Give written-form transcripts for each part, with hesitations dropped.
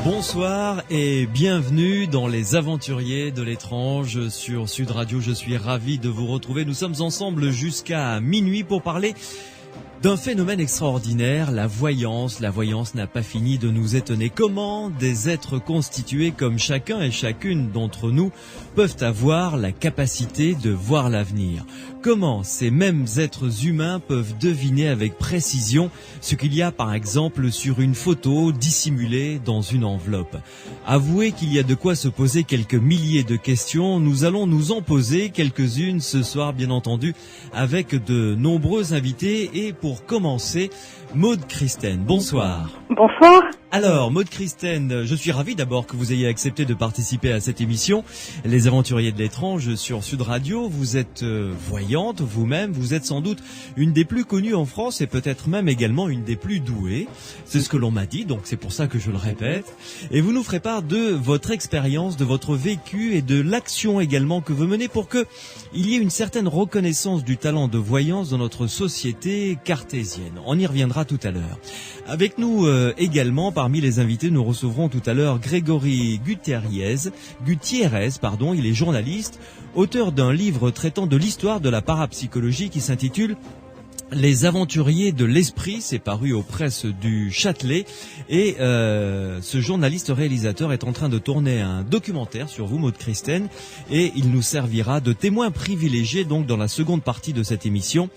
Bonsoir et bienvenue dans les aventuriers de l'étrange sur Sud Radio. Je suis ravi de vous retrouver. Nous sommes ensemble jusqu'à minuit pour parler d'un phénomène extraordinaire, la voyance. La voyance n'a pas fini de nous étonner. Comment des êtres constitués comme chacun et chacune d'entre nous peuvent avoir la capacité de voir l'avenir? Comment ces mêmes êtres humains peuvent deviner avec précision ce qu'il y a par exemple sur une photo dissimulée dans une enveloppe? Avouez qu'il y a de quoi se poser quelques milliers de questions. Nous allons nous en poser quelques-unes ce soir, bien entendu, avec de nombreux invités. Et pour commencer, Maude Christen, bonsoir. Bonsoir. Alors, Maude Christen, je suis ravi d'abord que vous ayez accepté de participer à cette émission, Les Aventuriers de l'étrange sur Sud Radio. Vous êtes voyante vous-même, vous êtes sans doute une des plus connues en France et peut-être même également une des plus douées. C'est ce que l'on m'a dit, donc c'est pour ça que je le répète. Et vous nous ferez part de votre expérience, de votre vécu et de l'action également que vous menez pour que il y ait une certaine reconnaissance du talent de voyance dans notre société cartésienne. On y reviendra tout à l'heure. Avec nous également, parmi les invités, nous recevrons tout à l'heure Grégory Gutiérrez, il est journaliste, auteur d'un livre traitant de l'histoire de la parapsychologie qui s'intitule Les Aventuriers de l'Esprit, c'est paru aux presses du Châtelet. Et ce journaliste réalisateur est en train de tourner un documentaire sur vous, Maude Christen, et il nous servira de témoin privilégié donc dans la seconde partie de cette émission.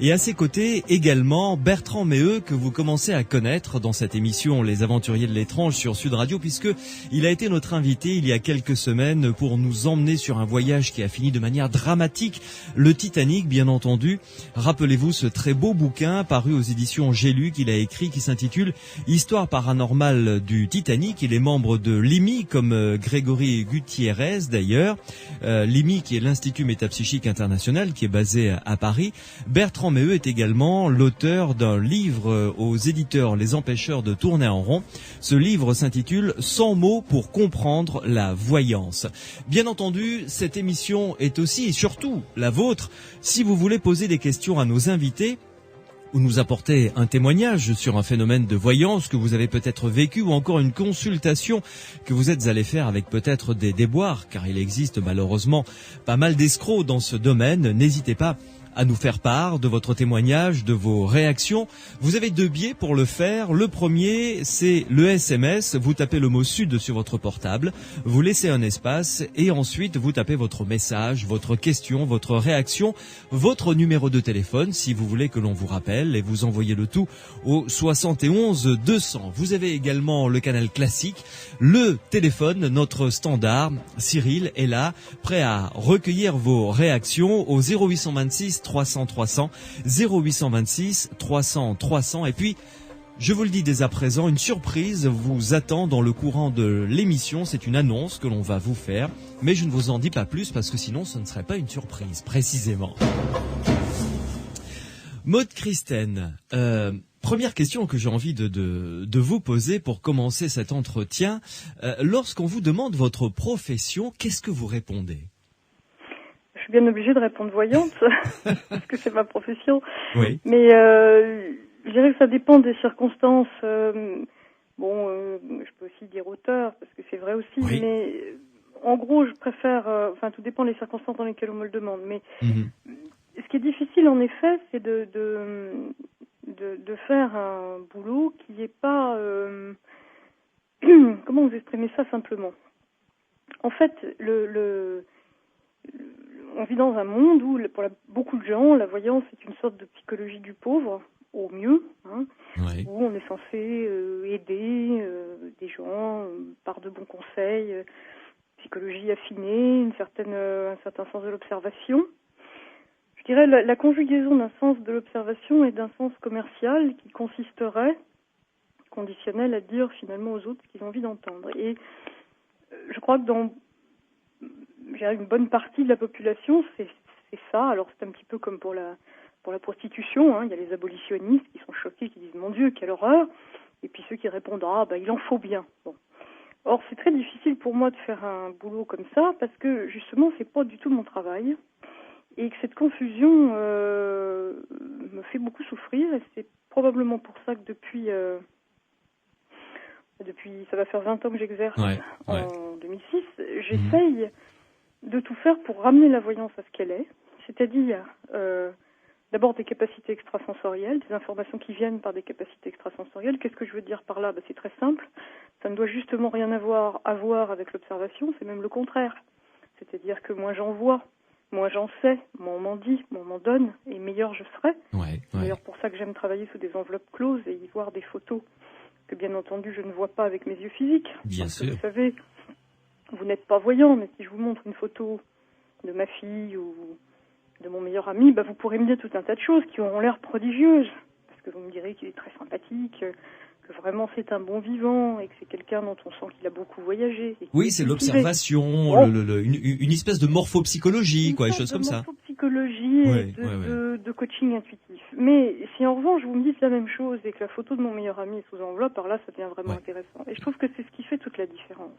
Et à ses côtés également Bertrand Méheux, que vous commencez à connaître dans cette émission Les Aventuriers de l'étrange sur Sud Radio, puisque il a été notre invité il y a quelques semaines pour nous emmener sur un voyage qui a fini de manière dramatique, le Titanic bien entendu. Rappelez-vous ce très beau bouquin paru aux éditions J'ai lu qu'il a écrit qui s'intitule Histoire paranormale du Titanic. Il est membre de l'IMI comme Grégory Gutiérrez d'ailleurs. L'IMI qui est l'Institut Métapsychique International qui est basé à Paris. Bertrand Méheux est également l'auteur d'un livre aux éditeurs Les Empêcheurs de tourner en rond. Ce livre s'intitule 100 mots pour comprendre la voyance. Bien entendu, cette émission est aussi et surtout la vôtre. Si vous voulez poser des questions à nos invités, ou nous apporter un témoignage sur un phénomène de voyance que vous avez peut-être vécu, ou encore une consultation que vous êtes allé faire avec peut-être des déboires, car il existe malheureusement pas mal d'escrocs dans ce domaine, n'hésitez pas à nous faire part de votre témoignage, de vos réactions. Vous avez deux biais pour le faire. Le premier, c'est le SMS. Vous tapez le mot Sud sur votre portable, vous laissez un espace et ensuite vous tapez votre message, votre question, votre réaction, votre numéro de téléphone si vous voulez que l'on vous rappelle, et vous envoyez le tout au 71 200. Vous avez également le canal classique, le téléphone, notre standard. Cyril est là, prêt à recueillir vos réactions au 0826 300 300, 0826 300 300. Et puis, je vous le dis dès à présent, une surprise vous attend dans le courant de l'émission. C'est une annonce que l'on va vous faire, mais je ne vous en dis pas plus parce que sinon ce ne serait pas une surprise, précisément. Maude Christen, première question que j'ai envie de vous poser pour commencer cet entretien. Lorsqu'on vous demande votre profession, qu'est-ce que vous répondez ? Je suis bien obligée de répondre voyante, parce que c'est ma profession. Oui. Mais je dirais que ça dépend des circonstances. Je peux aussi dire auteur, parce que c'est vrai aussi. Oui. Mais en gros, je préfère... tout dépend des circonstances dans lesquelles on me le demande. Mais ce qui est difficile, en effet, c'est de faire un boulot qui n'est pas... comment vous exprimez ça simplement ? En fait, on vit dans un monde où, pour beaucoup de gens, la voyance est une sorte de psychologie du pauvre, au mieux, Oui. où on est censé aider des gens par de bons conseils, psychologie affinée, un certain sens de l'observation. Je dirais la conjugaison d'un sens de l'observation et d'un sens commercial qui consisterait, conditionnel, à dire finalement aux autres ce qu'ils ont envie d'entendre. Et je crois que dans une bonne partie de la population, c'est ça. Alors c'est un petit peu comme pour la prostitution, il y a les abolitionnistes qui sont choqués, qui disent « Mon Dieu, quelle horreur !» Et puis ceux qui répondent « Ah, il en faut bien !» Bon. Or, c'est très difficile pour moi de faire un boulot comme ça, parce que justement, c'est pas du tout mon travail, et que cette confusion me fait beaucoup souffrir, et c'est probablement pour ça que depuis ça va faire 20 ans que j'exerce en 2006, Mhm. j'essaye de tout faire pour ramener la voyance à ce qu'elle est, c'est-à-dire d'abord des capacités extrasensorielles, des informations qui viennent par des capacités extrasensorielles. Qu'est-ce que je veux dire par là? C'est très simple, ça ne doit justement rien avoir à voir avec l'observation, c'est même le contraire. C'est-à-dire que moins j'en vois, moins j'en sais, moins on m'en dit, moins on m'en donne, et meilleur je serai. C'est d'ailleurs pour ça que j'aime travailler sous des enveloppes closes et y voir des photos que bien entendu je ne vois pas avec mes yeux physiques. Bien Parce que sûr. vous savez, vous n'êtes pas voyant, mais si je vous montre une photo de ma fille ou de mon meilleur ami, vous pourrez me dire tout un tas de choses qui auront l'air prodigieuses. Parce que vous me direz qu'il est très sympathique, que vraiment c'est un bon vivant et que c'est quelqu'un dont on sent qu'il a beaucoup voyagé. Et Oui, c'est l'observation, une espèce de morphopsychologie, une des sorte choses de comme ça. morphopsychologie et de coaching intuitif. Mais si en revanche vous me dites la même chose et que la photo de mon meilleur ami est sous enveloppe, alors là ça devient vraiment intéressant. Et je trouve que c'est ce qui fait toute la différence.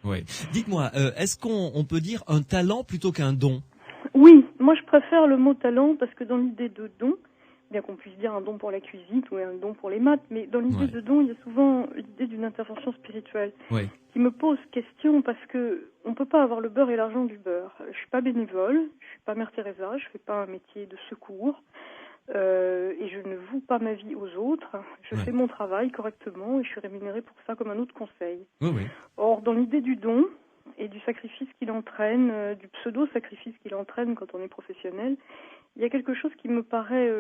Dites-moi, est-ce qu'on peut dire un talent plutôt qu'un don? Oui, moi je préfère le mot talent parce que dans l'idée de don, bien qu'on puisse dire un don pour la cuisine ou un don pour les maths, mais dans l'idée de don, il y a souvent l'idée d'une intervention spirituelle qui me pose question parce que on peut pas avoir le beurre et l'argent du beurre. Je suis pas bénévole, je suis pas Mère Teresa, je fais pas un métier de secours et je ne voue pas ma vie aux autres. Je fais mon travail correctement et je suis rémunérée pour ça comme un autre conseil. Or, dans l'idée du don et du sacrifice qu'il entraîne, du pseudo-sacrifice qu'il entraîne quand on est professionnel, il y a quelque chose qui me paraît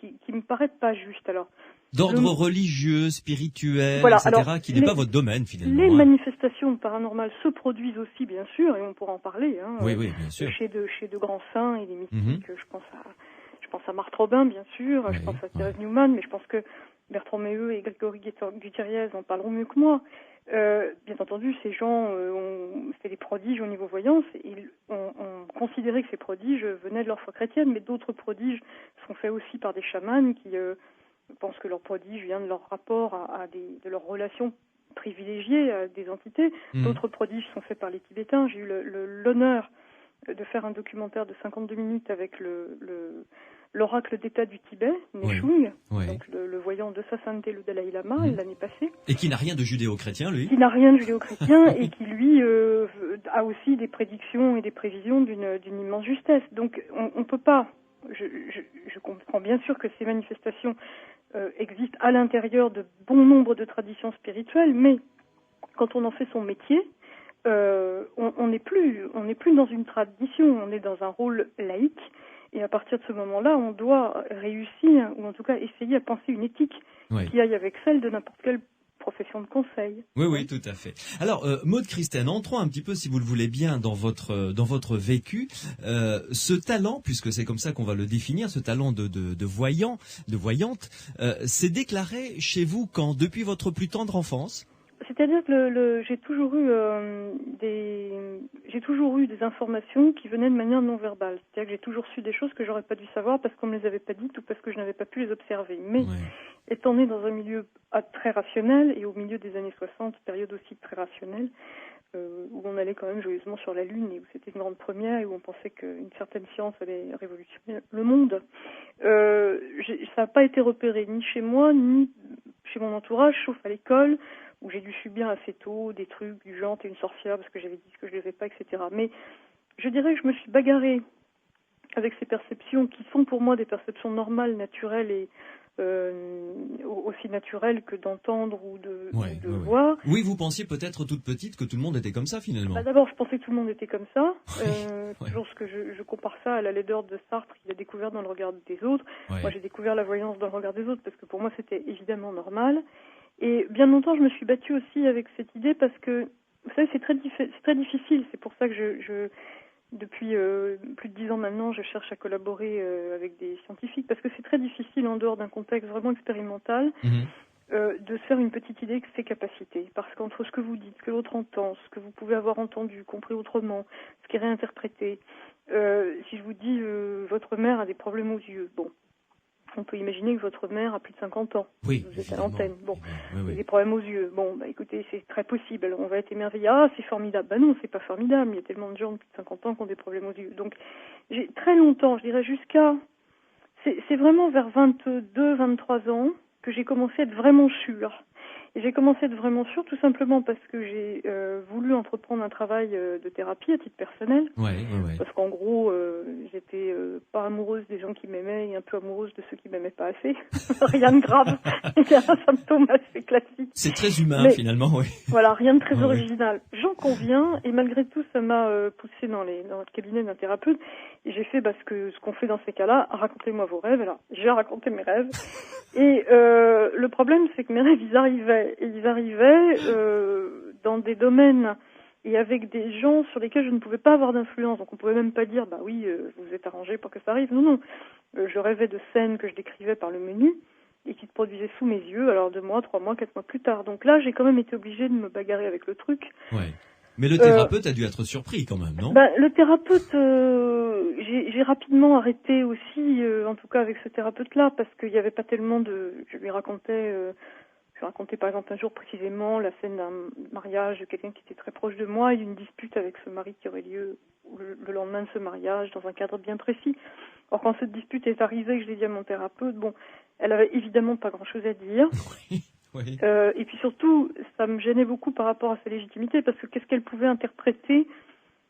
qui me paraît pas juste. Alors, d'ordre religieux, spirituel, voilà, etc., alors, qui n'est pas votre domaine finalement. Les manifestations paranormales se produisent aussi, bien sûr, et on pourra en parler. Bien sûr. Chez de grands saints et des mystiques, je pense à Marthe Robin, bien sûr, je pense à Thérèse Newman, mais je pense que Bertrand Meilleux et Grégory Gutierrez en parleront mieux que moi. Bien entendu, ces gens ont fait des prodiges au niveau voyance et on considérait que ces prodiges venaient de leur foi chrétienne, mais d'autres prodiges sont faits aussi par des chamans qui pensent que leur prodige vient de leur rapport de leur relation privilégiée à des entités. D'autres prodiges sont faits par les Tibétains. J'ai eu l'honneur de faire un documentaire de 52 minutes avec l'oracle d'État du Tibet, Nechung, donc le voyant de sa sainteté le Dalai Lama, l'année passée. Et qui n'a rien de judéo-chrétien, lui. Qui n'a rien de judéo-chrétien et qui, lui, a aussi des prédictions et des prévisions d'une immense justesse. Donc, on peut pas... Je comprends bien sûr que ces manifestations existent à l'intérieur de bon nombre de traditions spirituelles, mais quand on en fait son métier, on n'est plus dans une tradition, on est dans un rôle laïque. Et à partir de ce moment-là, on doit réussir, ou en tout cas essayer à penser une éthique qui aille avec celle de n'importe quelle profession de conseil. Oui, tout à fait. Alors, Maude Christine, entrons un petit peu, si vous le voulez bien, dans votre vécu. Ce talent, puisque c'est comme ça qu'on va le définir, ce talent de voyante, s'est déclaré chez vous quand, depuis votre plus tendre enfance? C'est-à-dire que j'ai toujours eu des informations qui venaient de manière non verbale. C'est-à-dire que j'ai toujours su des choses que j'aurais pas dû savoir parce qu'on me les avait pas dites ou parce que je n'avais pas pu les observer. Mais étant né dans un milieu très rationnel et au milieu des années 60, période aussi très rationnelle, où on allait quand même joyeusement sur la Lune et où c'était une grande première et où on pensait qu'une certaine science allait révolutionner le monde, ça n'a pas été repéré ni chez moi ni chez mon entourage, sauf à l'école, où j'ai dû subir assez tôt des trucs du genre t'es une sorcière parce que j'avais dit ce que je ne devais pas, etc. Mais je dirais que je me suis bagarrée avec ces perceptions qui sont pour moi des perceptions normales, naturelles et aussi naturelles que d'entendre ou de voir. Oui, vous pensiez peut-être toute petite que tout le monde était comme ça finalement. D'abord, je pensais que tout le monde était comme ça. Lorsque je compare ça à la laideur de Sartre qu'il a découvert dans le regard des autres. Moi, j'ai découvert la voyance dans le regard des autres parce que pour moi, c'était évidemment normal. Et bien longtemps, je me suis battue aussi avec cette idée parce que, vous savez, c'est très difficile. C'est pour ça que depuis plus de 10 ans maintenant, je cherche à collaborer avec des scientifiques parce que c'est très difficile en dehors d'un contexte vraiment expérimental de se faire une petite idée de ses capacités. Parce qu'entre ce que vous dites, ce que l'autre entend, ce que vous pouvez avoir entendu, compris autrement, ce qui est réinterprété, si je vous dis votre mère a des problèmes aux yeux, bon. On peut imaginer que votre mère a plus de 50 ans. Oui, vous êtes à l'antenne. Bon, oui. des problèmes aux yeux. Bon, écoutez, c'est très possible. Alors, on va être émerveillé. Ah, c'est formidable. Non, c'est pas formidable. Il y a tellement de gens de plus de 50 ans qui ont des problèmes aux yeux. Donc, j'ai très longtemps, je dirais jusqu'à... C'est vraiment vers 22, 23 ans que j'ai commencé à être vraiment sûre. Et j'ai commencé à être vraiment sûre tout simplement parce que j'ai voulu entreprendre un travail de thérapie à titre personnel. Ouais. Parce qu'en gros, j'étais pas amoureuse des gens qui m'aimaient et un peu amoureuse de ceux qui m'aimaient pas assez. Rien de grave, c'est un symptôme assez classique. C'est très humain, Mais, finalement, oui. Voilà, rien de très Ouais. original. J'en conviens, et malgré tout, ça m'a poussée dans le cabinet d'un thérapeute. Et j'ai fait ce qu'on fait dans ces cas-là, racontez-moi vos rêves. Alors, j'ai raconté mes rêves. Et le problème, c'est que mes rêves, ils arrivaient dans des domaines et avec des gens sur lesquels je ne pouvais pas avoir d'influence. Donc on pouvait même pas dire, bah oui, vous vous êtes arrangé pour que ça arrive. Non. Je rêvais de scènes que je décrivais par le menu et qui se produisaient sous mes yeux, alors 2 mois, 3 mois, 4 mois plus tard. Donc là, j'ai quand même été obligée de me bagarrer avec le truc. Ouais. Mais le thérapeute a dû être surpris quand même, non? Le thérapeute, j'ai rapidement arrêté aussi, en tout cas avec ce thérapeute-là, parce qu'il n'y avait pas tellement de... Je lui racontais par exemple un jour précisément la scène d'un mariage de quelqu'un qui était très proche de moi et d'une dispute avec ce mari qui aurait lieu le lendemain de ce mariage dans un cadre bien précis. Or quand cette dispute est arrivée, que je l'ai dit à mon thérapeute, bon, elle avait évidemment pas grand-chose à dire. Oui. Et puis surtout, ça me gênait beaucoup par rapport à sa légitimité, parce que qu'est-ce qu'elle pouvait interpréter?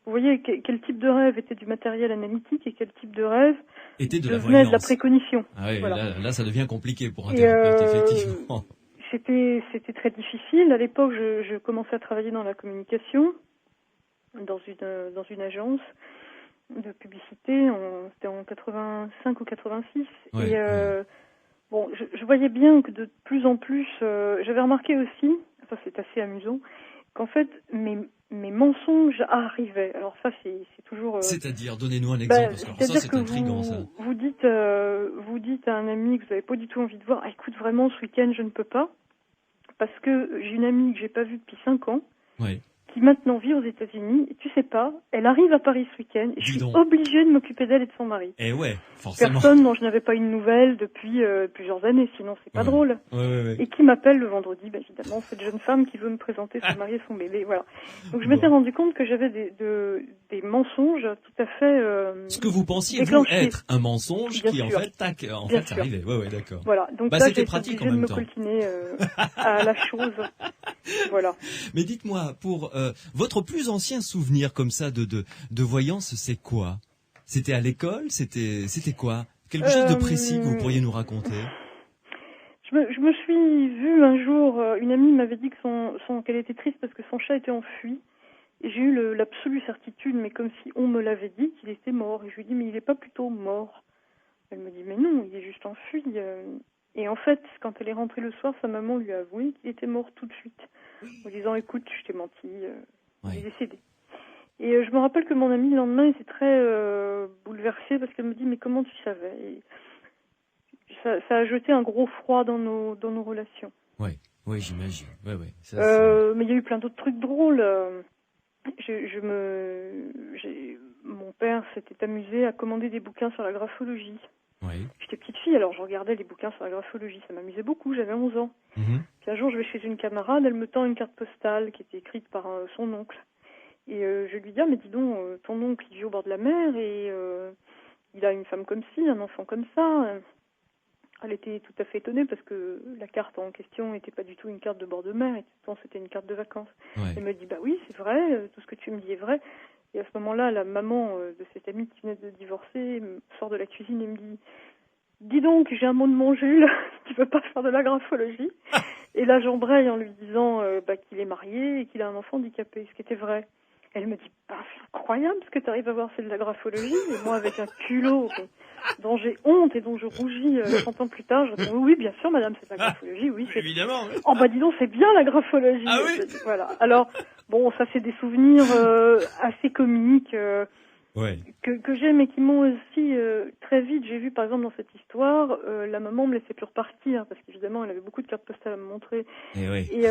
Vous voyez, quel type de rêve était du matériel analytique et quel type de rêve devenait de la précognition. Ah oui, voilà. là, ça devient compliqué pour un thérapeute, effectivement. C'était très difficile. À l'époque, je commençais à travailler dans la communication, dans une agence de publicité. C'était en 85 ou 86. Ouais, et bon, je voyais bien que de plus en plus, j'avais remarqué aussi, ça c'est assez amusant, qu'en fait mes mensonges arrivaient. Alors ça c'est toujours. C'est-à-dire, donnez-nous un exemple parce que ça c'est intriguant ça. Vous dites à un ami que vous n'avez pas du tout envie de voir, ah, écoute vraiment ce week-end je ne peux pas parce que j'ai une amie que j'ai pas vue depuis 5 ans. Ouais. Qui maintenant vit aux États-Unis, et tu sais pas, elle arrive à Paris ce week-end, et je suis obligée de m'occuper d'elle et de son mari. Eh ouais, forcément. Personne dont je n'avais pas une nouvelle depuis plusieurs années, sinon c'est pas drôle. Ouais. Et qui m'appelle le vendredi, évidemment, cette jeune femme qui veut me présenter son mari et son bébé, voilà. Donc je m'étais rendu compte que j'avais des mensonges tout à fait ce que vous pensiez vous être un mensonge qui en fait arrivait. Ouais, d'accord. Voilà, donc là c'était pratique en même temps. De me coltiner à la chose. Voilà. Mais dites-moi, pour votre plus ancien souvenir comme ça de voyance, c'est quoi? C'était à l'école? C'était quoi? Quelque chose de précis que vous pourriez nous raconter? Je me suis vue un jour, une amie m'avait dit que qu'elle était triste parce que son chat était enfui. Et j'ai eu l'absolue certitude, mais comme si on me l'avait dit, qu'il était mort. Et je lui ai dit, mais il n'est pas plutôt mort? Elle me dit, mais non, il est juste enfui. Et en fait, quand elle est rentrée le soir, sa maman lui a avoué qu'il était mort tout de suite. En disant, écoute, je t'ai menti, il est décédé. Et je me rappelle que mon amie, le lendemain, était très bouleversée parce qu'elle me dit, mais comment tu savais? Et ça a jeté un gros froid dans nos relations. Oui, j'imagine. Ouais. Mais il y a eu plein d'autres trucs drôles. Mon père s'était amusé à commander des bouquins sur la graphologie. Oui. J'étais petite fille, alors je regardais les bouquins sur la graphologie. Ça m'amusait beaucoup, j'avais 11 ans. Puis un jour, je vais chez une camarade, elle me tend une carte postale qui était écrite par son oncle. Et je lui dis, ah mais dis donc, ton oncle il vit au bord de la mer et il a une femme comme ci, un enfant comme ça. Elle était tout à fait étonnée parce que la carte en question n'était pas du tout une carte de bord de mer, et c'était une carte de vacances. Ouais. Elle me dit, bah oui, c'est vrai, tout ce que tu me dis est vrai. Et à ce moment-là, la maman de cette amie qui venait de divorcer sort de la cuisine et me dit, dis donc, j'ai un mot de mon Jules, tu veux pas faire de la graphologie? Et là, j'embraye en lui disant qu'il est marié et qu'il a un enfant handicapé, ce qui était vrai. Elle me dit, c'est incroyable ce que tu arrives à voir, c'est de la graphologie. Et moi, avec un culot dont j'ai honte et dont je rougis 30 ans plus tard, je réponds, oui, bien sûr, madame, c'est de la graphologie, oui. Évidemment. Oui. Oh, dis donc, c'est bien la graphologie. Ah oui. Voilà. Alors, bon, ça, c'est des souvenirs assez comiques que j'aime et qui m'ont aussi très vite, j'ai vu, par exemple, dans cette histoire, la maman me laissait plus repartir parce qu'évidemment, elle avait beaucoup de cartes postales à me montrer. Et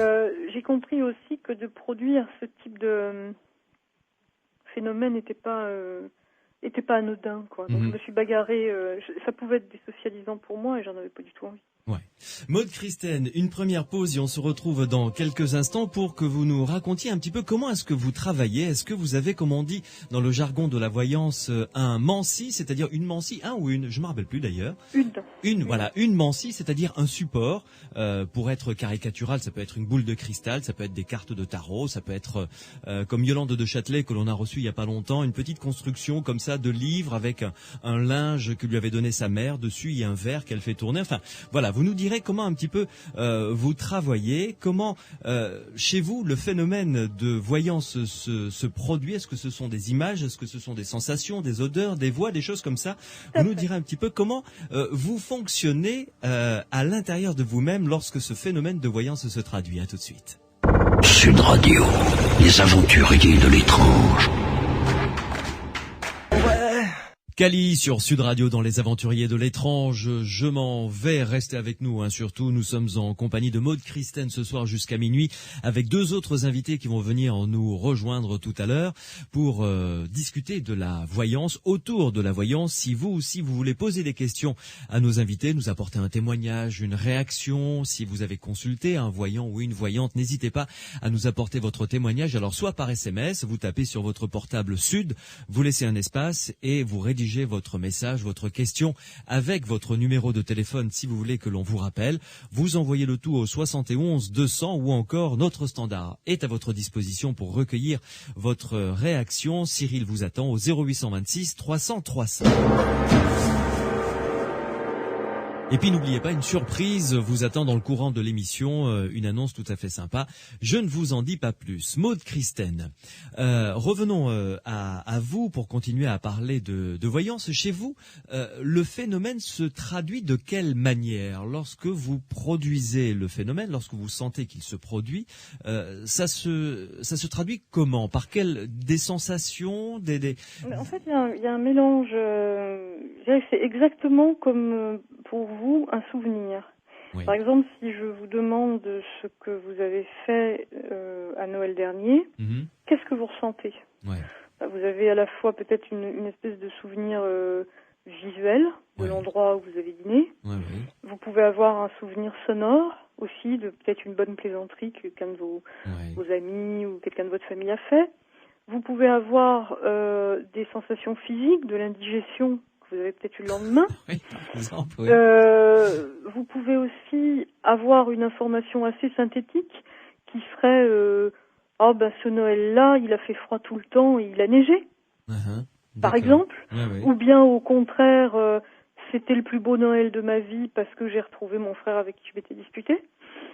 j'ai compris aussi que de produire ce type de phénomène n'était pas anodin, quoi. Donc je me suis bagarrée, ça pouvait être désocialisant pour moi et j'en avais pas du tout envie. Ouais. Maude Christène, une première pause et on se retrouve dans quelques instants pour que vous nous racontiez un petit peu comment est-ce que vous travaillez. Est-ce que vous avez, comme on dit dans le jargon de la voyance, un mansi, c'est-à-dire une mansi, un ou une, je me rappelle plus d'ailleurs. Une mansi, c'est-à-dire un support. Pour être caricatural, ça peut être une boule de cristal, ça peut être des cartes de tarot, ça peut être comme Yolande de Châtelet que l'on a reçu il y a pas longtemps, une petite construction comme ça de livre avec un linge que lui avait donné sa mère. Dessus, il y a un verre qu'elle fait tourner. Enfin, voilà. Vous nous direz comment un petit peu vous travaillez, comment chez vous le phénomène de voyance se produit. Est-ce que ce sont des images, est-ce que ce sont des sensations, des odeurs, des voix, des choses comme ça. Vous nous direz un petit peu comment vous fonctionnez à l'intérieur de vous-même lorsque ce phénomène de voyance se traduit. À tout de suite. Sud Radio, les aventuriers de l'étrange. Cali sur Sud Radio dans les aventuriers de l'étrange. Je m'en vais, rester avec nous surtout. Nous sommes en compagnie de Maude Christène ce soir jusqu'à minuit avec deux autres invités qui vont venir nous rejoindre tout à l'heure pour discuter de la voyance, autour de la voyance. Si vous aussi vous voulez poser des questions à nos invités, nous apporter un témoignage, une réaction, si vous avez consulté un voyant ou une voyante, n'hésitez pas à nous apporter votre témoignage. Alors soit par SMS, vous tapez sur votre portable Sud, vous laissez un espace et vous rédigez votre message, votre question avec votre numéro de téléphone si vous voulez que l'on vous rappelle. Vous envoyez le tout au 71 200 ou encore notre standard est à votre disposition pour recueillir votre réaction. Cyril vous attend au 0826 300 300. Et puis n'oubliez pas, une surprise vous attend dans le courant de l'émission, une annonce tout à fait sympa. Je ne vous en dis pas plus. Maude Christène, revenons à vous pour continuer à parler de voyance. Chez vous, le phénomène se traduit de quelle manière? Lorsque vous produisez le phénomène, lorsque vous sentez qu'il se produit, ça se traduit comment? Par des sensations, En fait, il y a un mélange. Je dirais que c'est exactement comme pour vous un souvenir. Oui. Par exemple, si je vous demande ce que vous avez fait à Noël dernier, qu'est-ce que vous ressentez? Vous avez à la fois peut-être une espèce de souvenir visuel de l'endroit où vous avez dîné. Vous pouvez avoir un souvenir sonore aussi de peut-être une bonne plaisanterie que quelqu'un de vos amis ou quelqu'un de votre famille a fait. Vous pouvez avoir des sensations physiques, de l'indigestion que vous avez peut-être eu le lendemain. Par exemple, vous pouvez aussi avoir une information assez synthétique qui serait ce Noël-là, il a fait froid tout le temps et il a neigé, par exemple. Ou bien au contraire, c'était le plus beau Noël de ma vie parce que j'ai retrouvé mon frère avec qui je m'étais disputée.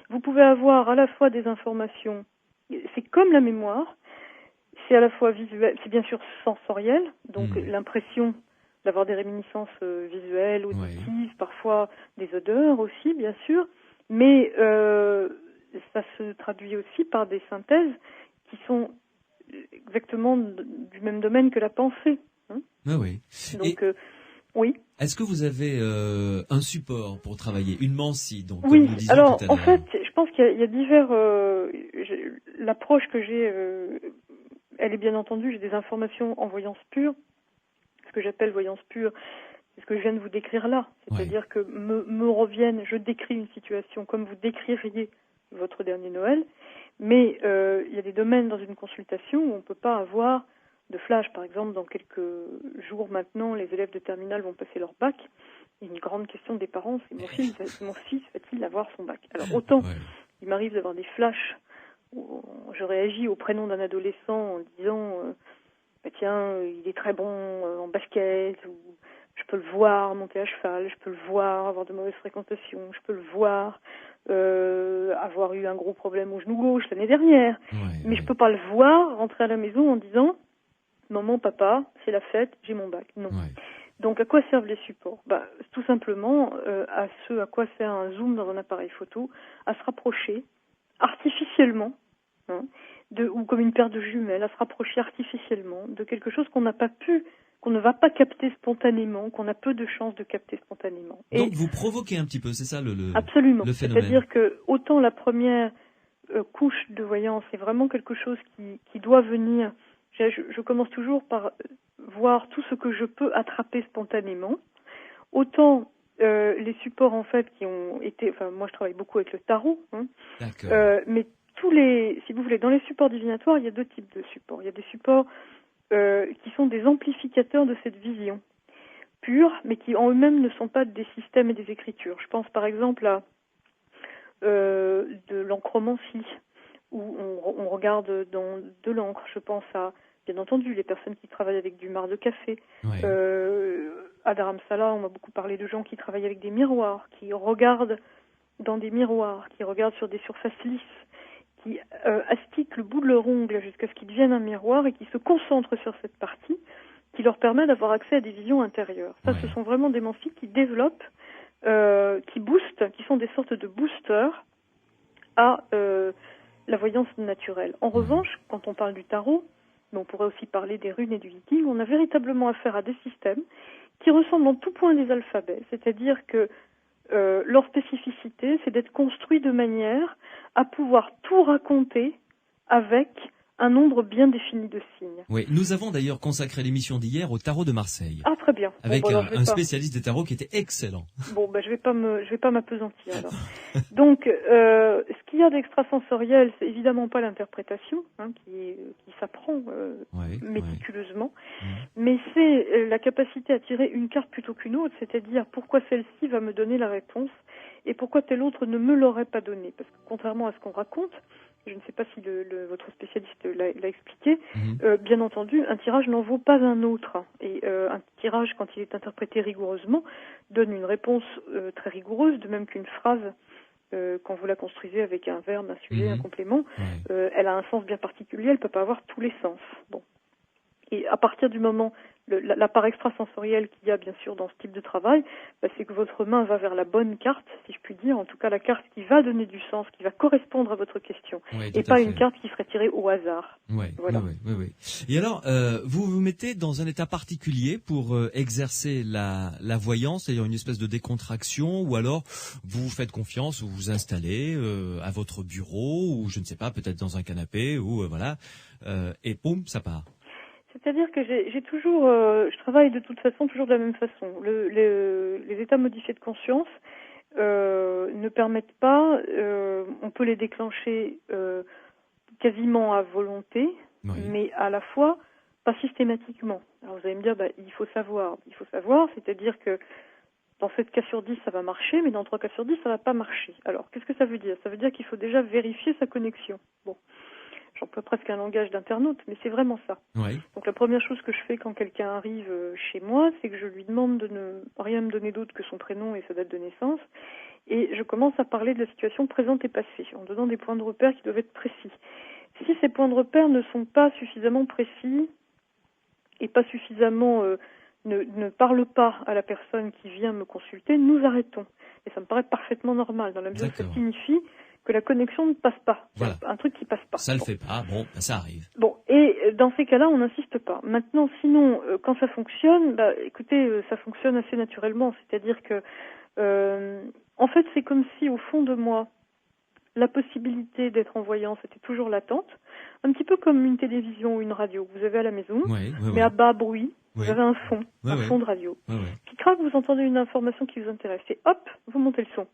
Vous pouvez avoir à la fois des informations, c'est comme la mémoire, c'est à la fois visuel, c'est bien sûr sensoriel, donc l'impression d'avoir des réminiscences visuelles, auditives, parfois des odeurs aussi, bien sûr, mais ça se traduit aussi par des synthèses qui sont exactement du même domaine que la pensée. Donc, oui. Est-ce que vous avez un support pour travailler, une mansi, donc oui. Comme nous disions Alors tout à l'heure. En fait, je pense qu'il y a divers. L'approche que j'ai, elle est bien entendu. J'ai des informations en voyance pure, ce que j'appelle voyance pure. C'est ce que je viens de vous décrire là. C'est-à-dire que me reviennent, je décris une situation comme vous décririez votre dernier Noël, mais il y a des domaines dans une consultation où on ne peut pas avoir de flash. Par exemple, dans quelques jours maintenant, les élèves de terminale vont passer leur bac. Il y a une grande question des parents, c'est mon fils va-t-il avoir son bac? Alors autant il m'arrive d'avoir des flashs où je réagis au prénom d'un adolescent en disant tiens, il est très bon en basket, ou je peux le voir monter à cheval, je peux le voir avoir de mauvaises fréquentations, je peux le voir avoir eu un gros problème au genou gauche l'année dernière. Mais je peux pas le voir rentrer à la maison en disant maman, papa, c'est la fête, j'ai mon bac. Non. Donc à quoi servent les supports? Tout simplement à ce à quoi sert un zoom dans un appareil photo, à se rapprocher artificiellement, ou comme une paire de jumelles, à se rapprocher artificiellement de quelque chose qu'on n'a pas pu, qu'on ne va pas capter spontanément, qu'on a peu de chances de capter spontanément. Donc vous provoquez un petit peu, c'est ça absolument. Le phénomène. C'est-à-dire que autant la première couche de voyance est vraiment quelque chose qui doit venir. Je commence toujours par voir tout ce que je peux attraper spontanément. Autant les supports en fait qui ont été, enfin moi je travaille beaucoup avec le tarot, hein, mais si vous voulez, dans les supports divinatoires, il y a deux types de supports. Il y a des supports qui sont des amplificateurs de cette vision pure, mais qui en eux-mêmes ne sont pas des systèmes et des écritures. Je pense par exemple à de l'encromancie, où on regarde dans de l'encre. Je pense à, bien entendu, les personnes qui travaillent avec du marc de café. Ouais. À Dharamsala, on m'a beaucoup parlé de gens qui travaillent avec des miroirs, qui regardent dans des miroirs, qui regardent sur des surfaces lisses, qui astiquent le bout de leur ongle jusqu'à ce qu'ils deviennent un miroir et qui se concentrent sur cette partie, qui leur permet d'avoir accès à des visions intérieures. Ça, ce sont vraiment des mancies qui développent, qui boostent, qui sont des sortes de boosters à la voyance naturelle. En revanche, quand on parle du tarot, mais on pourrait aussi parler des runes et du viking, on a véritablement affaire à des systèmes qui ressemblent en tout point des alphabets, c'est-à-dire que leur spécificité, c'est d'être construit de manière à pouvoir tout raconter avec un nombre bien défini de signes. Oui, nous avons d'ailleurs consacré l'émission d'hier au tarot de Marseille. Ah, très bien. Avec un spécialiste des tarots qui était excellent. Bon, ben je vais pas m'appesantir alors. Donc, ce qu'il y a d'extrasensoriel, c'est évidemment pas l'interprétation, hein, qui s'apprend méticuleusement, mais c'est la capacité à tirer une carte plutôt qu'une autre, c'est-à-dire pourquoi celle-ci va me donner la réponse et pourquoi telle autre ne me l'aurait pas donnée. Parce que contrairement à ce qu'on raconte, je ne sais pas si votre spécialiste l'a expliqué, bien entendu, un tirage n'en vaut pas un autre. Et un tirage, quand il est interprété rigoureusement, donne une réponse très rigoureuse, de même qu'une phrase, quand vous la construisez avec un verbe, un sujet, un complément, elle a un sens bien particulier, elle ne peut pas avoir tous les sens. Bon. Et à partir du moment, la part extrasensorielle qu'il y a bien sûr dans ce type de travail, c'est que votre main va vers la bonne carte, si je puis dire, en tout cas la carte qui va donner du sens, qui va correspondre à votre question, et pas une carte qui serait tirée au hasard. Voilà. Oui. Et alors, vous vous mettez dans un état particulier pour exercer la voyance, c'est-à-dire une espèce de décontraction, ou alors vous vous faites confiance, vous vous installez à votre bureau, ou je ne sais pas, peut-être dans un canapé, ou et boum, ça part. C'est-à-dire que j'ai toujours, je travaille de toute façon toujours de la même façon. Les états modifiés de conscience ne permettent pas, on peut les déclencher quasiment à volonté, mais à la fois pas systématiquement. Alors vous allez me dire, il faut savoir, c'est-à-dire que dans 7 cas sur 10 ça va marcher, mais dans 3 cas sur 10 ça va pas marcher. Alors qu'est-ce que ça veut dire? Ça veut dire qu'il faut déjà vérifier sa connexion. Bon. J'emploie presque un langage d'internaute, mais c'est vraiment ça. Donc la première chose que je fais quand quelqu'un arrive chez moi, c'est que je lui demande de ne rien me donner d'autre que son prénom et sa date de naissance. Et je commence à parler de la situation présente et passée, en donnant des points de repère qui doivent être précis. Si ces points de repère ne sont pas suffisamment précis et pas suffisamment ne parlent pas à la personne qui vient me consulter, nous arrêtons. Et ça me paraît parfaitement normal, dans la mesure où ça signifie que la connexion ne passe pas. Voilà. Un truc qui passe pas. Ça le fait pas, ça arrive. Bon, et dans ces cas-là, on n'insiste pas. Maintenant, sinon, quand ça fonctionne, écoutez, ça fonctionne assez naturellement. C'est-à-dire que, en fait, c'est comme si, au fond de moi, la possibilité d'être en voyance était toujours latente. Un petit peu comme une télévision ou une radio que vous avez à la maison, mais à bas bruit. Vous avez un fond, fond de radio. Puis crac, vous entendez une information qui vous intéresse. Et hop, vous montez le son.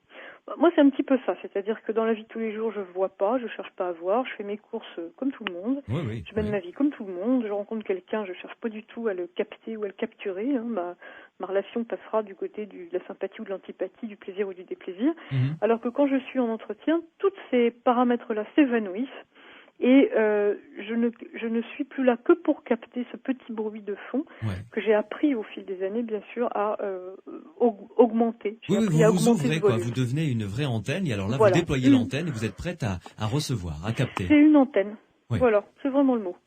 Moi, c'est un petit peu ça. C'est-à-dire que dans la vie de tous les jours, je vois pas, je cherche pas à voir, je fais mes courses comme tout le monde. Je mène ma vie comme tout le monde. Je rencontre quelqu'un, je cherche pas du tout à le capter ou à le capturer. Hein. Ma relation passera du côté de la sympathie ou de l'antipathie, du plaisir ou du déplaisir. Alors que quand je suis en entretien, tous ces paramètres-là s'évanouissent. Et je ne suis plus là que pour capter ce petit bruit de fond que j'ai appris au fil des années, bien sûr, à augmenter. Vous vous ouvrez, vous devenez une vraie antenne, et alors là, vous déployez l'antenne et vous êtes prête à recevoir, à capter. C'est une antenne. Voilà, c'est vraiment le mot.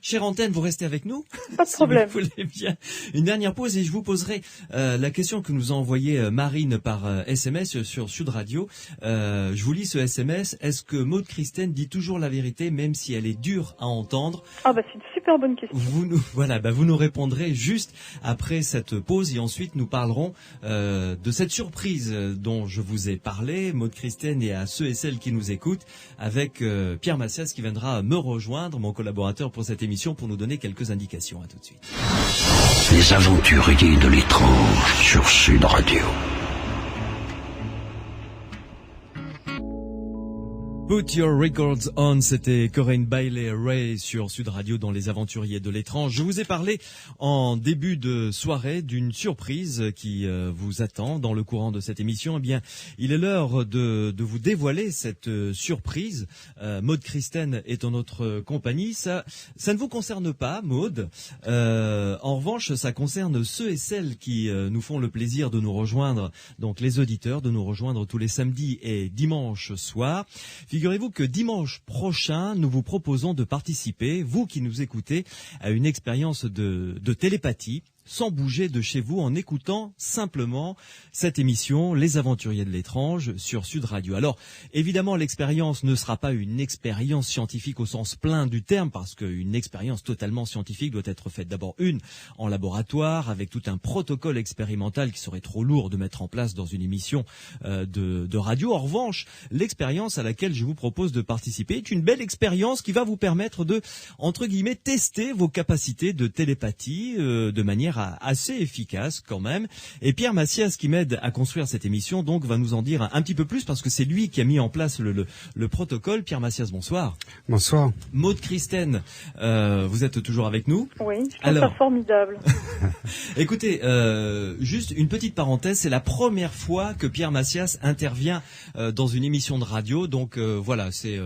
Chère antenne, vous restez avec nous? Pas de problème. Si vous voulez bien. Une dernière pause et je vous poserai la question que nous a envoyée Marine par SMS sur Sud Radio. Je vous lis ce SMS. Est-ce que Maud Christine dit toujours la vérité, même si elle est dure à entendre? Ah c'est une super super bonne question. Vous nous répondrez juste après cette pause et ensuite nous parlerons de cette surprise dont je vous ai parlé, Maude Christen, et à ceux et celles qui nous écoutent, avec Pierre Massias qui viendra me rejoindre, mon collaborateur pour cette émission, pour nous donner quelques indications. À tout de suite. Les aventuriers de l'étrange sur Sud Radio. Put Your Records On, c'était Corinne Bailey Ray sur Sud Radio dans Les Aventuriers de l'étrange. Je vous ai parlé en début de soirée d'une surprise qui vous attend dans le courant de cette émission. Eh bien, il est l'heure de vous dévoiler cette surprise. Maude Christen est en notre compagnie. Ça ne vous concerne pas, Maude. En revanche, ça concerne ceux et celles qui nous font le plaisir de nous rejoindre, donc les auditeurs, de nous rejoindre tous les samedis et dimanches soirs. Figurez-vous que dimanche prochain, nous vous proposons de participer, vous qui nous écoutez, à une expérience de télépathie, sans bouger de chez vous, en écoutant simplement cette émission, Les Aventuriers de l'étrange, sur Sud Radio. Alors, évidemment, l'expérience ne sera pas une expérience scientifique au sens plein du terme, parce qu'une expérience totalement scientifique doit être faite d'abord en laboratoire, avec tout un protocole expérimental qui serait trop lourd de mettre en place dans une émission de radio. En revanche, l'expérience à laquelle je vous propose de participer est une belle expérience qui va vous permettre de, entre guillemets, tester vos capacités de télépathie de manière assez efficace quand même. Et Pierre Massias, qui m'aide à construire cette émission, donc va nous en dire un petit peu plus, parce que c'est lui qui a mis en place le protocole. Pierre Massias, bonsoir. Bonsoir. Maude Christen, vous êtes toujours avec nous? Oui, je trouve ça formidable. Écoutez, juste une petite parenthèse, c'est la première fois que Pierre Massias intervient dans une émission de radio, donc voilà, c'est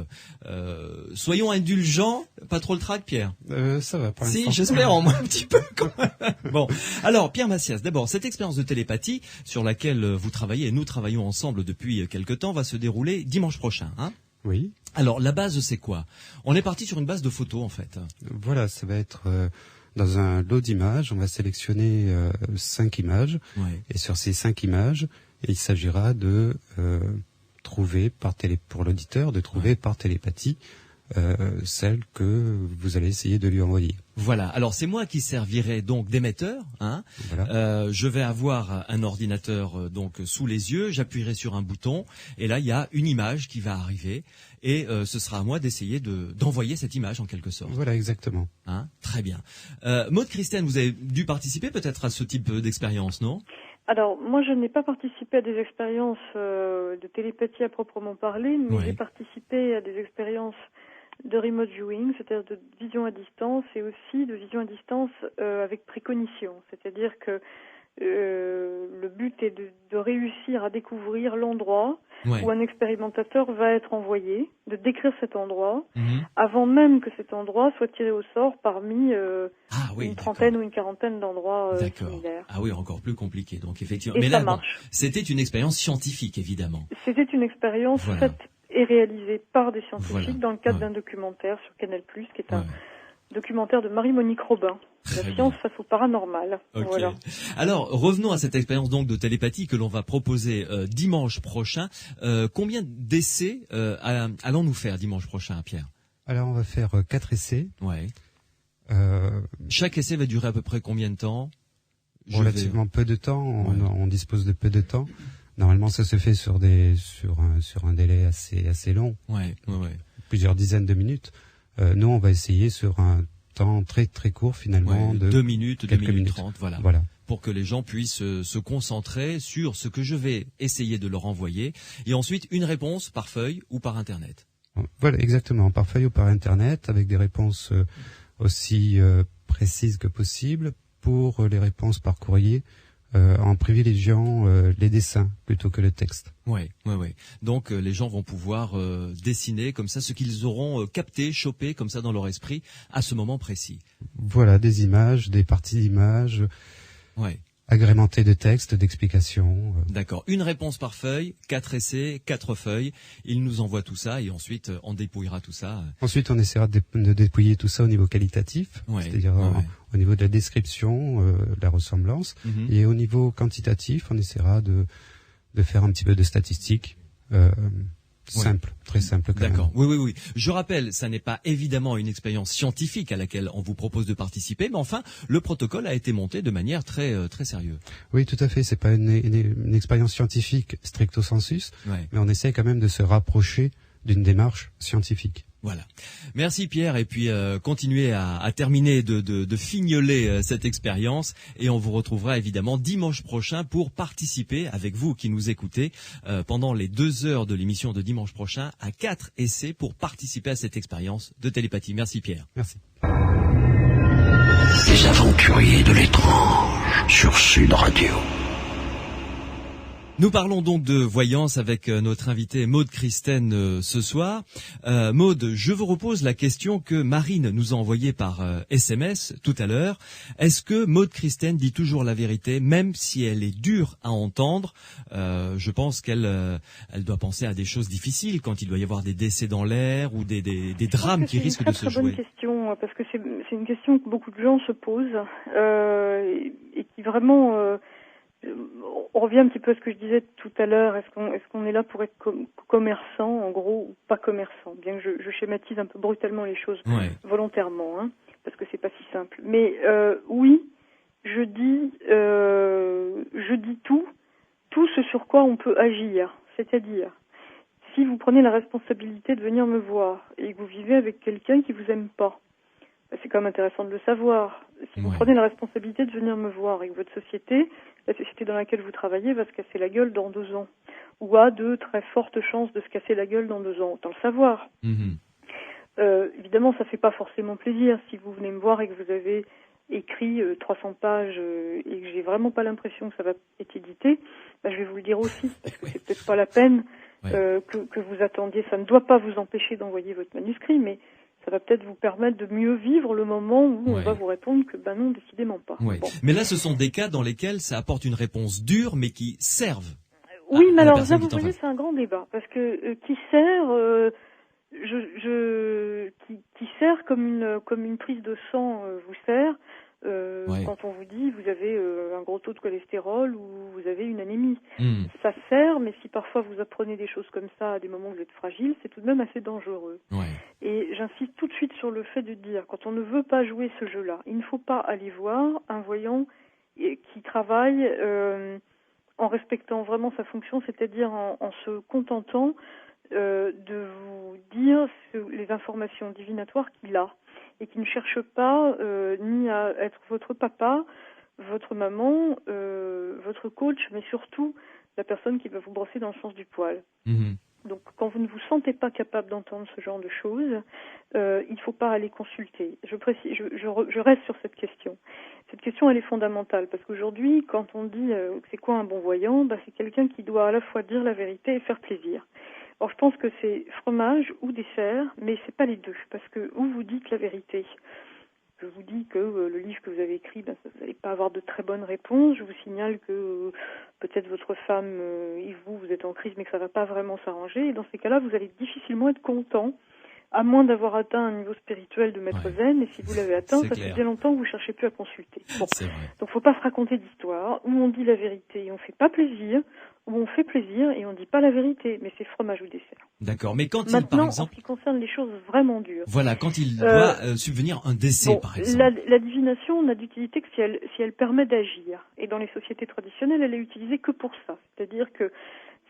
soyons indulgents, pas trop le trac, Pierre. Ça va pas. Si, j'espère en moins un petit peu quand même. Bon, alors Pierre Massias, d'abord, cette expérience de télépathie sur laquelle vous travaillez et nous travaillons ensemble depuis quelque temps va se dérouler dimanche prochain, hein? Oui. Alors la base, c'est quoi? On est parti sur une base de photos en fait. Voilà, ça va être dans un lot d'images. On va sélectionner 5 images. Ouais. Et sur ces 5 images, il s'agira de trouver pour l'auditeur, de trouver par télépathie celle que vous allez essayer de lui envoyer. Voilà. Alors c'est moi qui servirai donc d'émetteur, hein. Voilà. Je vais avoir un ordinateur donc sous les yeux. J'appuierai sur un bouton et là il y a une image qui va arriver et ce sera à moi d'essayer d'envoyer cette image en quelque sorte. Voilà, exactement. Hein, très bien. Maude Christen, vous avez dû participer peut-être à ce type d'expérience, non? Alors, moi, je n'ai pas participé à des expériences de télépathie à proprement parler, mais j'ai participé à des expériences de remote viewing, c'est-à-dire de vision à distance, et aussi de vision à distance avec précognition. C'est-à-dire que le but est de réussir à découvrir l'endroit où un expérimentateur va être envoyé, de décrire cet endroit, avant même que cet endroit soit tiré au sort parmi une trentaine ou une quarantaine d'endroits similaires. Ah oui, encore plus compliqué. Donc effectivement, et mais ça là, marche. C'était une expérience scientifique, évidemment. C'était une expérience faite et réalisée par des scientifiques dans le cadre d'un documentaire sur Canal+, qui est un documentaire de Marie-Monique Robin. La science face au paranormal. Okay. Voilà. Alors, revenons à cette expérience donc de télépathie que l'on va proposer dimanche prochain. Combien d'essais allons-nous faire dimanche prochain, Pierre? Alors, on va faire 4 essais. Ouais. Chaque essai va durer à peu près combien de temps? Relativement peu de temps. On dispose de peu de temps. Normalement, ça se fait sur un délai assez long. Ouais. Plusieurs dizaines de minutes. Nous, on va essayer sur un temps très très court finalement, de 2 minutes, 2 minutes 30, voilà. Pour que les gens puissent se concentrer sur ce que je vais essayer de leur envoyer, et ensuite une réponse par feuille ou par Internet. Voilà, exactement, par feuille ou par Internet, avec des réponses aussi précises que possible. Pour les réponses par courrier, en privilégiant les dessins plutôt que le texte. Ouais. Donc les gens vont pouvoir dessiner comme ça ce qu'ils auront capté, chopé comme ça dans leur esprit à ce moment précis. Voilà, des images, des parties d'images, agrémentées de textes, d'explications. D'accord. Une réponse par feuille, 4 essais, 4 feuilles. Ils nous envoient tout ça et ensuite on dépouillera tout ça. Ensuite, on essaiera de dépouiller tout ça au niveau qualitatif, c'est-à-dire au niveau de la description, la ressemblance, et au niveau quantitatif, on essaiera de faire un petit peu de statistiques simple, très simple quand même. D'accord. Oui. Je rappelle, ça n'est pas évidemment une expérience scientifique à laquelle on vous propose de participer, mais enfin, le protocole a été monté de manière très sérieuse. Oui, tout à fait. C'est pas une expérience scientifique stricto sensus, mais on essaie quand même de se rapprocher d'une démarche scientifique. Voilà. Merci Pierre, et puis continuez à terminer de fignoler cette expérience, et on vous retrouvera évidemment dimanche prochain pour participer avec vous qui nous écoutez pendant les 2 heures de l'émission de dimanche prochain à 4 essais pour participer à cette expérience de télépathie. Merci Pierre. Merci. Les aventuriers de l'étrange sur Sud Radio. Nous parlons donc de voyance avec notre invitée Maude Christen ce soir. Maude, je vous repose la question que Marine nous a envoyée par SMS tout à l'heure. Est-ce que Maude Christen dit toujours la vérité, même si elle est dure à entendre? Je pense qu'elle doit penser à des choses difficiles quand il doit y avoir des décès dans l'air ou des drames qui risquent de se jouer. C'est une très bonne question, parce que c'est une question que beaucoup de gens se posent et qui vraiment... on revient un petit peu à ce que je disais tout à l'heure. Est-ce qu'on est là pour être commerçant, en gros, ou pas commerçant? Bien que je schématise un peu brutalement les choses volontairement, hein, parce que c'est pas si simple. Mais oui, je dis tout ce sur quoi on peut agir. C'est-à-dire, si vous prenez la responsabilité de venir me voir et que vous vivez avec quelqu'un qui vous aime pas, c'est quand même intéressant de le savoir. Si vous prenez la responsabilité de venir me voir et que votre société, la société dans laquelle vous travaillez, va se casser la gueule dans 2 ans, ou a de très fortes chances de se casser la gueule dans 2 ans, autant le savoir. Évidemment, ça fait pas forcément plaisir si vous venez me voir et que vous avez écrit 300 pages et que j'ai vraiment pas l'impression que ça va être édité, je vais vous le dire aussi, parce que c'est peut-être pas la peine que vous attendiez. Ça ne doit pas vous empêcher d'envoyer votre manuscrit, mais ça va peut-être vous permettre de mieux vivre le moment où on va vous répondre que non, décidément pas. Bon. Mais là, ce sont des cas dans lesquels ça apporte une réponse dure, mais qui servent. Oui, mais alors là, vous voyez, c'est un grand débat, parce que qui sert, qui sert comme une prise de sang vous sert. Quand on vous dit vous avez un gros taux de cholestérol ou vous avez une anémie, ça sert, mais si parfois vous apprenez des choses comme ça à des moments où vous êtes fragile, c'est tout de même assez dangereux. Et j'insiste tout de suite sur le fait de dire, quand on ne veut pas jouer ce jeu-là, il ne faut pas aller voir un voyant qui travaille en respectant vraiment sa fonction, c'est-à-dire en se contentant de vous dire les informations divinatoires qu'il a, et qui ne cherche pas ni à être votre papa, votre maman, votre coach, mais surtout la personne qui va vous brosser dans le sens du poil. Donc quand vous ne vous sentez pas capable d'entendre ce genre de choses, il ne faut pas aller consulter. Je reste sur cette question. Cette question, elle est fondamentale, parce qu'aujourd'hui, quand on dit c'est quoi un bon voyant, c'est quelqu'un qui doit à la fois dire la vérité et faire plaisir. Or, je pense que c'est fromage ou dessert, mais c'est pas les deux, parce que où vous dites la vérité. Je vous dis que le livre que vous avez écrit, vous n'allez pas avoir de très bonnes réponses. Je vous signale que peut-être votre femme et vous êtes en crise, mais que ça va pas vraiment s'arranger. Et dans ces cas-là, vous allez difficilement être content, à moins d'avoir atteint un niveau spirituel de maître zen. Et si vous l'avez atteint, ça fait bien longtemps que vous cherchez plus à consulter. Bon. Donc, faut pas se raconter d'histoire où on dit la vérité et on fait pas plaisir, où on fait plaisir et on dit pas la vérité, mais c'est fromage ou dessert. D'accord, mais quand maintenant, par exemple... en ce qui concerne les choses vraiment dures... Voilà, quand il doit subvenir un décès, par exemple. La divination n'a d'utilité que si elle permet d'agir. Et dans les sociétés traditionnelles, elle est utilisée que pour ça. C'est-à-dire que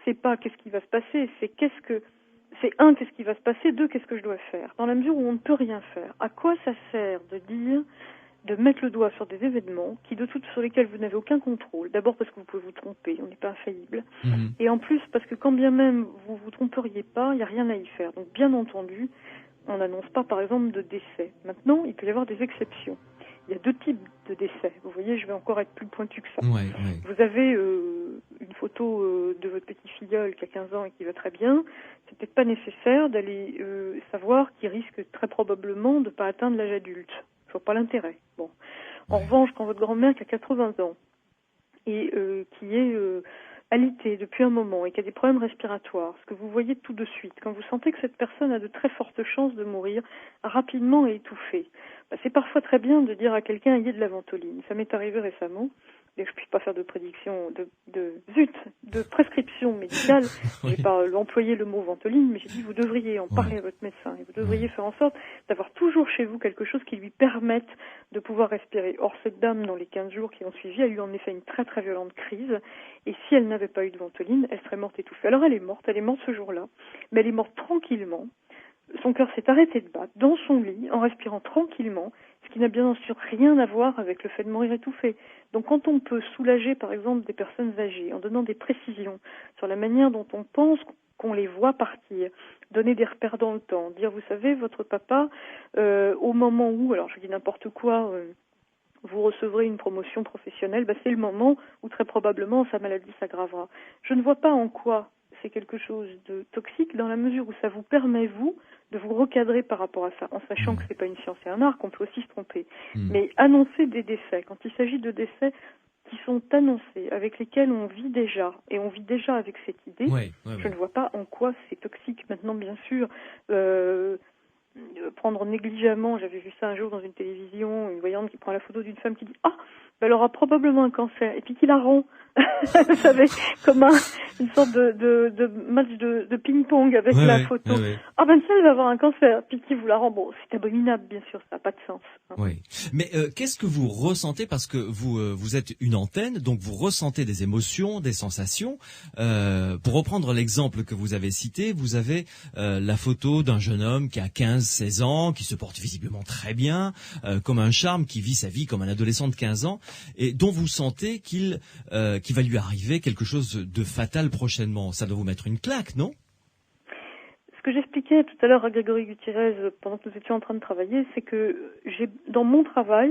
c'est pas qu'est-ce qui va se passer, c'est qu'est-ce qui va se passer, 2, qu'est-ce que je dois faire. Dans la mesure où on ne peut rien faire, à quoi ça sert de mettre le doigt sur des événements sur lesquels vous n'avez aucun contrôle. D'abord parce que vous pouvez vous tromper, on n'est pas infaillible. Et en plus parce que quand bien même vous vous tromperiez pas, il n'y a rien à y faire. Donc bien entendu, on n'annonce pas par exemple de décès. Maintenant, il peut y avoir des exceptions. Il y a 2 types de décès. Vous voyez, je vais encore être plus pointu que ça. Vous avez une photo de votre petit filleul qui a 15 ans et qui va très bien. C'est peut-être pas nécessaire d'aller savoir qu'il risque très probablement de ne pas atteindre l'âge adulte. Je vois pas l'intérêt. Bon. En revanche, quand votre grand-mère qui a 80 ans et qui est alitée depuis un moment et qui a des problèmes respiratoires, ce que vous voyez tout de suite, quand vous sentez que cette personne a de très fortes chances de mourir rapidement et étouffée, c'est parfois très bien de dire à quelqu'un ayez de la ventoline. Ça m'est arrivé récemment que je puisse pas faire de prédiction, de prescription médicale. Oui. J'ai pas employé le mot ventoline, mais j'ai dit vous devriez en parler à votre médecin et vous devriez faire en sorte d'avoir toujours chez vous quelque chose qui lui permette de pouvoir respirer. Or, cette dame, dans les 15 jours qui ont suivi, a eu en effet une très très violente crise, et si elle n'avait pas eu de ventoline, elle serait morte étouffée. Alors elle est morte ce jour-là, mais elle est morte tranquillement. Son cœur s'est arrêté de battre dans son lit, en respirant tranquillement, ce qui n'a bien sûr rien à voir avec le fait de mourir étouffé. Donc quand on peut soulager par exemple des personnes âgées en donnant des précisions sur la manière dont on pense qu'on les voit partir, donner des repères dans le temps, dire vous savez votre papa au moment où, alors je dis n'importe quoi, vous recevrez une promotion professionnelle, c'est le moment où très probablement sa maladie s'aggravera. Je ne vois pas en quoi c'est quelque chose de toxique dans la mesure où ça vous permet, vous, de vous recadrer par rapport à ça, en sachant que c'est pas une science et un art, qu'on peut aussi se tromper. Mais annoncer des décès, quand il s'agit de décès qui sont annoncés, avec lesquels on vit déjà, et on vit déjà avec cette idée, je ne vois pas en quoi c'est toxique. Maintenant, bien sûr, prendre négligemment, j'avais vu ça un jour dans une télévision, une voyante qui prend la photo d'une femme qui dit « Ah, elle aura probablement un cancer », et puis qui la rend, vous savez, comme une sorte de match de ping-pong avec la photo. Ah ça, elle va avoir un cancer, puis qui vous la rend. Bon, c'est abominable, bien sûr, ça n'a pas de sens. Oui. Mais qu'est-ce que vous ressentez, parce que vous êtes une antenne, donc vous ressentez des émotions, des sensations. Pour reprendre l'exemple que vous avez cité, vous avez la photo d'un jeune homme qui a 15-16 ans, qui se porte visiblement très bien, comme un charme, qui vit sa vie comme un adolescent de 15 ans, et dont vous sentez qu'il va lui arriver quelque chose de fatal prochainement. Ça doit vous mettre une claque, non ? Ce que j'expliquais tout à l'heure à Grégory Gutiérrez pendant que nous étions en train de travailler, c'est que dans mon travail,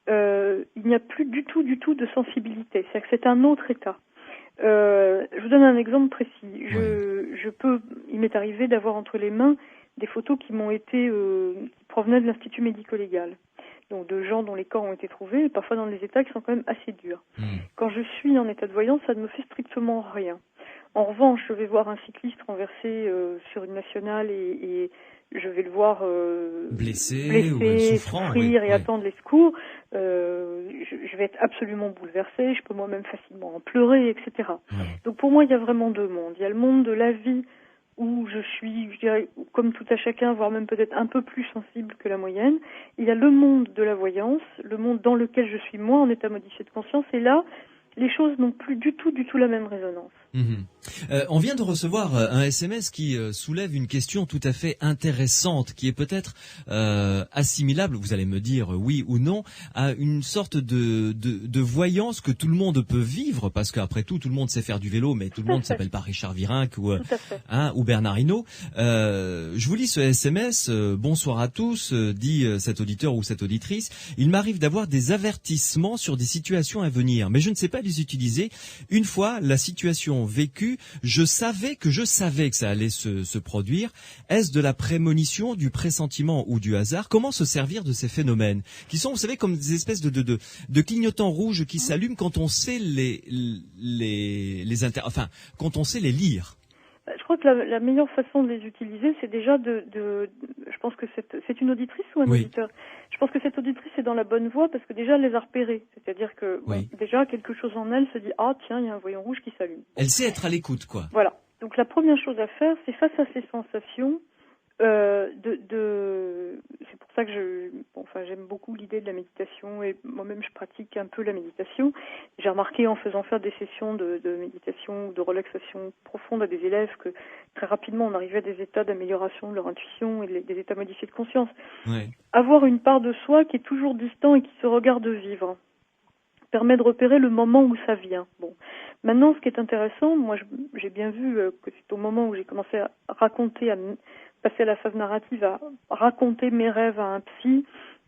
il n'y a plus du tout de sensibilité. C'est-à-dire que c'est un autre état. Je vous donne un exemple précis. Il m'est arrivé d'avoir entre les mains des photos qui provenaient de l'Institut médico-légal. Donc de gens dont les corps ont été trouvés, et parfois dans des états qui sont quand même assez durs. Quand je suis en état de voyance, ça ne me fait strictement rien. En revanche, je vais voir un cycliste renversé sur une nationale et je vais le voir blessé ou souffrant, souffrir et attendre les secours. Je vais être absolument bouleversée, je peux moi-même facilement en pleurer, etc. Donc pour moi, il y a vraiment deux mondes. Il y a le monde de la vie où je suis, je dirais, comme tout à chacun, voire même peut-être un peu plus sensible que la moyenne. Il y a le monde de la voyance, le monde dans lequel je suis moi en état modifié de conscience, et là, les choses n'ont plus du tout la même résonance. On vient de recevoir un SMS qui soulève une question tout à fait intéressante, qui est peut-être assimilable, vous allez me dire oui ou non, à une sorte de voyance que tout le monde peut vivre, parce qu'après tout le monde sait faire du vélo, mais tout le monde ne s'appelle pas Richard Virenque ou Bernard Hinault. Je vous lis ce SMS. Bonsoir à tous, dit cet auditeur ou cette auditrice. Il m'arrive d'avoir des avertissements sur des situations à venir, mais je ne sais pas les utiliser. Une fois la situation vécue, je savais que ça allait se produire. Est-ce de la prémonition, du pressentiment ou du hasard? Comment se servir de ces phénomènes qui sont, vous savez, comme des espèces de clignotants rouges qui s'allument quand on sait quand on sait les lire? Je crois que la meilleure façon de les utiliser, c'est déjà je pense que c'est une auditrice ou un auditeur. Je pense que cette auditrice est dans la bonne voie parce que déjà elle les a repérés. C'est-à-dire que déjà quelque chose en elle se dit ah tiens il y a un voyant rouge qui s'allume. Elle sait être à l'écoute quoi. Voilà. Donc la première chose à faire, c'est face à ces sensations c'est pour ça que j'aime beaucoup l'idée de la méditation et moi-même je pratique un peu la méditation. J'ai remarqué en faisant faire des sessions de méditation ou de relaxation profonde à des élèves que très rapidement on arrivait à des états d'amélioration de leur intuition et des états modifiés de conscience. Avoir une part de soi qui est toujours distant et qui se regarde vivre permet de repérer le moment où ça vient. Bon. Maintenant, ce qui est intéressant, moi j'ai bien vu que c'est au moment où j'ai commencé à raconter, à passer à la phase narrative, à raconter mes rêves à un psy,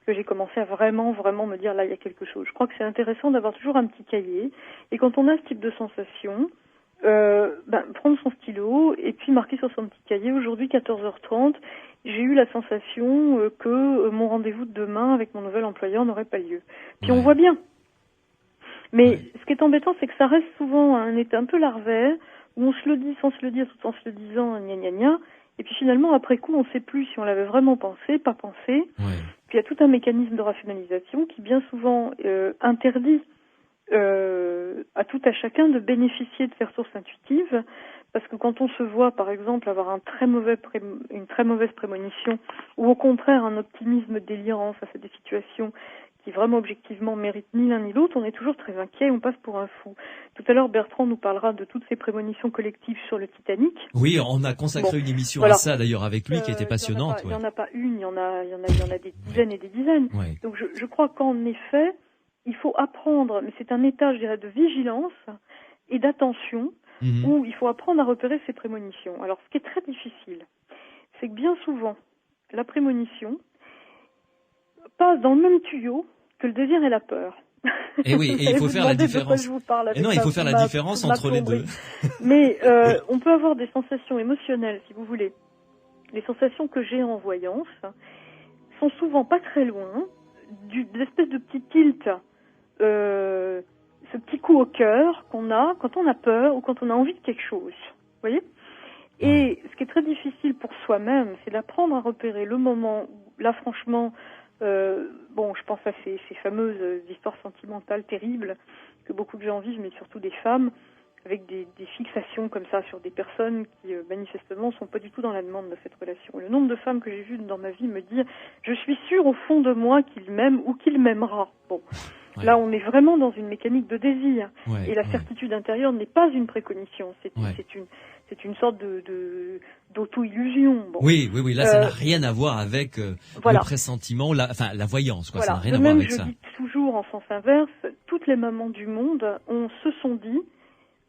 que j'ai commencé à vraiment me dire là il y a quelque chose. Je crois que c'est intéressant d'avoir toujours un petit cahier et quand on a ce type de sensation, prendre son stylo et puis marquer sur son petit cahier aujourd'hui 14h30, j'ai eu la sensation que mon rendez-vous de demain avec mon nouvel employeur n'aurait pas lieu. Puis on voit bien. Mais ce qui est embêtant, c'est que ça reste souvent un état un peu larvaire où on se le dit sans se le dire tout en se le disant gna gna gna. Et puis finalement, après coup, on ne sait plus si on l'avait vraiment pensé, pas pensé. Puis il y a tout un mécanisme de rationalisation qui bien souvent interdit à tout à chacun de bénéficier de ces ressources intuitives, parce que quand on se voit, par exemple, avoir une très mauvaise prémonition, ou au contraire un optimisme délirant face à des situations qui vraiment objectivement méritent ni l'un ni l'autre, on est toujours très inquiet, on passe pour un fou. Tout à l'heure, Bertrand nous parlera de toutes ces prémonitions collectives sur le Titanic. Oui, on a consacré une émission à ça d'ailleurs avec lui qui était passionnante. Il n'y en a pas une, il y en a des dizaines et des dizaines. Ouais. Donc je crois qu'en effet, il faut apprendre, mais c'est un état, je dirais, de vigilance et d'attention, où il faut apprendre à repérer ces prémonitions. Alors, ce qui est très difficile, c'est que bien souvent, la prémonition passe dans le même tuyau que le désir et la peur. Et oui, et il faut faire la différence. Et non, il faut faire la différence entre les deux. Mais on peut avoir des sensations émotionnelles, si vous voulez. Les sensations que j'ai en voyance sont souvent pas très loin d'espèces de petits tilts, ce petit coup au cœur qu'on a quand on a peur ou quand on a envie de quelque chose. Vous voyez ? Et ce qui est très difficile pour soi-même, c'est d'apprendre à repérer le moment où, là franchement, je pense à ces fameuses histoires sentimentales terribles que beaucoup de gens vivent, mais surtout des femmes, avec des fixations comme ça sur des personnes qui manifestement sont pas du tout dans la demande de cette relation. Le nombre de femmes que j'ai vues dans ma vie me dire « je suis sûre au fond de moi qu'il m'aime ou qu'il m'aimera ». Bon, là on est vraiment dans une mécanique de désir, et la certitude intérieure n'est pas une préconition, c'est une sorte d'auto-illusion. Bon. Oui, là ça n'a rien à voir avec le pressentiment, la voyance, quoi. Ça n'a rien à voir avec ça. Je dis toujours en sens inverse, toutes les mamans du monde se sont dit,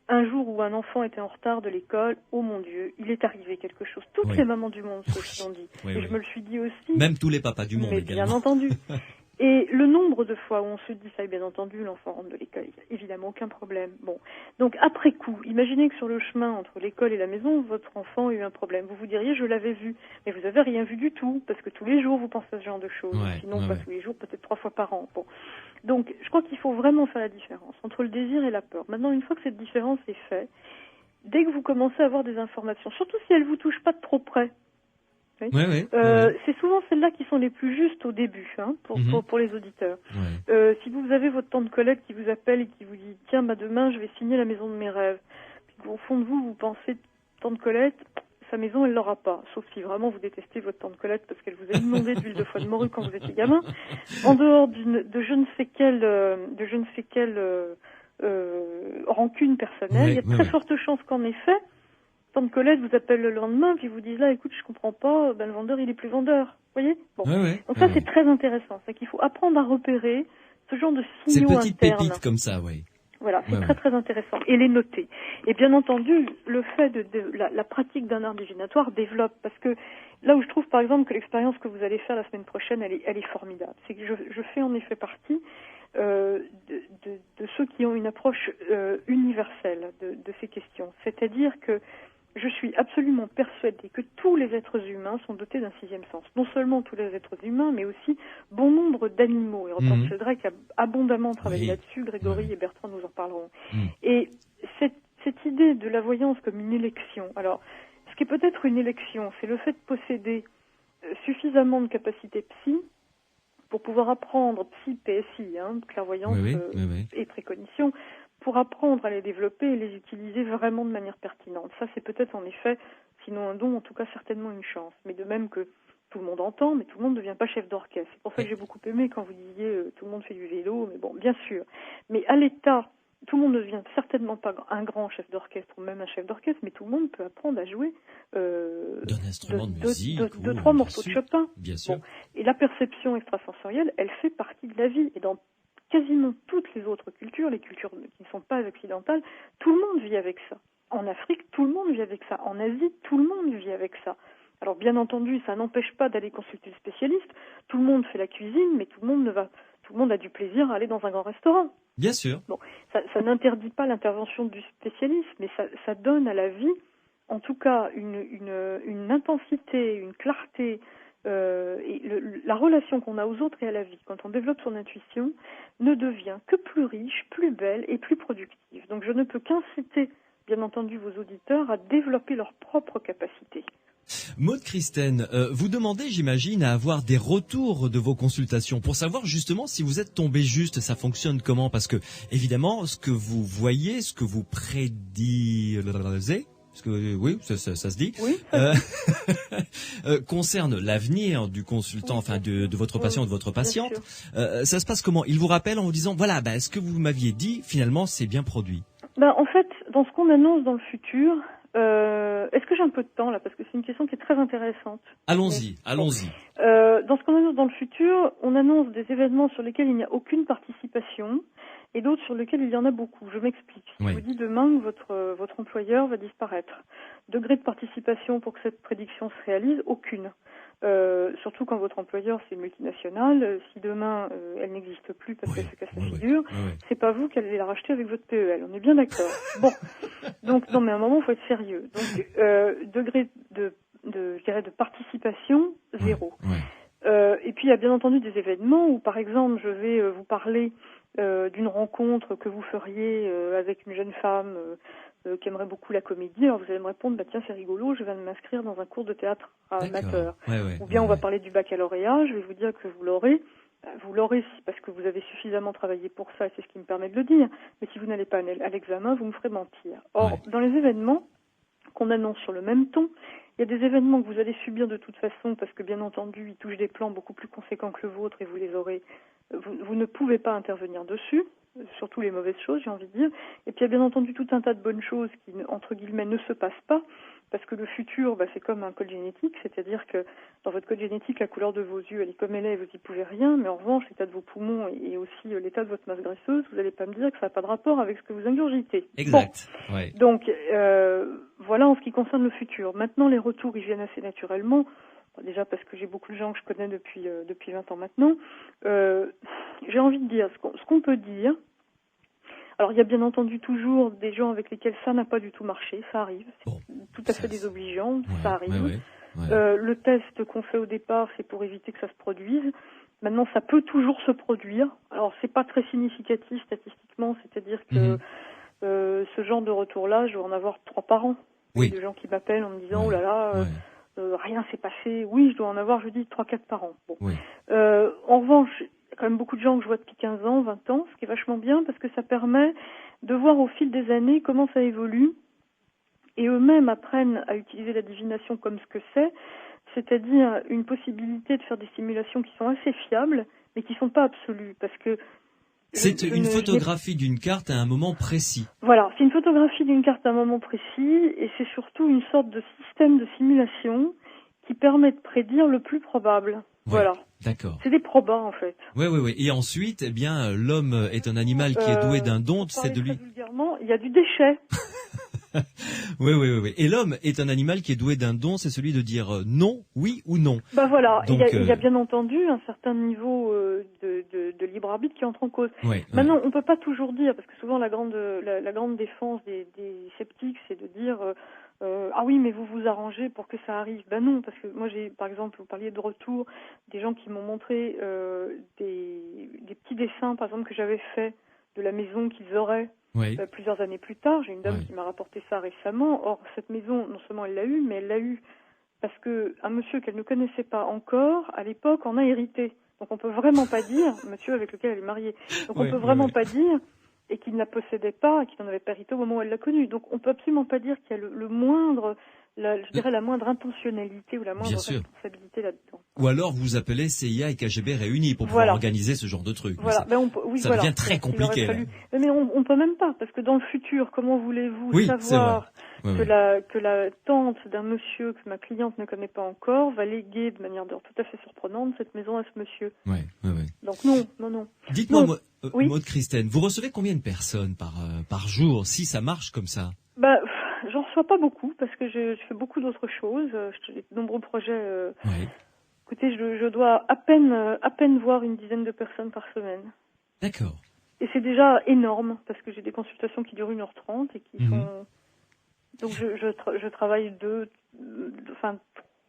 un jour où un enfant était en retard de l'école, oh mon Dieu, il est arrivé quelque chose. Toutes les mamans du monde se sont dit. Et je me le suis dit aussi. Même tous les papas du monde également. Bien entendu. Et le nombre de fois où on se dit ça, et bien entendu, l'enfant rentre de l'école, il n'y a évidemment aucun problème. Bon, donc après coup, imaginez que sur le chemin entre l'école et la maison, votre enfant a eu un problème. Vous vous diriez, je l'avais vu, mais vous n'avez rien vu du tout, parce que tous les jours, vous pensez à ce genre de choses. Sinon, pas tous les jours, peut-être 3 fois par an. Bon, donc je crois qu'il faut vraiment faire la différence entre le désir et la peur. Maintenant, une fois que cette différence est faite, dès que vous commencez à avoir des informations, surtout si elles ne vous touchent pas de trop près, c'est souvent celles-là qui sont les plus justes au début, pour les auditeurs. Si vous avez votre tante Colette qui vous appelle et qui vous dit « Tiens, demain, je vais signer la maison de mes rêves », puis qu'au fond de vous, vous pensez « Tante Colette, sa maison, elle l'aura pas », sauf si vraiment vous détestez votre tante Colette parce qu'elle vous a inondé d'huile de foie de morue quand vous étiez gamin, en dehors de je ne sais quelle rancune personnelle, il y a de très fortes chances qu'en effet, tante Colette vous appelle le lendemain, puis vous disent là, écoute, je comprends pas, le vendeur, il est plus vendeur. Vous voyez ? Bon. Donc ça, c'est très intéressant. C'est qu'il faut apprendre à repérer ce genre de signaux internes. Ces petites pépites comme ça, Voilà, c'est très très intéressant. Et les noter. Et bien entendu, le fait de la pratique d'un art divinatoire développe, parce que là où je trouve par exemple que l'expérience que vous allez faire la semaine prochaine, elle est formidable. C'est que je fais en effet partie de ceux qui ont une approche universelle de ces questions. C'est-à-dire que je suis absolument persuadée que tous les êtres humains sont dotés d'un 6e sens. Non seulement tous les êtres humains, mais aussi bon nombre d'animaux. Et Hortense Chédrec a abondamment travaillé là-dessus, Grégory et Bertrand nous en parleront. Et cette idée de la voyance comme une élection, alors, ce qui est peut-être une élection, c'est le fait de posséder suffisamment de capacités psy pour pouvoir apprendre, PSI, clairvoyance et précognition, pour apprendre à les développer et les utiliser vraiment de manière pertinente. Ça, c'est peut-être en effet, sinon un don, en tout cas certainement une chance. Mais de même que tout le monde entend, mais tout le monde ne devient pas chef d'orchestre. C'est pour ça que j'ai beaucoup aimé quand vous disiez tout le monde fait du vélo, mais bon, bien sûr. Mais à l'état, tout le monde ne devient certainement pas un grand chef d'orchestre ou même un chef d'orchestre, mais tout le monde peut apprendre à jouer d'un instrument de musique, 2-3 morceaux de Chopin. Bien sûr. Bon. Et la perception extrasensorielle, elle fait partie de la vie. Et dans quasiment toutes les autres cultures, les cultures qui ne sont pas occidentales, tout le monde vit avec ça. En Afrique, tout le monde vit avec ça. En Asie, tout le monde vit avec ça. Alors bien entendu, ça n'empêche pas d'aller consulter le spécialiste. Tout le monde fait la cuisine, mais tout le monde a du plaisir à aller dans un grand restaurant. Bien sûr. Bon, ça n'interdit pas l'intervention du spécialiste, mais ça donne à la vie, en tout cas, une intensité, une clarté, et la relation qu'on a aux autres et à la vie, quand on développe son intuition, ne devient que plus riche, plus belle et plus productive. Donc je ne peux qu'inciter, bien entendu, vos auditeurs à développer leurs propres capacités. Maude Christine, vous demandez, j'imagine, à avoir des retours de vos consultations pour savoir justement si vous êtes tombé juste, ça fonctionne comment? Parce que, évidemment, ce que vous voyez, ce que vous prédisez, parce que oui, ça se dit, Oui. concerne l'avenir du consultant, enfin de votre patient ou de votre patiente. Bien sûr. Ça se passe comment? Il vous rappelle en vous disant, voilà, ce que vous m'aviez dit, finalement, c'est bien produit. En fait, dans ce qu'on annonce dans le futur, est-ce que j'ai un peu de temps là? Parce que c'est une question qui est très intéressante. Allons-y. Dans ce qu'on annonce dans le futur, on annonce des événements sur lesquels il n'y a aucune participation et d'autres sur lesquels il y en a beaucoup. Je m'explique. Si Oui. je vous dis demain que votre employeur va disparaître, degré de participation pour que cette prédiction se réalise, aucune. Surtout quand votre employeur c'est une multinationale, si demain elle n'existe plus parce qu'elle se casse la figure, c'est pas vous qui allez la racheter avec votre PEL, on est bien d'accord. Bon, donc non mais à un moment il faut être sérieux. Donc degré je dirais de participation, zéro. Et puis il y a bien entendu des événements où par exemple je vais vous parler d'une rencontre que vous feriez avec une jeune femme qui aimerait beaucoup la comédie. Alors vous allez me répondre, tiens c'est rigolo, je viens de m'inscrire dans un cours de théâtre amateur. Ou bien on va parler du baccalauréat, je vais vous dire que vous l'aurez. Vous l'aurez parce que vous avez suffisamment travaillé pour ça, et c'est ce qui me permet de le dire. Mais si vous n'allez pas à l'examen, vous me ferez mentir. Or, dans les événements qu'on annonce sur le même ton, il y a des événements que vous allez subir de toute façon parce que bien entendu, ils touchent des plans beaucoup plus conséquents que le vôtre et vous les aurez. Vous ne pouvez pas intervenir dessus, surtout les mauvaises choses, j'ai envie de dire. Et puis il y a bien entendu tout un tas de bonnes choses qui, entre guillemets, ne se passent pas. Parce que le futur, c'est comme un code génétique, c'est-à-dire que dans votre code génétique, la couleur de vos yeux, elle est comme elle est, vous n'y pouvez rien, mais en revanche, l'état de vos poumons et aussi l'état de votre masse graisseuse, vous n'allez pas me dire que ça n'a pas de rapport avec ce que vous ingurgitez. Exact. Bon. Donc, voilà en ce qui concerne le futur. Maintenant, les retours, ils viennent assez naturellement. Déjà parce que j'ai beaucoup de gens que je connais depuis 20 ans maintenant. J'ai envie de dire, ce qu'on peut dire. Alors, il y a bien entendu toujours des gens avec lesquels ça n'a pas du tout marché, ça arrive. C'est tout à fait désobligeant, ça arrive. Le test qu'on fait au départ, c'est pour éviter que ça se produise. Maintenant, ça peut toujours se produire. Alors, c'est pas très significatif statistiquement, c'est-à-dire que ce genre de retour-là, je vais en avoir 3 par an. Il y a des gens qui m'appellent en me disant, oh là là, rien s'est passé. Oui, je dois en avoir, je dis, 3-4 par an. Bon. En revanche, il y a quand même beaucoup de gens que je vois depuis 15 ans, 20 ans, ce qui est vachement bien parce que ça permet de voir au fil des années comment ça évolue et eux-mêmes apprennent à utiliser la divination comme ce que c'est-à-dire une possibilité de faire des simulations qui sont assez fiables mais qui ne sont pas absolues parce que c'est une photographie d'une carte à un moment précis. Voilà, c'est une photographie d'une carte à un moment précis et c'est surtout une sorte de système de simulation qui permet de prédire le plus probable. Voilà. D'accord. C'est des probas en fait. Oui. Et ensuite, l'homme est un animal qui est doué d'un don, c'est de lui. Vulgairement, il y a du déchet. Oui. Et l'homme est un animal qui est doué d'un don, c'est celui de dire non, oui ou non. Voilà. Donc, il y a bien entendu un certain niveau de libre arbitre qui entre en cause. Maintenant, on peut pas toujours dire, parce que souvent la grande défense des sceptiques, c'est de dire ah oui, mais vous vous arrangez pour que ça arrive. Non, parce que moi j'ai, par exemple, vous parliez de retour, des gens qui m'ont montré des petits dessins, par exemple, que j'avais fait de la maison qu'ils auraient plusieurs années plus tard. J'ai une dame qui m'a rapporté ça récemment. Or, cette maison, non seulement elle l'a eue, mais elle l'a eue parce que un monsieur qu'elle ne connaissait pas encore, à l'époque, en a hérité. Donc on peut vraiment pas dire, monsieur avec lequel elle est mariée, donc on peut vraiment pas dire et qu'il ne la possédait pas, et qu'il n'en avait pas hérité au moment où elle l'a connue. Donc on peut absolument pas dire qu'il y a le moindre, je dirais la moindre intentionnalité ou la moindre responsabilité là-dedans. Ou alors vous appelez CIA et KGB réunis pour pouvoir organiser ce genre de truc. Voilà. Ça devient très compliqué. Mais on peut même pas, parce que dans le futur, comment voulez-vous savoir que la tante d'un monsieur que ma cliente ne connaît pas encore va léguer de manière tout à fait surprenante cette maison à ce monsieur. Donc non. Dites-moi, Maude Christine, vous recevez combien de personnes par jour, si ça marche comme ça? J'en reçois pas beaucoup, parce que je fais beaucoup d'autres choses. J'ai de nombreux projets. Écoutez, je dois à peine voir une dizaine de personnes par semaine. D'accord. Et c'est déjà énorme, parce que j'ai des consultations qui durent 1h30 et qui sont... Donc je travaille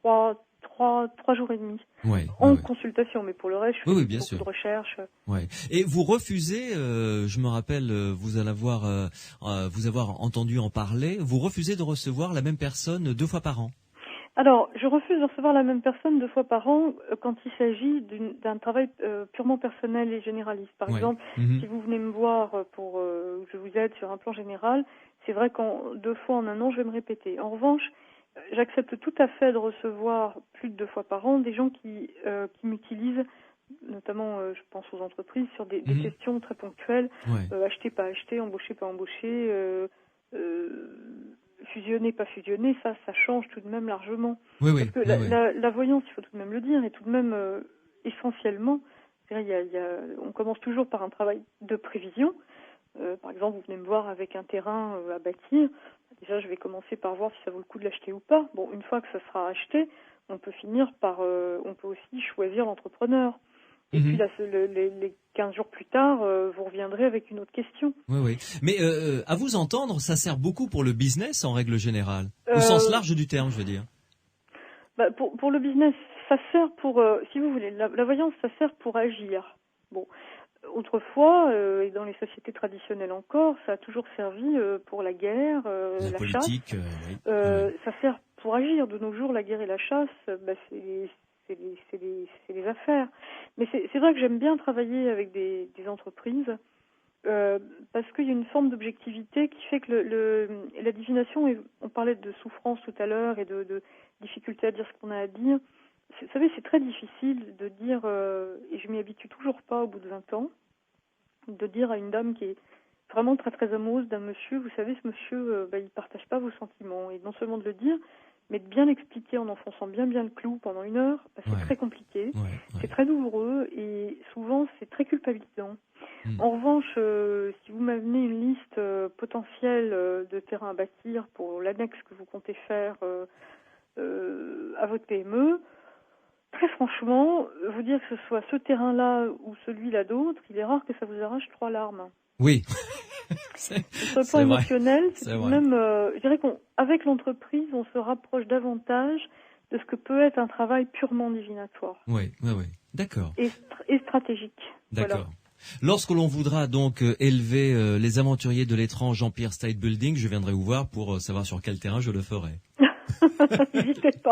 3 jours et demi en consultation, mais pour le reste, je fais beaucoup de recherches. Et vous refusez, je me rappelle, vous avoir entendu en parler, vous refusez de recevoir la même personne 2 fois par an? Alors, je refuse de recevoir la même personne 2 fois par an quand il s'agit d'un travail purement personnel et généraliste. Par exemple, si vous venez me voir pour je vous aide sur un plan général, c'est vrai qu'en 2 fois en un an, je vais me répéter. En revanche, j'accepte tout à fait de recevoir plus de 2 fois par an des gens qui m'utilisent, notamment, je pense aux entreprises, sur des questions très ponctuelles, acheter, pas acheter, embaucher, pas embaucher, fusionner, pas fusionner, ça change tout de même largement. Parce que la voyance, il faut tout de même le dire, est tout de même essentiellement, on commence toujours par un travail de prévision. Par exemple, vous venez me voir avec un terrain à bâtir. Déjà, je vais commencer par voir si ça vaut le coup de l'acheter ou pas. Bon, une fois que ça sera acheté, on peut aussi choisir l'entrepreneur. Et puis là, les 15 jours plus tard, vous reviendrez avec une autre question. Oui. Mais à vous entendre, ça sert beaucoup pour le business en règle générale, au sens large du terme, je veux dire. Pour le business, ça sert pour, si vous voulez, la voyance, ça sert pour agir. Bon, autrefois, et dans les sociétés traditionnelles encore, ça a toujours servi pour la guerre, la politique, chasse. Ça sert pour agir. De nos jours, la guerre et la chasse, c'est les affaires. Mais c'est vrai que j'aime bien travailler avec des entreprises parce qu'il y a une forme d'objectivité qui fait que la divination, on parlait de souffrance tout à l'heure et de difficulté à dire ce qu'on a à dire. Vous savez, c'est très difficile de dire, et je m'y habitue toujours pas au bout de 20 ans, de dire à une dame qui est vraiment très très amoureuse d'un monsieur, vous savez, ce monsieur, il partage pas vos sentiments. Et non seulement de le dire, mais de bien l'expliquer en enfonçant bien le clou pendant 1 heure, c'est très compliqué, c'est très douloureux et souvent c'est très culpabilisant. En revanche, si vous m'amenez une liste potentielle de terrains à bâtir pour l'annexe que vous comptez faire à votre PME, très franchement, vous dire que ce soit ce terrain-là ou celui-là d'autre, il est rare que ça vous arrache 3 larmes. Oui. Sur le plan émotionnel, c'est même, je dirais qu'avec l'entreprise, on se rapproche davantage de ce que peut être un travail purement divinatoire. Oui. D'accord. Et stratégique. D'accord. Voilà. Lorsque l'on voudra donc élever les aventuriers de l'étrange Empire State Building, je viendrai vous voir pour savoir sur quel terrain je le ferai. N'hésitez pas.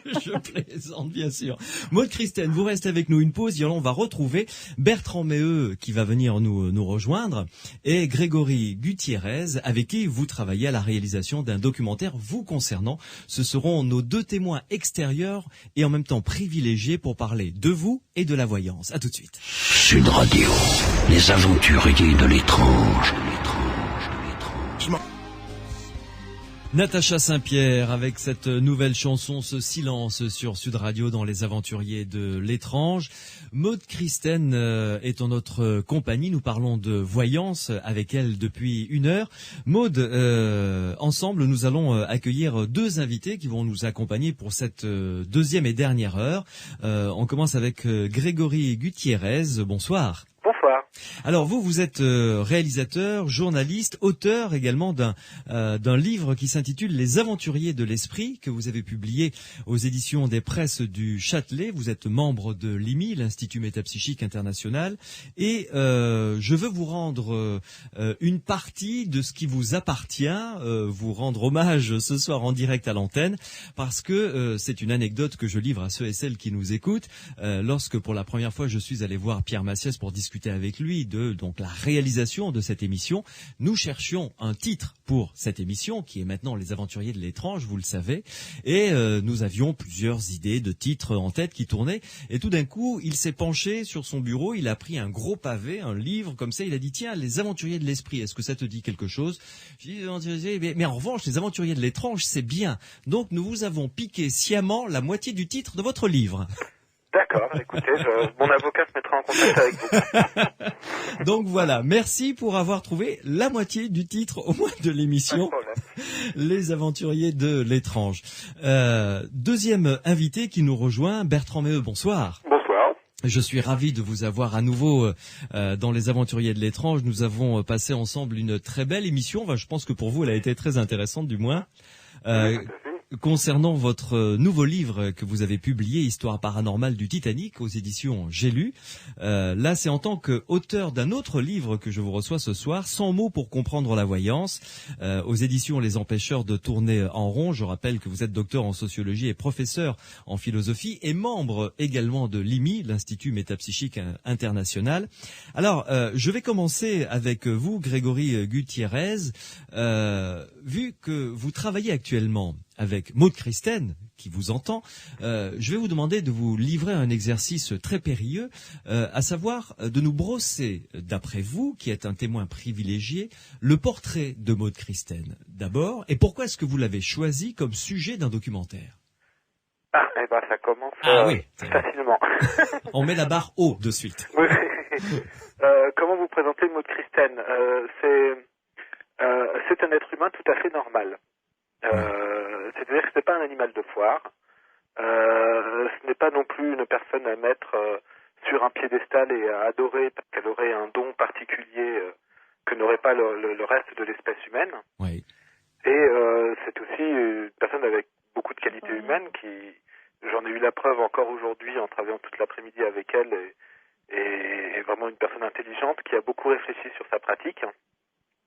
Je plaisante, bien sûr. Maude Christine, vous restez avec nous une pause et on va retrouver Bertrand Meheux qui va venir nous rejoindre et Grégory Gutiérrez avec qui vous travaillez à la réalisation d'un documentaire vous concernant. Ce seront nos 2 témoins extérieurs et en même temps privilégiés pour parler de vous et de la voyance. À tout de suite. Sud Radio, les aventuriers de l'étrange. Natacha Saint-Pierre avec cette nouvelle chanson, ce silence sur Sud Radio dans les aventuriers de l'étrange. Maude Christine est en notre compagnie. Nous parlons de voyance avec elle depuis 1 heure. Maude, ensemble, nous allons accueillir 2 invités qui vont nous accompagner pour cette 2e et dernière heure. On commence avec Grégory Gutiérrez. Bonsoir. Bonsoir. Alors vous êtes réalisateur, journaliste, auteur également d'un livre qui s'intitule Les Aventuriers de l'Esprit que vous avez publié aux éditions des Presses du Châtelet. Vous êtes membre de l'IMI, l'Institut Métapsychique International, et je veux vous rendre une partie de ce qui vous appartient, vous rendre hommage ce soir en direct à l'antenne, parce que c'est une anecdote que je livre à ceux et celles qui nous écoutent. Lorsque pour la première fois je suis allé voir Pierre Massiès pour discuter avec lui de donc la réalisation de cette émission, nous cherchions un titre pour cette émission qui est maintenant Les Aventuriers de l'étrange, vous le savez, et nous avions plusieurs idées de titres en tête qui tournaient, et tout d'un coup il s'est penché sur son bureau, il a pris un gros pavé, un livre comme ça, il a dit tiens, Les Aventuriers de l'Esprit, est-ce que ça te dit quelque chose? J'ai dit mais en revanche Les Aventuriers de l'étrange c'est bien, donc nous vous avons piqué sciemment la moitié du titre de votre livre. D'accord, écoutez, mon avocat se mettra en contact avec vous. Donc voilà, merci pour avoir trouvé la moitié du titre au moins de l'émission, Les Aventuriers de l'étrange. 2e invité qui nous rejoint, Bertrand Meheux, bonsoir. Bonsoir. Je suis ravi de vous avoir à nouveau dans Les Aventuriers de l'étrange. Nous avons passé ensemble une très belle émission, enfin, je pense que pour vous elle a été très intéressante du moins. concernant votre nouveau livre que vous avez publié, Histoire paranormale du Titanic, aux éditions J'ai lu. Là, c'est en tant qu'auteur d'un autre livre que je vous reçois ce soir, 100 mots pour comprendre la voyance, aux éditions Les Empêcheurs de tourner en rond. Je rappelle que vous êtes docteur en sociologie et professeur en philosophie et membre également de l'IMI, l'Institut métapsychique international. Alors, je vais commencer avec vous, Grégory Gutiérrez. Vu que vous travaillez actuellement avec Maud Christen, qui vous entend, je vais vous demander de vous livrer un exercice très périlleux, à savoir de nous brosser, d'après vous, qui êtes un témoin privilégié, le portrait de Maud Christen. D'abord, et pourquoi est-ce que vous l'avez choisi comme sujet d'un documentaire? Ah, eh ben ça commence oui, facilement. On met la barre haut de suite. Oui. Comment vous présentez Maud Christen? C'est un être humain tout à fait normal. C'est-à-dire que ce n'est pas un animal de foire. Ce n'est pas non plus une personne à mettre sur un piédestal et à adorer parce qu'elle aurait un don particulier que n'aurait pas le reste de l'espèce humaine. Oui. Et c'est aussi une personne avec beaucoup de qualités humaines qui, j'en ai eu la preuve encore aujourd'hui en travaillant toute l'après-midi avec elle, et vraiment une personne intelligente qui a beaucoup réfléchi sur sa pratique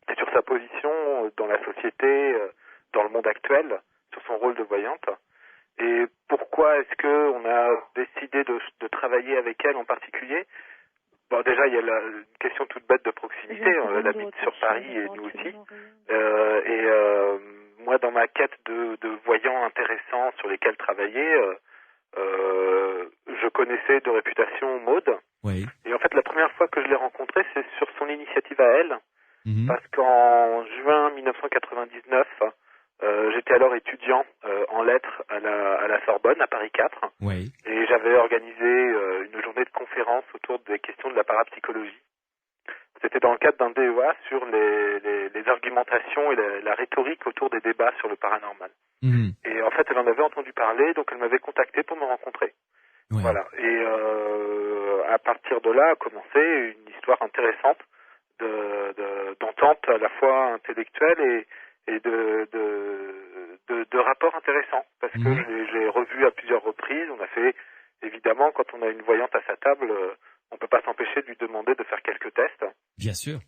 et sur sa position dans la société, dans le monde actuel, sur son rôle de voyante. Et pourquoi est-ce que on a décidé de travailler avec elle en particulier? Bon, déjà, il y a une question toute bête de proximité. Elle habite sur Paris et nous aussi. Moi, dans ma quête de voyants intéressants sur lesquels travailler, je connaissais de réputation Maud. Oui. Et en fait, la première fois que je l'ai rencontrée, c'est sur son initiative à elle. Parce qu'en juin 1999, j'étais alors étudiant en lettres à la Sorbonne, à Paris 4. Oui. Et j'avais organisé une journée de conférence autour des questions de la parapsychologie. C'était dans le cadre d'un DEA sur les argumentations et la rhétorique autour des débats sur le paranormal. Et en fait, elle en avait entendu parler, donc elle m'avait contacté pour me rencontrer. Ouais. Voilà. Et à partir de là a commencé une histoire intéressante d'entente à la fois intellectuelle et de rapports intéressants. Parce que je l'ai revu à plusieurs reprises. On a fait, évidemment, quand on a une voyante à sa table, on peut pas s'empêcher de lui demander de faire quelques tests. Bien sûr.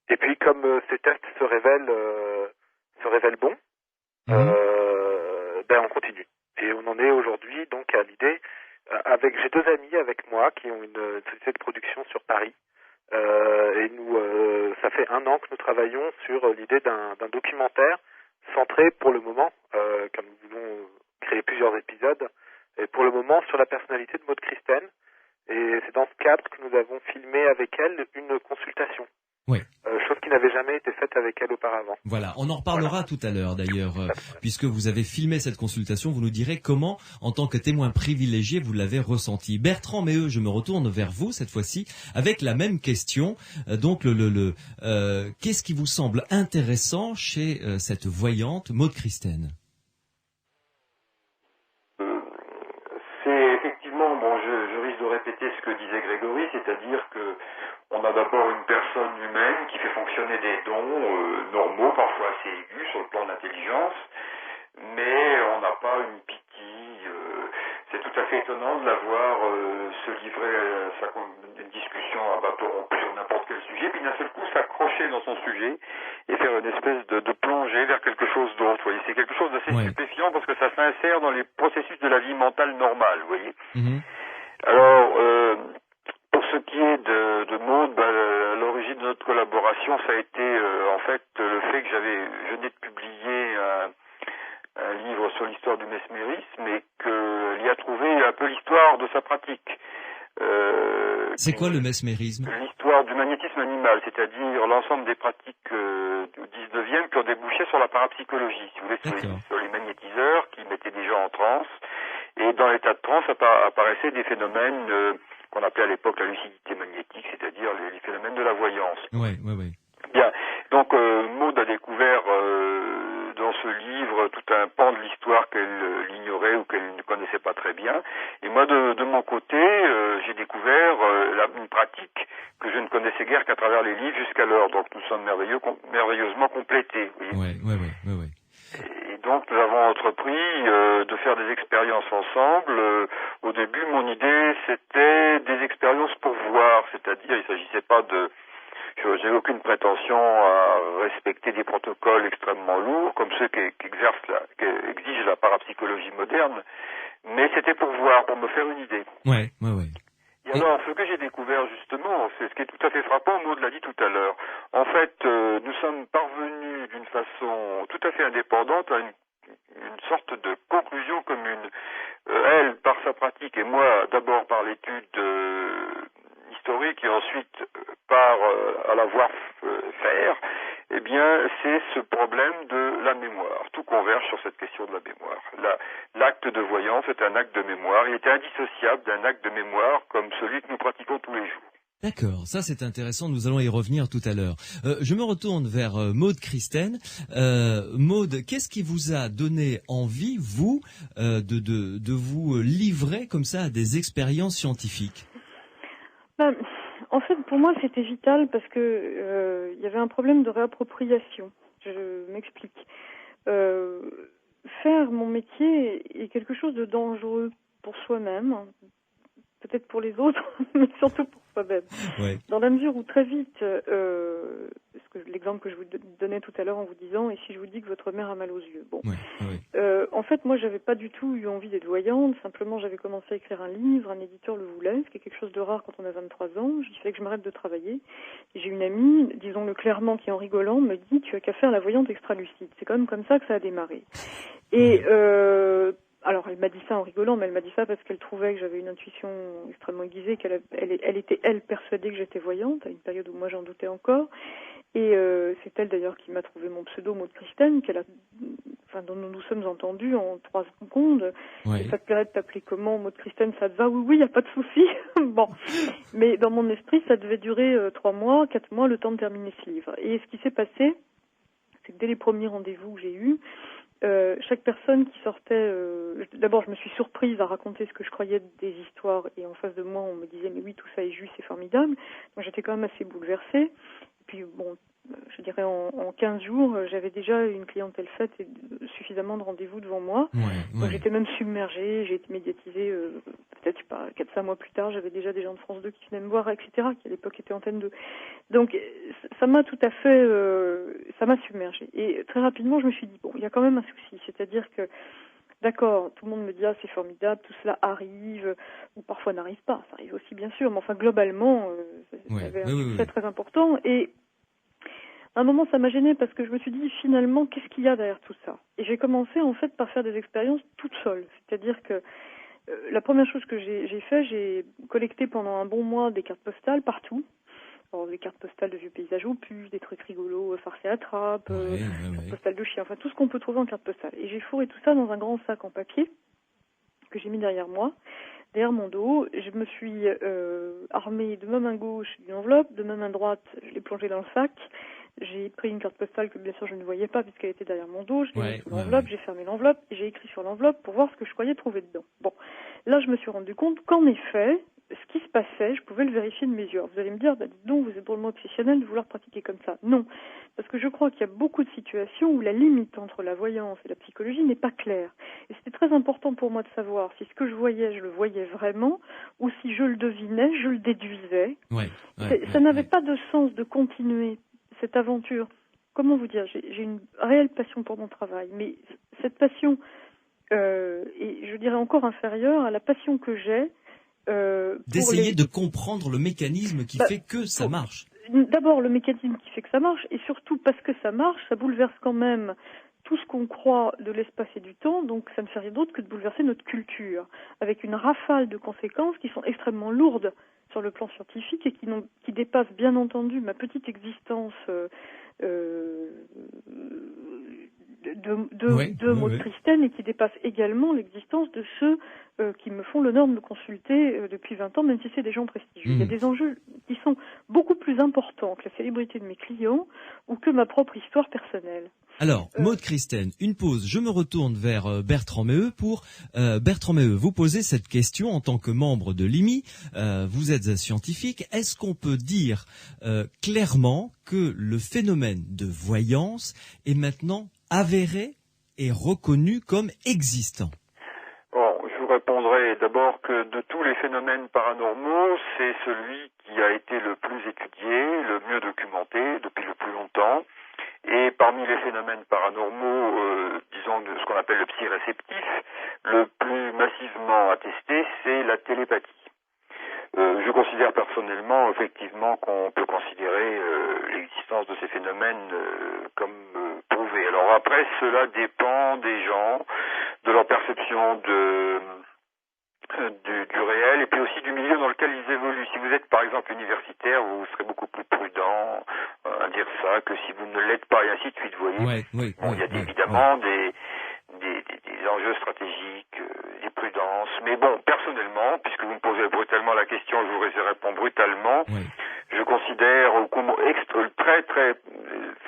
Et puis, comme ces tests se révèlent bons, on continue. Et on en est aujourd'hui donc à l'idée, j'ai deux amis avec moi qui ont une société de production sur Paris. Et nous, ça fait 1 an que nous travaillons sur l'idée d'un documentaire centré pour le moment, comme nous voulons créer plusieurs épisodes, et pour le moment sur la personnalité de Maud Christen. Et c'est dans ce cadre que nous avons filmé avec elle une consultation. Oui. Chose qui n'avait jamais été faite avec elle auparavant. Voilà, on en reparlera tout à l'heure d'ailleurs, puisque vous avez filmé cette consultation, vous nous direz comment, en tant que témoin privilégié, vous l'avez ressenti. Bertrand Méheux, je me retourne vers vous cette fois-ci, avec la même question. Donc, qu'est-ce qui vous semble intéressant chez cette voyante Maud Christen? C'est effectivement, je risque de répéter ce que disait Grégory, c'est-à-dire que on a d'abord une personne humaine qui fait fonctionner des dons normaux, parfois assez aigus sur le plan de l'intelligence, mais on n'a pas une pitié. C'est tout à fait étonnant de la voir se livrer à une discussion à bateau rompu sur n'importe quel sujet, puis d'un seul coup s'accrocher dans son sujet et faire une espèce de plongée vers quelque chose d'autre. Vous voyez, c'est quelque chose d'assez stupéfiant parce que ça s'insère dans les processus de la vie mentale normale. Vous voyez. Alors, pour ce qui est de Maud, à l'origine de notre collaboration, ça a été en fait le fait que je venais de publier un livre sur l'histoire du mesmérisme et qu'elle y a trouvé un peu l'histoire de sa pratique. C'est quoi le mesmérisme? L'histoire du magnétisme animal, c'est-à-dire l'ensemble des pratiques du 19e qui ont débouché sur la parapsychologie, si vous voulez, sur les magnétiseurs qui mettaient des gens en transe. Et dans l'état de transe apparaissaient des phénomènes qu'on appelait à l'époque la lucidité magnétique, c'est-à-dire les phénomènes de la voyance. Oui. Bien. Donc, Maud a découvert dans ce livre tout un pan de l'histoire qu'elle ignorait ou qu'elle ne connaissait pas très bien. Et moi, de mon côté, j'ai découvert une pratique que je ne connaissais guère qu'à travers les livres jusqu'alors. Donc, nous sommes merveilleusement complétés. Oui. Et donc nous avons entrepris de faire des expériences ensemble. Au début, mon idée, c'était des expériences pour voir, c'est-à-dire il ne s'agissait pas de... Je n'ai aucune prétention à respecter des protocoles extrêmement lourds, comme ceux qu'exige la parapsychologie moderne, mais c'était pour voir, pour me faire une idée. Ouais. Et alors, ce que j'ai découvert justement, c'est ce qui est tout à fait frappant, Maud l'a dit tout à l'heure. En fait, nous sommes parvenus d'une façon tout à fait indépendante à une sorte de conclusion commune. Elle, par sa pratique, et moi, d'abord par l'étude historique et ensuite par à la voir faire, eh bien, c'est ce problème de la mémoire. Tout converge sur cette question de la mémoire. L'acte de voyance est un acte de mémoire. Il est indissociable d'un acte de mémoire comme celui que nous pratiquons tous les jours. D'accord, ça c'est intéressant, nous allons y revenir tout à l'heure. Je me retourne vers Maude Christen. Maude, qu'est-ce qui vous a donné envie, vous, de vous livrer comme ça à des expériences scientifiques ? En fait, pour moi, c'était vital parce que y avait un problème de réappropriation. Je m'explique. Faire mon métier est quelque chose de dangereux pour soi-même, peut-être pour les autres, mais surtout pour soi-même. Ouais. Dans la mesure où très vite, l'exemple que je vous donnais tout à l'heure en vous disant, et si je vous dis que votre mère a mal aux yeux. Bon. En fait, moi, j'avais pas du tout eu envie d'être voyante. Simplement, j'avais commencé à écrire un livre, un éditeur le voulait, ce qui est quelque chose de rare quand on a 23 ans. Il fallait que je m'arrête de travailler. Et j'ai une amie, disons-le clairement, qui en rigolant me dit, tu as qu'à faire la voyante extra-lucide. C'est quand même comme ça que ça a démarré. Et alors, elle m'a dit ça en rigolant, mais elle m'a dit ça parce qu'elle trouvait que j'avais une intuition extrêmement aiguisée, elle était, elle, persuadée que j'étais voyante, à une période où moi j'en doutais encore. Et c'est elle d'ailleurs qui m'a trouvé mon pseudo Maude Christen, dont nous nous sommes entendus en 3 secondes. Ouais. Et ça te plairait de t'appeler comment, Maude Christen, ça te va? Oui, y a pas de souci. Bon. Mais dans mon esprit, ça devait durer 3 mois, 4 mois, le temps de terminer ce livre. Et ce qui s'est passé, c'est que dès les premiers rendez-vous que j'ai eus, chaque personne qui sortait, d'abord je me suis surprise à raconter ce que je croyais des histoires, et en face de moi on me disait mais oui, tout ça est juste, c'est formidable. Moi j'étais quand même assez bouleversée. Et puis bon, je dirais en 15 jours j'avais déjà une clientèle faite et suffisamment de rendez-vous devant moi. Donc j'étais même submergée, j'ai été médiatisée peut-être 4-5 mois plus tard, j'avais déjà des gens de France 2 qui venaient me voir, etc., qui à l'époque étaient Antenne 2. Donc ça m'a tout à fait, ça m'a submergée. Et très rapidement je me suis dit bon, il y a quand même un souci, c'est-à-dire que d'accord, tout le monde me dit c'est formidable, tout cela arrive, ou parfois n'arrive pas, ça arrive aussi bien sûr, mais enfin globalement ça avait un succès très important. Et à un moment ça m'a gênée parce que je me suis dit finalement qu'est-ce qu'il y a derrière tout ça. Et j'ai commencé en fait par faire des expériences toute seule, c'est-à-dire que la première chose que j'ai fait, j'ai collecté pendant un bon mois des cartes postales partout. Alors, des cartes postales de vieux paysages au puce, des trucs rigolos, farce et attrape, cartes postales de chiens, enfin tout ce qu'on peut trouver en carte postale. Et j'ai fourré tout ça dans un grand sac en papier que j'ai mis derrière moi, derrière mon dos. Je me suis armée de ma main gauche d'une enveloppe, de ma main droite, je l'ai plongée dans le sac. J'ai pris une carte postale que bien sûr je ne voyais pas puisqu'elle était derrière mon dos, je l'ai mis sous l'enveloppe, j'ai fermé l'enveloppe et j'ai écrit sur l'enveloppe pour voir ce que je croyais trouver dedans. Bon, là je me suis rendu compte qu'en effet, ce qui se passait, je pouvais le vérifier de mes yeux. Alors, vous allez me dire, dites donc, vous êtes drôlement obsessionnel de vouloir pratiquer comme ça. Non, parce que je crois qu'il y a beaucoup de situations où la limite entre la voyance et la psychologie n'est pas claire. Et c'était très important pour moi de savoir si ce que je le voyais vraiment, ou si je le devinais, je le déduisais. Ça n'avait pas de sens de continuer cette aventure. Comment vous dire, j'ai une réelle passion pour mon travail, mais cette passion est, je dirais, encore inférieure à la passion que j'ai d'essayer de comprendre le mécanisme qui fait que ça marche. D'abord, le mécanisme qui fait que ça marche, et surtout parce que ça marche, ça bouleverse quand même tout ce qu'on croit de l'espace et du temps, donc ça ne fait rien d'autre que de bouleverser notre culture, avec une rafale de conséquences qui sont extrêmement lourdes sur le plan scientifique et qui dépassent bien entendu ma petite existence de Maude Christen et qui dépasse également l'existence de ceux qui me font l'honneur de me consulter depuis 20 ans, même si c'est des gens prestigieux. Il y a des enjeux qui sont beaucoup plus importants que la célébrité de mes clients ou que ma propre histoire personnelle. Alors, Maude Christen, une pause. Je me retourne vers Bertrand Meheux pour Bertrand Meheux. Vous posez cette question en tant que membre de l'IMI. Vous êtes scientifique. Est-ce qu'on peut dire clairement que le phénomène de voyance est maintenant avéré est reconnu comme existant? Bon, je vous répondrai d'abord que de tous les phénomènes paranormaux, c'est celui qui a été le plus étudié, le mieux documenté depuis le plus longtemps. Et parmi les phénomènes paranormaux, disons de ce qu'on appelle le psy-réceptif, le plus massivement attesté, c'est la télépathie. Je considère personnellement, effectivement, qu'on peut considérer l'existence de ces phénomènes comme prouvée. Alors après, cela dépend des gens, de leur perception du réel et puis aussi du milieu dans lequel ils évoluent. Si vous êtes par exemple universitaire, vous serez beaucoup plus prudent à dire ça que si vous ne l'êtes pas et ainsi de suite, vous voyez. Il y a évidemment des enjeux stratégiques, des prudences. Mais bon, personnellement, puisque vous me posez brutalement la question, je vous réponds brutalement. Oui. Je considère comme très très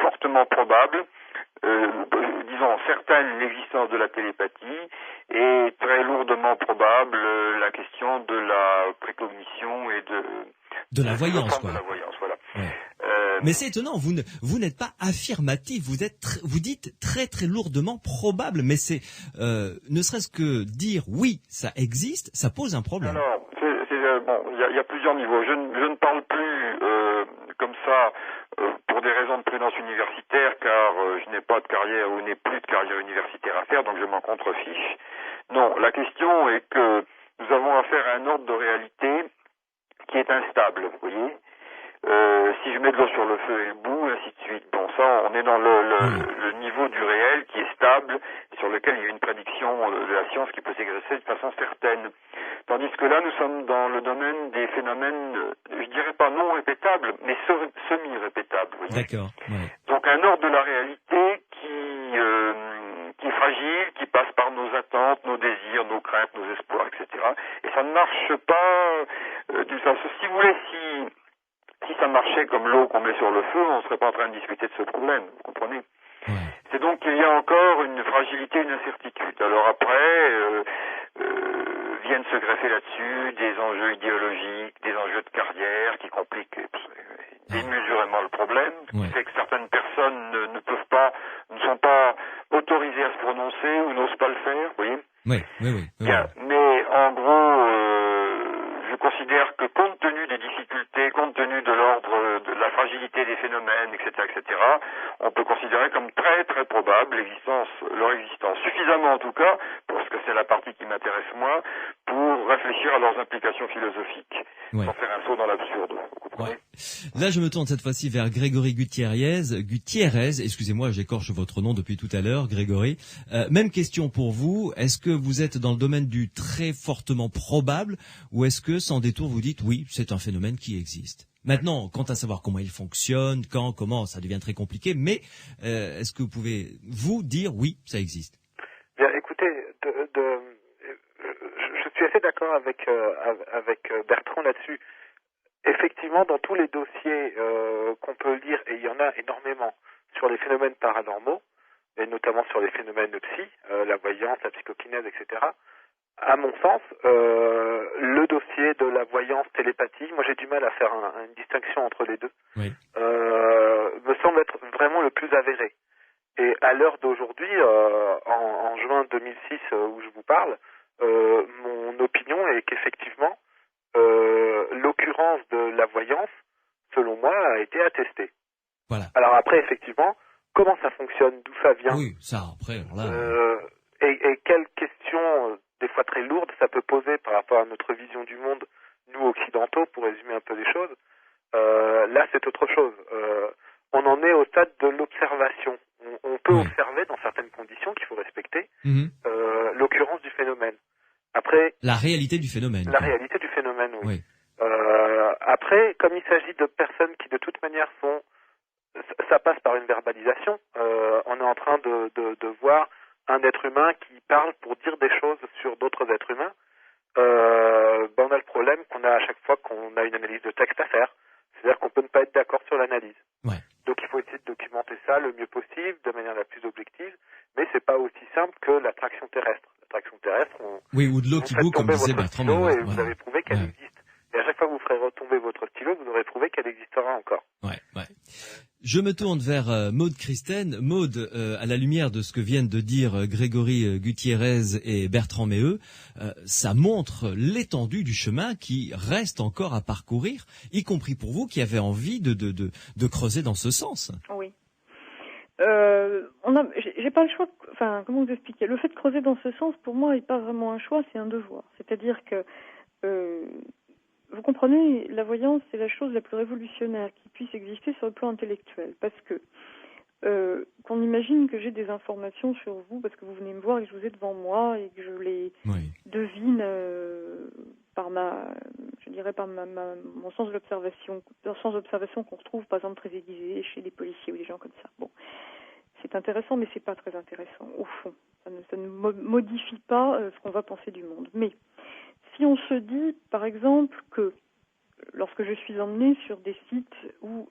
fortement probable, disons certaine, l'existence de la télépathie et très lourdement probable la question de la précognition et de la voyance, quoi. De la voyance, voilà. Ouais. Mais c'est étonnant, vous n'êtes pas affirmatif, vous dites très très lourdement probable, mais c'est ne serait-ce que dire oui, ça existe, ça pose un problème. Alors, bon, il y a plusieurs niveaux. Je ne parle plus comme ça pour des raisons de prudence universitaire, car je n'ai pas de carrière ou n'ai plus de carrière universitaire à faire, donc je m'en contrefiche. Non, la question est que nous avons affaire à un ordre de réalité qui est instable, vous voyez. Si je mets de l'eau sur le feu et le bout, ainsi de suite. Bon, ça, on est dans le niveau du réel qui est stable, sur lequel il y a une prédiction de la science qui peut s'exercer de façon certaine. Tandis que là, nous sommes dans le domaine des phénomènes, je dirais pas non répétables, mais semi-répétables. D'accord. Ouais. Donc un ordre de la réalité qui est fragile, qui passe par nos attentes, nos désirs, nos craintes, nos espoirs, etc. Et ça ne marche pas d'une façon. Si vous voulez, si ça marchait comme l'eau qu'on met sur le feu, on ne serait pas en train de discuter de ce problème, vous comprenez? Ouais. C'est donc qu'il y a encore une fragilité, une incertitude. Alors après, viennent se greffer là-dessus des enjeux idéologiques, des enjeux de carrière qui compliquent démesurément le problème, qui fait que certaines personnes ne sont pas autorisées à se prononcer ou n'osent pas le faire, vous voyez? Oui. Bien. Mais en gros, je considère que compte tenu des difficultés, compte tenu de l'ordre, de la fragilité des phénomènes, etc., on peut considérer comme très très probable leur existence. Suffisamment en tout cas, parce que c'est la partie qui m'intéresse moi, pour réfléchir à leurs implications philosophiques, sans faire un saut dans l'absurde. Vous comprenez ? Là, je me tourne cette fois-ci vers Grégory Gutiérrez, excusez-moi, j'écorche votre nom depuis tout à l'heure, Grégory. Même question pour vous, est-ce que vous êtes dans le domaine du très fortement probable, ou est-ce que, sans détour, vous dites oui, c'est un phénomène qui existe? Maintenant, quant à savoir comment il fonctionne, comment, ça devient très compliqué, mais est-ce que vous pouvez, vous, dire oui, ça existe? Bien, écoutez, je suis assez d'accord avec Bertrand là-dessus. Effectivement, dans tous les dossiers qu'on peut lire, et il y en a énormément, sur les phénomènes paranormaux, et notamment sur les phénomènes psy, la voyance, la psychokinèse, etc., à mon sens, le dossier de la voyance télépathie, moi j'ai du mal à faire une distinction entre les deux, me semble être vraiment le plus avéré. Et à l'heure d'aujourd'hui, en juin 2006 où je vous parle, mon opinion est qu'effectivement, l'occurrence de la voyance, selon moi, a été attestée. Voilà. Alors après, effectivement, comment ça fonctionne, d'où ça vient, oui, ça après, là... et quelles questions, des fois très lourdes, ça peut poser par rapport à notre vision du monde, nous occidentaux, pour résumer un peu les choses. Là, c'est autre chose. On en est au stade de l'observation. On peut observer dans certaines conditions qu'il faut respecter l'occurrence du phénomène. Après, la réalité du phénomène. Réalité du phénomène, oui. Après, comme il s'agit de personnes qui de toute manière ça passe par une verbalisation. On est en train de voir un être humain qui parle pour dire des choses sur d'autres êtres humains. On a le problème qu'on a à chaque fois qu'on a une analyse de texte à faire. C'est-à-dire qu'on peut ne pas être d'accord sur l'analyse. Donc il faut essayer de documenter ça le mieux possible, de manière la plus objective, mais c'est pas aussi simple que l'attraction terrestre. L'attraction terrestre, ou de l'eau qui bout, comme disait Bertrand. Et vous avez prouvé qu'elle existe. Et à chaque fois que vous ferez retomber votre stylo, vous aurez prouvé qu'elle existera encore. Je me tourne vers Maude Christen. Maude, à la lumière de ce que viennent de dire Grégory Gutiérrez et Bertrand Méheux, ça montre l'étendue du chemin qui reste encore à parcourir, y compris pour vous qui avez envie de creuser dans ce sens. Oui. J'ai pas le choix. Enfin, comment vous expliquer ? Le fait de creuser dans ce sens, pour moi, n'est pas vraiment un choix, c'est un devoir. C'est-à-dire que vous comprenez, la voyance, c'est la chose la plus révolutionnaire qui puisse exister sur le plan intellectuel. Parce que qu'on imagine que j'ai des informations sur vous, parce que vous venez me voir et que je vous ai devant moi et que je les devine par mon sens de l'observation, un sens d'observation qu'on retrouve par exemple très aiguisé chez des policiers ou des gens comme ça. Bon, c'est intéressant, mais c'est pas très intéressant au fond. Ça ne modifie pas ce qu'on va penser du monde. Mais si on se dit, par exemple, que lorsque je suis emmenée sur des sites où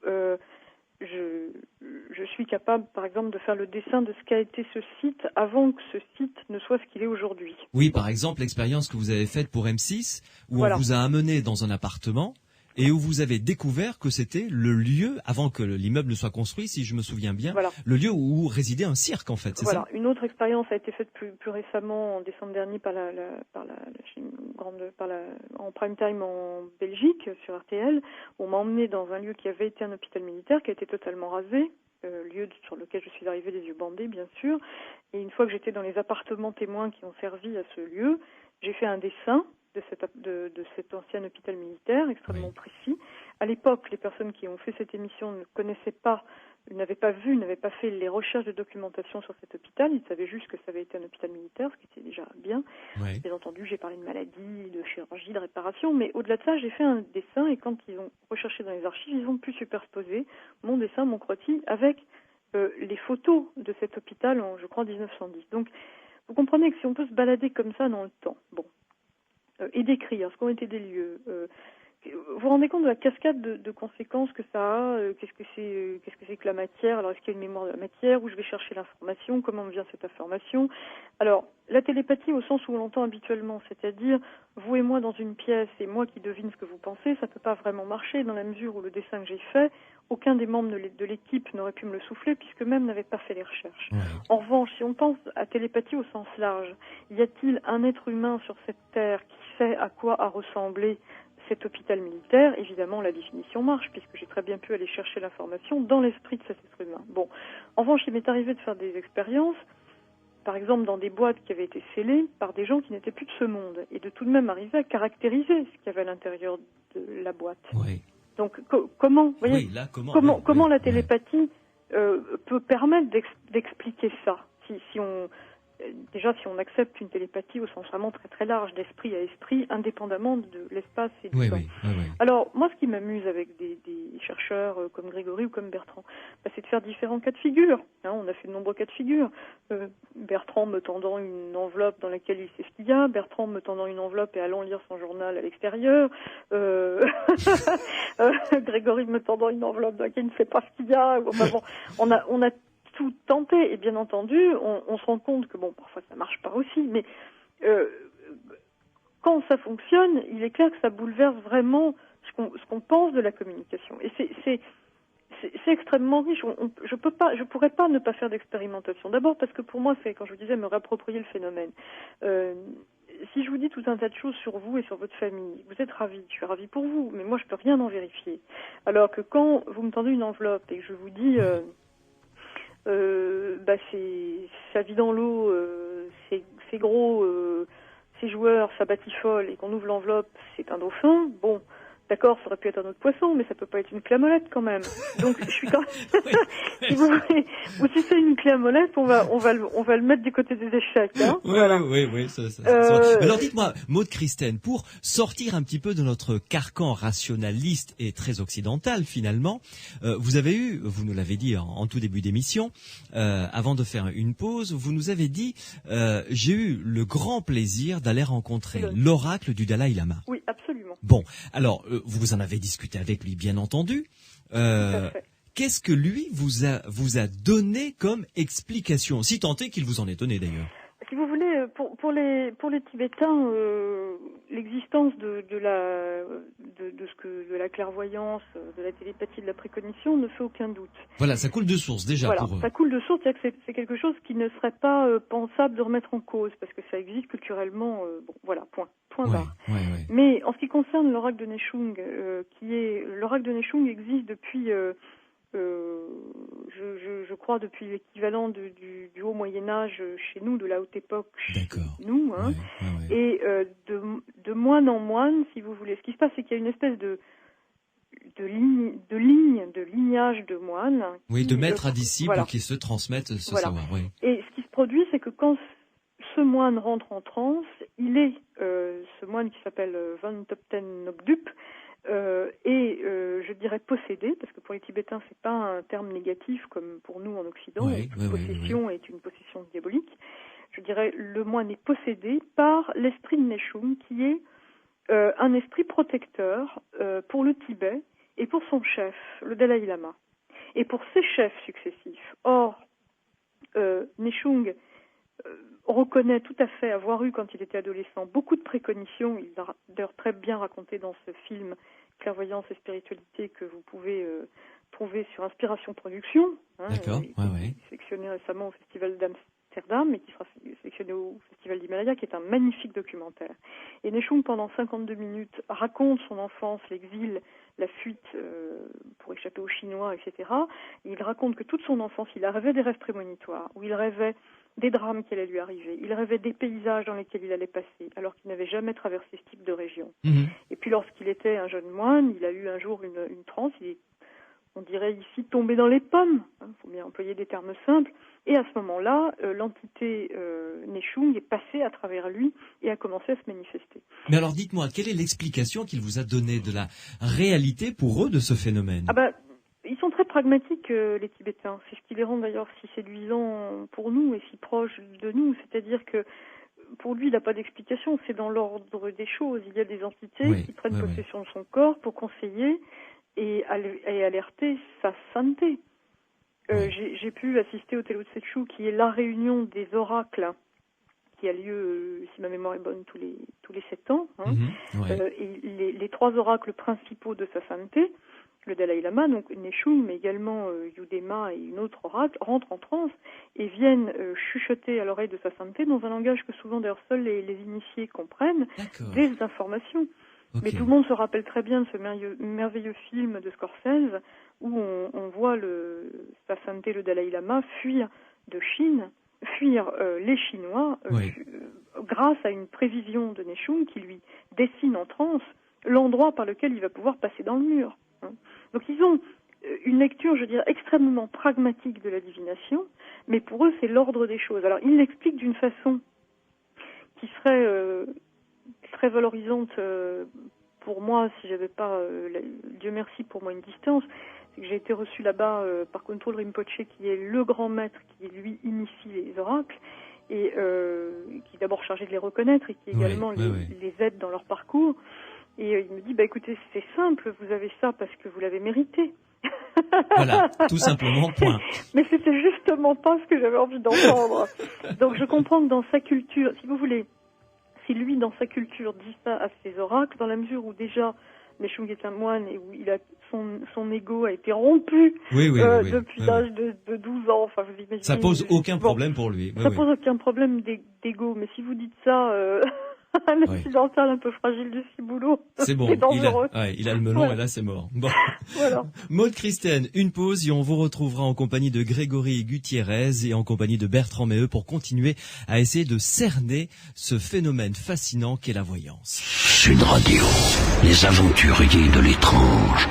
je suis capable, par exemple, de faire le dessin de ce qu'a été ce site avant que ce site ne soit ce qu'il est aujourd'hui. Oui, par exemple, l'expérience que vous avez faite pour M6, où voilà. On vous a amené dans un appartement et où vous avez découvert que c'était le lieu, avant que l'immeuble ne soit construit, si je me souviens bien, le lieu où résidait un cirque, en fait, c'est ça ? Une autre expérience a été faite plus récemment, en décembre dernier, en prime time en Belgique, sur RTL. On m'a emmené dans un lieu qui avait été un hôpital militaire, qui a été totalement rasé, lieu sur lequel je suis arrivée les yeux bandés, bien sûr. Et une fois que j'étais dans les appartements témoins qui ont servi à ce lieu, j'ai fait un dessin de cet ancien hôpital militaire, extrêmement précis. À l'époque, les personnes qui ont fait cette émission ne connaissaient pas, n'avaient pas fait les recherches de documentation sur cet hôpital. Ils savaient juste que ça avait été un hôpital militaire, ce qui était déjà bien. Oui. Bien entendu, j'ai parlé de maladies, de chirurgie, de réparation, mais au-delà de ça, j'ai fait un dessin et quand ils ont recherché dans les archives, ils ont pu superposer mon dessin, mon croquis, avec les photos de cet hôpital en, je crois, 1910. Donc, vous comprenez que si on peut se balader comme ça dans le temps, et décrire ce qu'ont été des lieux. Vous vous rendez compte de la cascade de conséquences que ça a qu'est-ce que c'est que la matière ? Alors, est-ce qu'il y a une mémoire de la matière ? Où je vais chercher l'information ? Comment me vient cette information ? Alors, la télépathie au sens où on l'entend habituellement, c'est-à-dire vous et moi dans une pièce et moi qui devine ce que vous pensez, ça ne peut pas vraiment marcher dans la mesure où le dessin que j'ai fait, aucun des membres de l'équipe n'aurait pu me le souffler puisque même n'avait pas fait les recherches. En revanche, si on pense à télépathie au sens large, y a-t-il un être humain sur cette terre qui sait à quoi a ressemblé cet hôpital militaire? Évidemment, la définition marche, puisque j'ai très bien pu aller chercher l'information dans l'esprit de cet être humain. Bon, en revanche, il m'est arrivé de faire des expériences, par exemple dans des boîtes qui avaient été scellées par des gens qui n'étaient plus de ce monde, et de tout de même arriver à caractériser ce qu'il y avait à l'intérieur de la boîte. Oui. Donc, comment, vous voyez, comment la télépathie peut permettre d'expliquer ça, si on accepte une télépathie au sens vraiment très très large, d'esprit à esprit, indépendamment de l'espace et du temps. Oui. Alors, moi, ce qui m'amuse avec des chercheurs comme Grégory ou comme Bertrand, c'est de faire différents cas de figure. On a fait de nombreux cas de figure. Bertrand me tendant une enveloppe dans laquelle il sait ce qu'il y a, Bertrand me tendant une enveloppe et allant lire son journal à l'extérieur, Grégory me tendant une enveloppe dans laquelle il ne sait pas ce qu'il y a. Enfin, bon, on a tout tenté, et bien entendu, on se rend compte que, parfois ça marche pas aussi, mais quand ça fonctionne, il est clair que ça bouleverse vraiment ce qu'on pense de la communication. Et c'est extrêmement riche. Je pourrais pas ne pas faire d'expérimentation. D'abord parce que pour moi, c'est, quand je vous disais, me réapproprier le phénomène. Si je vous dis tout un tas de choses sur vous et sur votre famille, vous êtes ravis, je suis ravie pour vous, mais moi je peux rien en vérifier. Alors que quand vous me tendez une enveloppe et que je vous dis... ça vit dans l'eau, c'est gros, c'est joueur, ça batifole, et qu'on ouvre l'enveloppe, c'est un dauphin. Bon, d'accord, ça aurait pu être un autre poisson, mais ça peut pas être une clé à molette quand même. Donc je suis quand même... si vous voulez, ou si c'est une clé à molette, on va le mettre du côté des échecs. Hein, voilà. Oui. Alors dites-moi, Maude Christen, pour sortir un petit peu de notre carcan rationaliste et très occidental finalement, vous nous l'avez dit en tout début d'émission, avant de faire une pause, vous nous avez dit, j'ai eu le grand plaisir d'aller rencontrer l'oracle du Dalai Lama. Oui, absolument. Bon, alors vous en avez discuté avec lui, bien entendu. Qu'est-ce que lui vous a donné comme explication, si tant est qu'il vous en est donné d'ailleurs? Si vous voulez, pour les Tibétains, l'existence de la clairvoyance, de la télépathie, de la précognition ne fait aucun doute. Voilà, ça coule de source déjà Voilà, pour eux. ça coule de source, c'est-à-dire que c'est quelque chose qui ne serait pas pensable de remettre en cause, parce que ça existe culturellement. Bon, voilà, point barre. Ouais. Mais en ce qui concerne l'oracle de Nechung, l'oracle de Nechung existe depuis, je crois, depuis l'équivalent du Haut Moyen Âge chez nous, de la Haute Époque chez nous, hein. Ouais. Et de moine en moine, si vous voulez. Ce qui se passe, c'est qu'il y a une espèce de lignage de moines. Oui, de maître à disciple, voilà, qui se transmettent ce voilà, savoir. Oui. Et ce qui se produit, c'est que quand ce moine rentre en transe, il est ce moine qui s'appelle Van Topten Nokdup, je dirais possédé, parce que pour les Tibétains c'est pas un terme négatif comme pour nous en Occident. Possession est une possession diabolique. Je dirais le moine est possédé par l'esprit de Nechung, qui est un esprit protecteur pour le Tibet et pour son chef, le Dalai Lama, et pour ses chefs successifs. Or, Nechung reconnaît tout à fait avoir eu, quand il était adolescent, beaucoup de précognitions. Il l'a d'ailleurs très bien raconté dans ce film Clairvoyance et spiritualité que vous pouvez trouver sur Inspiration Production. D'accord, Sélectionné récemment au Festival d'Amsterdam et qui sera sélectionné au Festival d'Himalaya, qui est un magnifique documentaire. Et Nechung, pendant 52 minutes, raconte son enfance, l'exil, la fuite pour échapper aux Chinois, etc. Et il raconte que toute son enfance, il a rêvé des rêves prémonitoires, où il rêvait des drames qui allaient lui arriver. Il rêvait des paysages dans lesquels il allait passer, alors qu'il n'avait jamais traversé ce type de région. Et puis lorsqu'il était un jeune moine, il a eu un jour une transe, il est, on dirait ici, tombé dans les pommes. Faut bien employer des termes simples. Et à ce moment-là, l'entité Nechung est passée à travers lui et a commencé à se manifester. Mais alors dites-moi, quelle est l'explication qu'il vous a donnée de la réalité pour eux de ce phénomène ? Ils sont très pragmatiques, les Tibétains. C'est ce qui les rend d'ailleurs si séduisants pour nous et si proches de nous. C'est-à-dire que pour lui, il n'a pas d'explication. C'est dans l'ordre des choses. Il y a des entités qui prennent possession de son corps pour conseiller et alerter sa sainteté. J'ai pu assister au Telo Tsetchu, qui est la réunion des oracles, qui a lieu, si ma mémoire est bonne, tous les 7 ans. Et les 3 oracles principaux de sa sainteté, le Dalai Lama, donc Nechung, mais également Yudema et une autre oracle, rentrent en transe et viennent chuchoter à l'oreille de sa sainteté dans un langage que souvent d'ailleurs seuls les initiés comprennent, des informations. Mais tout le monde se rappelle très bien de ce merveilleux film de Scorsese où on voit sa sainteté, le Dalai Lama, fuir de Chine, les Chinois grâce à une prévision de Nechung qui lui dessine en transe l'endroit par lequel il va pouvoir passer dans le mur. Donc ils ont une lecture, je dirais, extrêmement pragmatique de la divination, mais pour eux c'est l'ordre des choses. Alors ils l'expliquent d'une façon qui serait très valorisante pour moi si j'avais pas, Dieu merci pour moi, une distance. C'est que j'ai été reçu là-bas par Khenpo Rinpoche, qui est le grand maître qui lui initie les oracles et qui est d'abord chargé de les reconnaître et qui également les aide dans leur parcours. Et il me dit, écoutez, c'est simple, vous avez ça parce que vous l'avez mérité. Voilà, tout simplement, point. Mais c'était justement pas ce que j'avais envie d'entendre. Donc je comprends que dans sa culture, si vous voulez, si lui, dans sa culture, dit ça à ses oracles, dans la mesure où déjà Nechung est un moine et où il a son ego a été rompu depuis l'âge de 12 ans. Enfin, vous imaginez. Ça pose aucun problème pour lui. Ça pose aucun problème d'ego. Mais si vous dites ça... un occidental un peu fragile du ciboulot. C'est bon, il a le melon et là c'est mort. Bon. Voilà. Maude Christen, une pause et on vous retrouvera en compagnie de Grégory Gutiérrez et en compagnie de Bertrand Meheux pour continuer à essayer de cerner ce phénomène fascinant qu'est la voyance. Sud Radio, les aventuriers de l'étrange.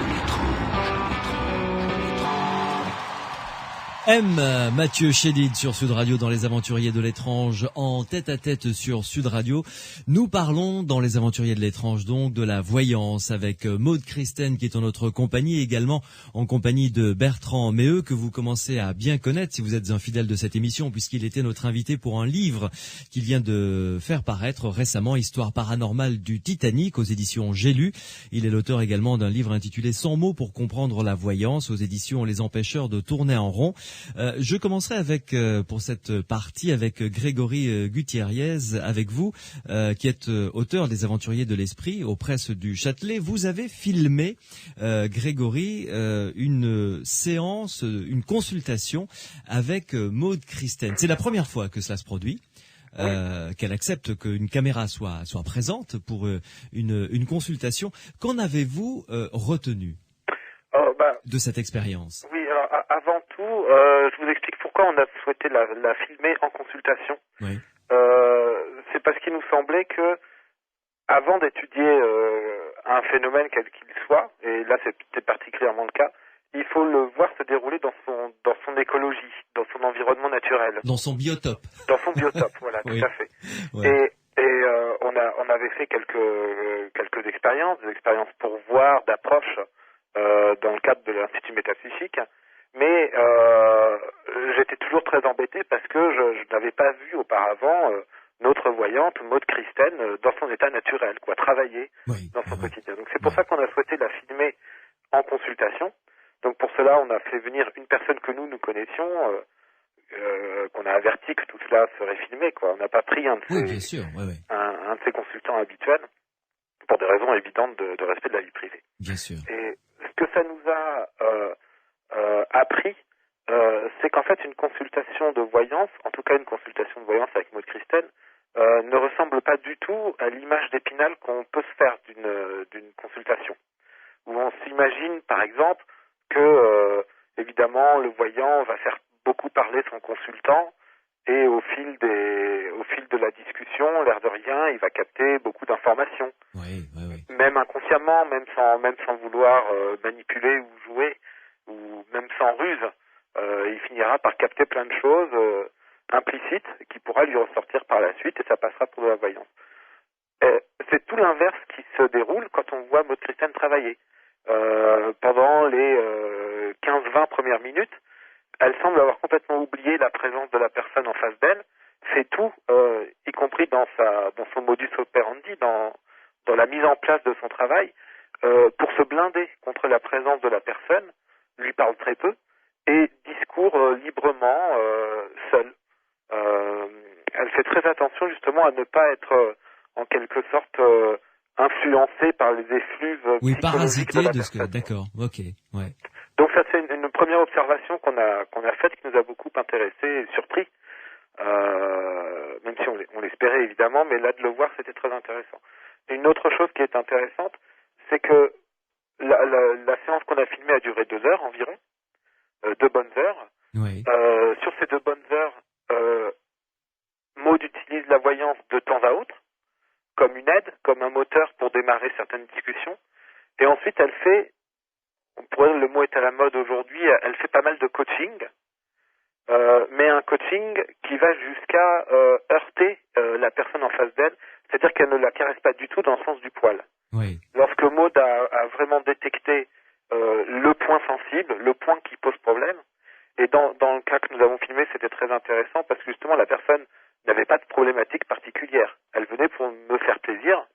Mathieu Chédid sur Sud Radio dans Les Aventuriers de l'étrange, en tête-à-tête sur Sud Radio. Nous parlons dans Les Aventuriers de l'étrange donc de la voyance avec Maude Christen qui est en notre compagnie, également en compagnie de Bertrand Meheux que vous commencez à bien connaître si vous êtes un fidèle de cette émission puisqu'il était notre invité pour un livre qu'il vient de faire paraître récemment, Histoire paranormale du Titanic aux éditions J'ai lu. Il est l'auteur également d'un livre intitulé 100 mots pour comprendre la voyance aux éditions Les Empêcheurs de tourner en rond. Je commencerai avec, pour cette partie, avec Grégory Gutierrez, avec vous, qui êtes auteur des Aventuriers de l'Esprit aux presses du Châtelet. Vous avez filmé, Grégory, une séance, une consultation avec Maude Christen. C'est la première fois que cela se produit. Qu'elle accepte qu'une caméra soit présente pour une consultation. Qu'en avez-vous retenu de cette expérience? Oui, alors avant tout, je vous explique pourquoi on a souhaité la filmer en consultation. Oui. C'est parce qu'il nous semblait que, avant d'étudier un phénomène quel qu'il soit, et là c'était particulièrement le cas, il faut le voir se dérouler dans son écologie, dans son environnement naturel. Dans son biotope. Dans son biotope, voilà, Oui. tout à fait. Ouais. Et on avait fait quelques expériences, des expériences pour voir, d'approche, dans le cadre de l'Institut métapsychique, mais j'étais toujours très embêté parce que je n'avais pas vu auparavant notre voyante, Maude Christen, dans son état naturel, travailler dans son quotidien. Donc c'est pour ça qu'on a souhaité la filmer en consultation. Donc pour cela, on a fait venir une personne que nous connaissions, qu'on a averti que tout cela serait filmé. On n'a pas pris un de ses consultants habituels pour des raisons évidentes de respect de la vie privée. Bien sûr. Et ce que ça nous a appris, c'est qu'en fait une consultation de voyance, en tout cas une consultation de voyance avec Maude Christen, ne ressemble pas du tout à l'image d'Épinal qu'on peut se faire d'une consultation. Où on s'imagine par exemple que évidemment le voyant va faire beaucoup parler son consultant et au fil de la discussion, l'air de rien, il va capter beaucoup d'informations. Oui. Même inconsciemment, même sans vouloir manipuler ou jouer, ou même sans ruse, il finira par capter plein de choses implicites qui pourra lui ressortir par la suite et ça passera pour de la voyance. C'est tout l'inverse qui se déroule quand on voit Maude Christen travailler. Pendant les 15-20 premières minutes, elle semble avoir complètement oublié la présence de la personne en face d'elle, fait tout, y compris dans son modus operandi, dans la mise en place de son travail, pour se blinder contre la présence de la personne, lui parle très peu, et discourt librement, seule. Elle fait très attention justement à ne pas être en quelque sorte influencée par les effluves psychologiques de la personne. D'accord, ok, ouais. Donc ça c'est une première observation qu'on a faite qui nous a beaucoup intéressé et surpris, même si on l'espérait évidemment, mais là de le voir c'était très intéressant. Et une autre chose qui est intéressante, c'est que la séance qu'on a filmée a duré 2 heures environ, 2 bonnes heures. Oui. Sur ces 2 bonnes heures, Maude utilise la voyance de temps à autre, comme une aide, comme un moteur pour démarrer certaines discussions. Et ensuite, elle fait, le mot est à la mode aujourd'hui, elle fait pas mal de coaching, mais un coaching qui va jusqu'à heurter la personne en face d'elle, c'est-à-dire qu'elle ne la caresse pas du tout dans le sens du poil. Oui. Lorsque Maude a vraiment détecté le point sensible, le point qui pose problème, et dans le cas que nous avons filmé, c'était très intéressant parce que justement la personne n'avait pas de problématique particulière. Elle venait pour me faire plaisir,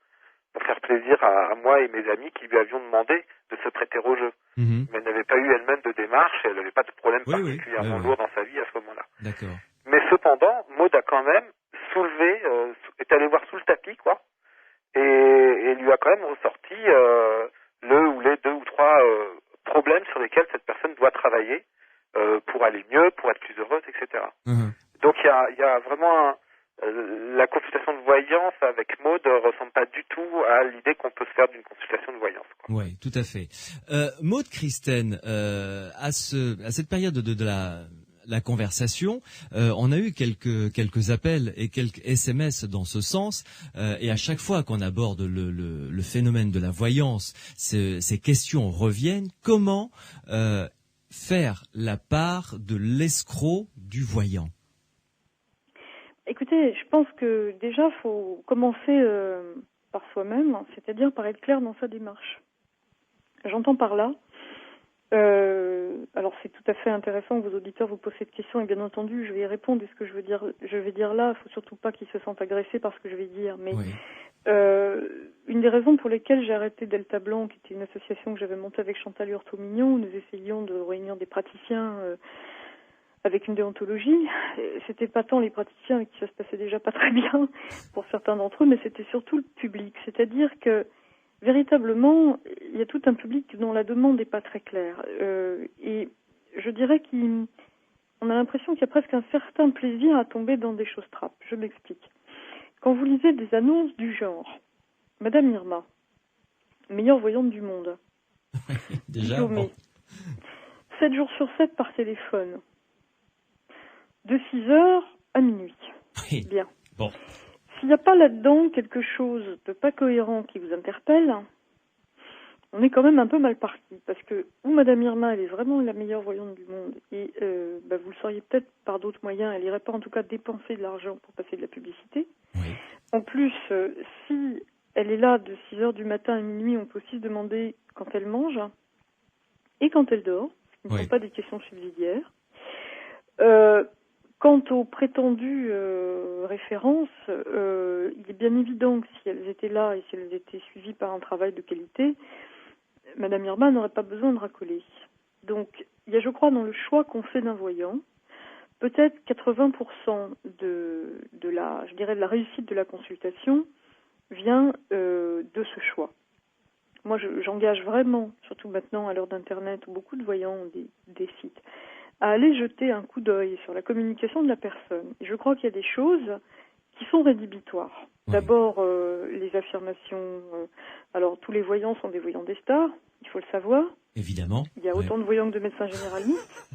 à moi et mes amis qui lui avions demandé de se prêter au jeu. Mm-hmm. Mais elle n'avait pas eu elle-même de démarche et elle n'avait pas de problème particulièrement lourd dans sa vie à ce moment-là. D'accord. Mais cependant, Maude a quand même soulevé, est allée voir sous le tapis, et lui a quand même ressorti le ou les 2 ou 3 problèmes sur lesquels cette personne doit travailler pour aller mieux, pour être plus heureuse, etc. Mm-hmm. Donc il y a vraiment la consultation de voyance avec Maude ressemble pas du tout à l'idée qu'on peut se faire d'une consultation de voyance. Oui, tout à fait. Maude Christen, à cette période de la conversation, on a eu quelques appels et quelques SMS dans ce sens, et à chaque fois qu'on aborde le phénomène de la voyance, ces questions reviennent. Comment faire la part de l'escroc du voyant? Écoutez, je pense que déjà, il faut commencer par soi-même, c'est-à-dire par être clair dans sa démarche. J'entends par là, alors c'est tout à fait intéressant que vos auditeurs vous posent cette question, et bien entendu, je vais y répondre, et ce que je vais dire là, il ne faut surtout pas qu'ils se sentent agressés par ce que je vais dire, mais oui. Une des raisons pour lesquelles j'ai arrêté Delta Blanc, qui était une association que j'avais montée avec Chantal Hurtaud-Mignon, où nous essayions de réunir des praticiens avec une déontologie. C'était pas tant les praticiens avec qui ça se passait déjà pas très bien pour certains d'entre eux, mais c'était surtout le public. C'est-à-dire que véritablement, il y a tout un public dont la demande n'est pas très claire. Et je dirais qu'on a l'impression qu'il y a presque un certain plaisir à tomber dans des choses trappes. Je m'explique. Quand vous lisez des annonces du genre, Madame Irma, meilleure voyante du monde, déjà, diplômée, 7 jours sur 7 par téléphone, de 6h à minuit. Oui. Bien. Bon. S'il n'y a pas là-dedans quelque chose de pas cohérent qui vous interpelle, on est quand même un peu mal parti. Parce que, ou Madame Irma, elle est vraiment la meilleure voyante du monde, et vous le sauriez peut-être par d'autres moyens, elle n'irait pas en tout cas dépenser de l'argent pour passer de la publicité. Oui. En plus, si elle est là de 6h du matin à minuit, on peut aussi se demander quand elle mange et quand elle dort, ce qui ne sont pas des questions subsidiaires. Quant aux prétendues références, il est bien évident que si elles étaient là et si elles étaient suivies par un travail de qualité, Madame Irma n'aurait pas besoin de racoler. Donc, il y a, je crois, dans le choix qu'on fait d'un voyant, peut-être 80% de la réussite de la consultation vient de ce choix. Moi, j'engage vraiment, surtout maintenant à l'heure d'Internet, où beaucoup de voyants ont des sites, à aller jeter un coup d'œil sur la communication de la personne. Et je crois qu'il y a des choses qui sont rédhibitoires. Oui. D'abord, les affirmations. Alors, tous les voyants sont des voyants des stars, il faut le savoir. Évidemment. Il y a autant de voyants que de médecins généralistes.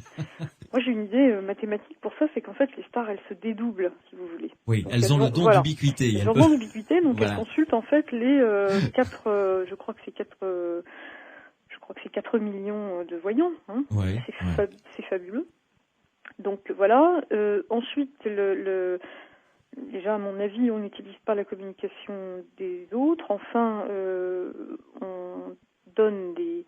Moi, j'ai une idée mathématique pour ça, c'est qu'en fait, les stars, elles se dédoublent, si vous voulez. Oui, donc, elles ont le don d'ubiquité. Elles ont le don d'ubiquité, donc elles consultent en fait les 4 millions de voyants. Hein. Ouais, c'est fabuleux. Donc voilà. Ensuite, déjà, à mon avis, on n'utilise pas la communication des autres. Enfin, on donne des...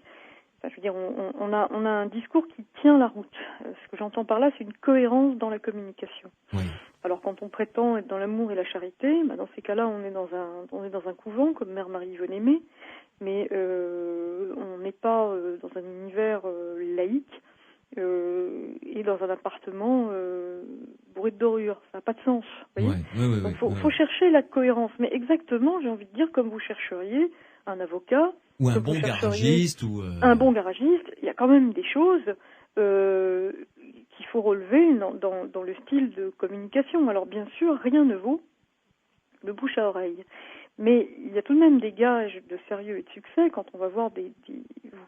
Enfin, je veux dire, on a un discours qui tient la route. Ce que j'entends par là, c'est une cohérence dans la communication. Oui. Alors, quand on prétend être dans l'amour et la charité, dans ces cas-là, on est dans un couvent, comme Mère Marie-Yvonne Aimée, mais on n'est pas dans un univers laïque et dans un appartement bourré de dorures. Ça n'a pas de sens. Vous voyez ? Oui, donc, faut chercher la cohérence. Mais exactement, j'ai envie de dire, comme vous chercheriez un avocat, ou un bon garagiste, ou un bon garagiste, il y a quand même des choses qu'il faut relever dans le style de communication. Alors bien sûr, rien ne vaut le bouche à oreille. Mais il y a tout de même des gages de sérieux et de succès quand on va voir des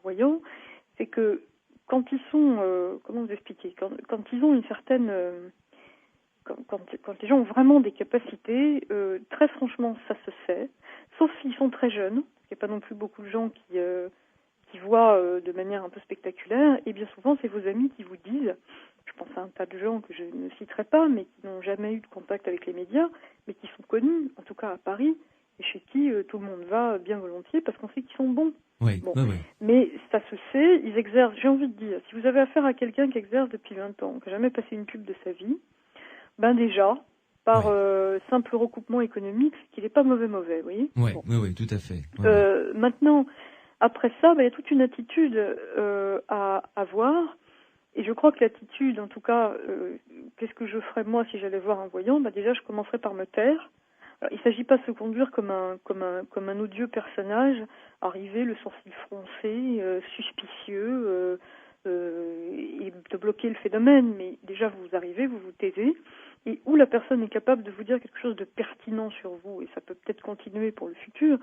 voyants, c'est que quand ils sont, comment vous expliquer, quand ils ont une certaine... Quand les gens ont vraiment des capacités, très franchement, ça se sait, sauf s'ils sont très jeunes. Il n'y a pas non plus beaucoup de gens qui voient de manière un peu spectaculaire, et bien souvent, c'est vos amis qui vous disent, je pense à un tas de gens que je ne citerai pas, mais qui n'ont jamais eu de contact avec les médias, mais qui sont connus, en tout cas à Paris, et chez qui tout le monde va bien volontiers, parce qu'on sait qu'ils sont bons. Oui, bon. Oui. Mais ça se sait, ils exercent, j'ai envie de dire, si vous avez affaire à quelqu'un qui exerce depuis 20 ans, qui n'a jamais passé une pub de sa vie, déjà, par simple recoupement économique, qu'il n'est pas mauvais, vous voyez ? Oui, tout à fait. Maintenant, après ça, il y a toute une attitude à avoir, et je crois que l'attitude, en tout cas, qu'est-ce que je ferais moi si j'allais voir un voyant ? Déjà, je commencerais par me taire. Alors, il ne s'agit pas de se conduire comme un odieux personnage, arrivé, le sourcil froncé, suspicieux, et de bloquer le phénomène, mais déjà vous arrivez, vous vous taisez, et où la personne est capable de vous dire quelque chose de pertinent sur vous, et ça peut peut-être continuer pour le futur,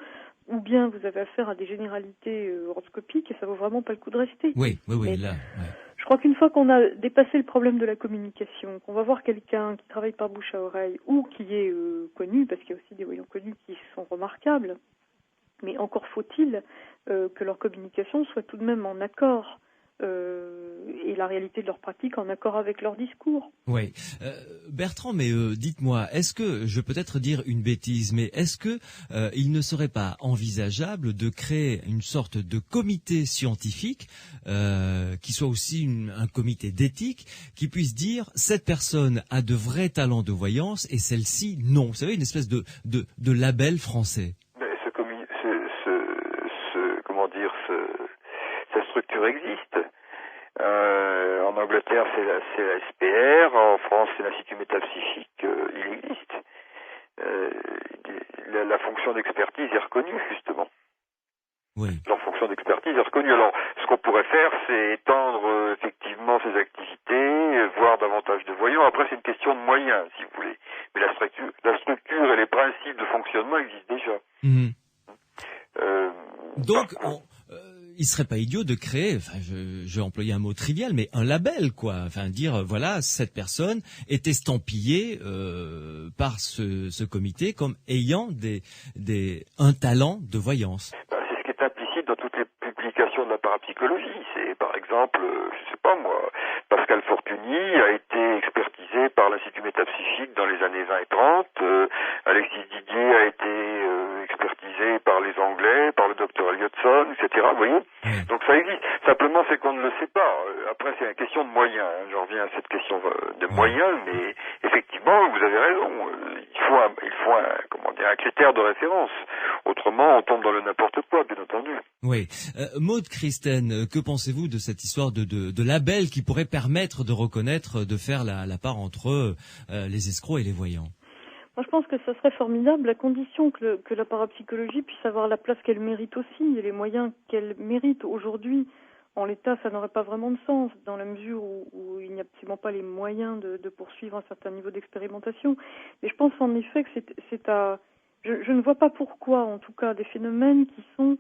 ou bien vous avez affaire à des généralités horoscopiques et ça vaut vraiment pas le coup de rester. Oui, là. Je crois qu'une fois qu'on a dépassé le problème de la communication, qu'on va voir quelqu'un qui travaille par bouche à oreille ou qui est connu, parce qu'il y a aussi des voyants connus qui sont remarquables, mais encore faut-il que leur communication soit tout de même en accord et la réalité de leur pratique en accord avec leur discours. Oui. Bertrand, mais dites-moi, est-ce que, je peux peut-être dire une bêtise, mais est-ce que il ne serait pas envisageable de créer une sorte de comité scientifique qui soit aussi un comité d'éthique qui puisse dire cette personne a de vrais talents de voyance et celle-ci non. Vous savez, une espèce de label français. Sa structure existe. En Angleterre, c'est la SPR. En France, c'est l'Institut métapsychique. Il existe. La fonction d'expertise est reconnue, justement. Oui. Leur fonction d'expertise est reconnue. Alors, ce qu'on pourrait faire, c'est étendre effectivement ces activités, voir davantage de voyants. Après, c'est une question de moyens, si vous voulez. Mais la structure et les principes de fonctionnement existent déjà. Mmh. Donc, il serait pas idiot de créer, enfin, je vais employer un mot trivial, mais un label, quoi. Enfin, dire, voilà, cette personne est estampillée par ce comité comme ayant un talent de voyance. C'est ce qui est implicite dans toutes les publications de la parapsychologie. C'est, par exemple, je sais pas moi, Pascal Fortuny a été expertisé par l'Institut métapsychique dans les années 20 et 30. Alexis Didier a été expertisé par les Anglais, par le docteur Elliotson, etc. Vous voyez ? Donc ça existe. Simplement, c'est qu'on ne le sait pas. Après, c'est une question de moyens. J'en reviens à cette question de moyens, mais effectivement, vous avez raison. Il faut un critère de référence. Autrement, on tombe dans le n'importe quoi, bien entendu. Oui. Maude Christen, que pensez-vous de cette histoire de label qui pourrait permettre de reconnaître, de faire la part entre les escrocs et les voyants? Moi, je pense que ce serait formidable, à condition que la parapsychologie puisse avoir la place qu'elle mérite aussi et les moyens qu'elle mérite. Aujourd'hui, en l'état, ça n'aurait pas vraiment de sens, dans la mesure où il n'y a absolument pas les moyens de poursuivre un certain niveau d'expérimentation. Mais je pense en effet que je ne vois pas pourquoi, en tout cas, des phénomènes qui sont...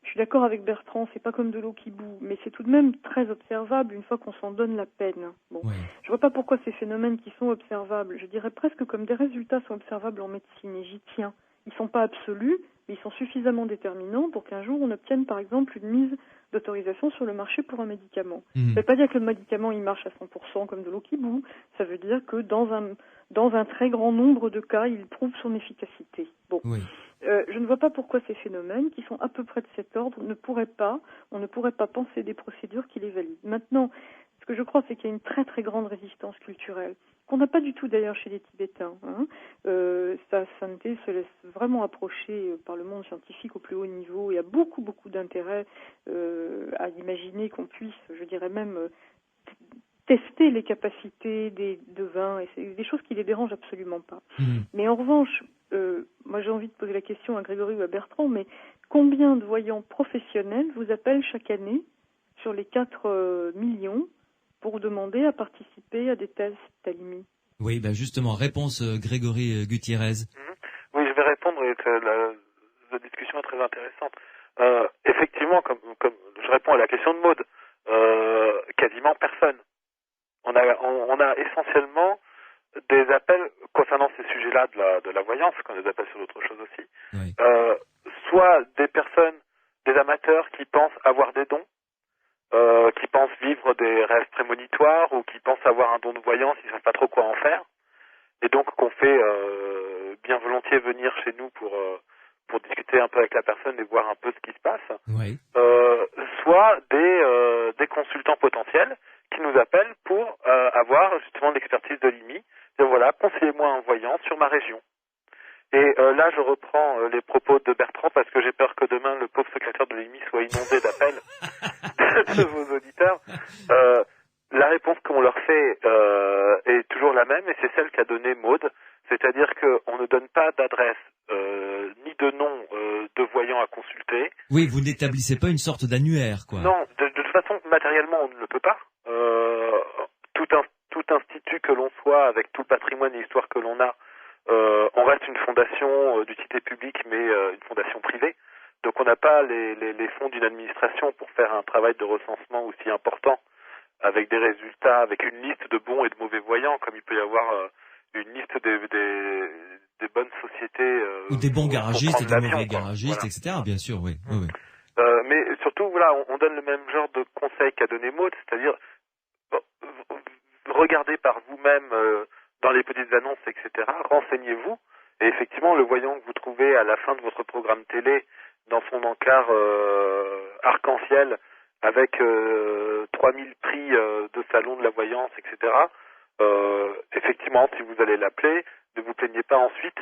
Je suis d'accord avec Bertrand, c'est pas comme de l'eau qui bout, mais c'est tout de même très observable une fois qu'on s'en donne la peine. Bon, oui. Je vois pas pourquoi ces phénomènes qui sont observables, je dirais presque comme des résultats sont observables en médecine, et j'y tiens. Ils sont pas absolus, mais ils sont suffisamment déterminants pour qu'un jour on obtienne par exemple une mise d'autorisation sur le marché pour un médicament. Ça veut pas dire que le médicament il marche à 100% comme de l'eau qui bout, ça veut dire que dans un très grand nombre de cas, il prouve son efficacité. Bon. Oui. Je ne vois pas pourquoi ces phénomènes, qui sont à peu près de cet ordre, on ne pourrait pas penser des procédures qui les valident. Maintenant, ce que je crois, c'est qu'il y a une très très grande résistance culturelle, qu'on n'a pas du tout d'ailleurs chez les Tibétains. Sa santé se laisse vraiment approcher par le monde scientifique au plus haut niveau. Il y a beaucoup beaucoup d'intérêt à imaginer qu'on puisse, je dirais même, tester les capacités des devins, et c'est des choses qui les dérangent absolument pas. Mais en revanche, moi j'ai envie de poser la question à Grégory ou à Bertrand, mais combien de voyants professionnels vous appellent chaque année sur les 4 millions pour demander à participer à des tests Talimi? Oui, ben justement, réponse Grégory Gutiérrez. Oui, je vais répondre, la discussion est très intéressante. Effectivement, comme je réponds à la question de Maude, quasiment personne. On a essentiellement des appels concernant ces sujets-là de la voyance, qu'on a des appels sur d'autres choses aussi. Oui. Soit des personnes, des amateurs qui pensent avoir des dons, qui pensent vivre des rêves prémonitoires ou qui pensent avoir un don de voyance, ils ne savent pas trop quoi en faire, et donc qu'on fait bien volontiers venir chez nous pour discuter un peu avec la personne et voir un peu ce qui se passe. Oui. Soit des consultants potentiels qui nous appellent pour avoir justement l'expertise de l'IMI. Et voilà, conseillez-moi un voyant sur ma région. Et là, je reprends les propos de Bertrand parce que j'ai peur que demain, le pauvre secrétaire de l'IMI soit inondé d'appels de vos auditeurs. La réponse qu'on leur fait est toujours la même et c'est celle qu'a donnée Maude. C'est-à-dire qu'on ne donne pas d'adresse ni de nom de voyant à consulter. Oui, vous n'établissez pas une sorte d'annuaire, quoi. Non, de toute façon, matériellement, on ne le peut pas. Tout institut que l'on soit, avec tout le patrimoine et l'histoire que l'on a, on reste une fondation d'utilité publique, mais une fondation privée. Donc on n'a pas les fonds d'une administration pour faire un travail de recensement aussi important, avec des résultats, avec une liste de bons et de mauvais voyants, comme il peut y avoir une liste des bonnes sociétés. Ou des bons garagistes et des mauvais quoi. garagistes, Voilà. etc. Bien sûr, oui. Oui. Mais surtout, voilà, on donne le même genre de conseil qu'a donné Maude, c'est-à-dire regardez par vous-même dans les petites annonces, etc. Renseignez-vous. Et effectivement, le voyant que vous trouvez à la fin de votre programme télé, dans son encart arc-en-ciel, avec 3000 prix de salon de la voyance, etc. Effectivement, si vous allez l'appeler, ne vous plaignez pas ensuite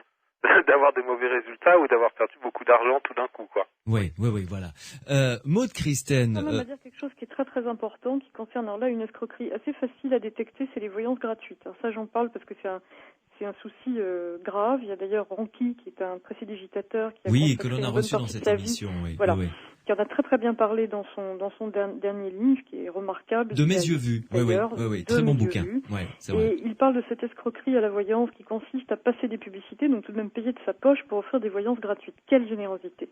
d'avoir des mauvais résultats ou d'avoir perdu beaucoup d'argent tout d'un coup, quoi. Oui, voilà. Maude Christen. On va dire quelque chose qui est très très important qui concerne alors là une escroquerie assez facile à détecter, c'est les voyances gratuites. Alors ça j'en parle parce que c'est un souci grave. Il y a d'ailleurs Ronki qui est un prestidigitateur qui a oui, que l'on a une bonne reçu dans partie cette de sa vie. émission. Oui, Voilà. oui. Qui en a très très bien parlé dans son dernier livre, qui est remarquable. De mes yeux vus. Oui. Très bon bouquin. Ouais, c'est vrai. Et il parle de cette escroquerie à la voyance qui consiste à passer des publicités, donc tout de même payer de sa poche pour offrir des voyances gratuites. Quelle générosité.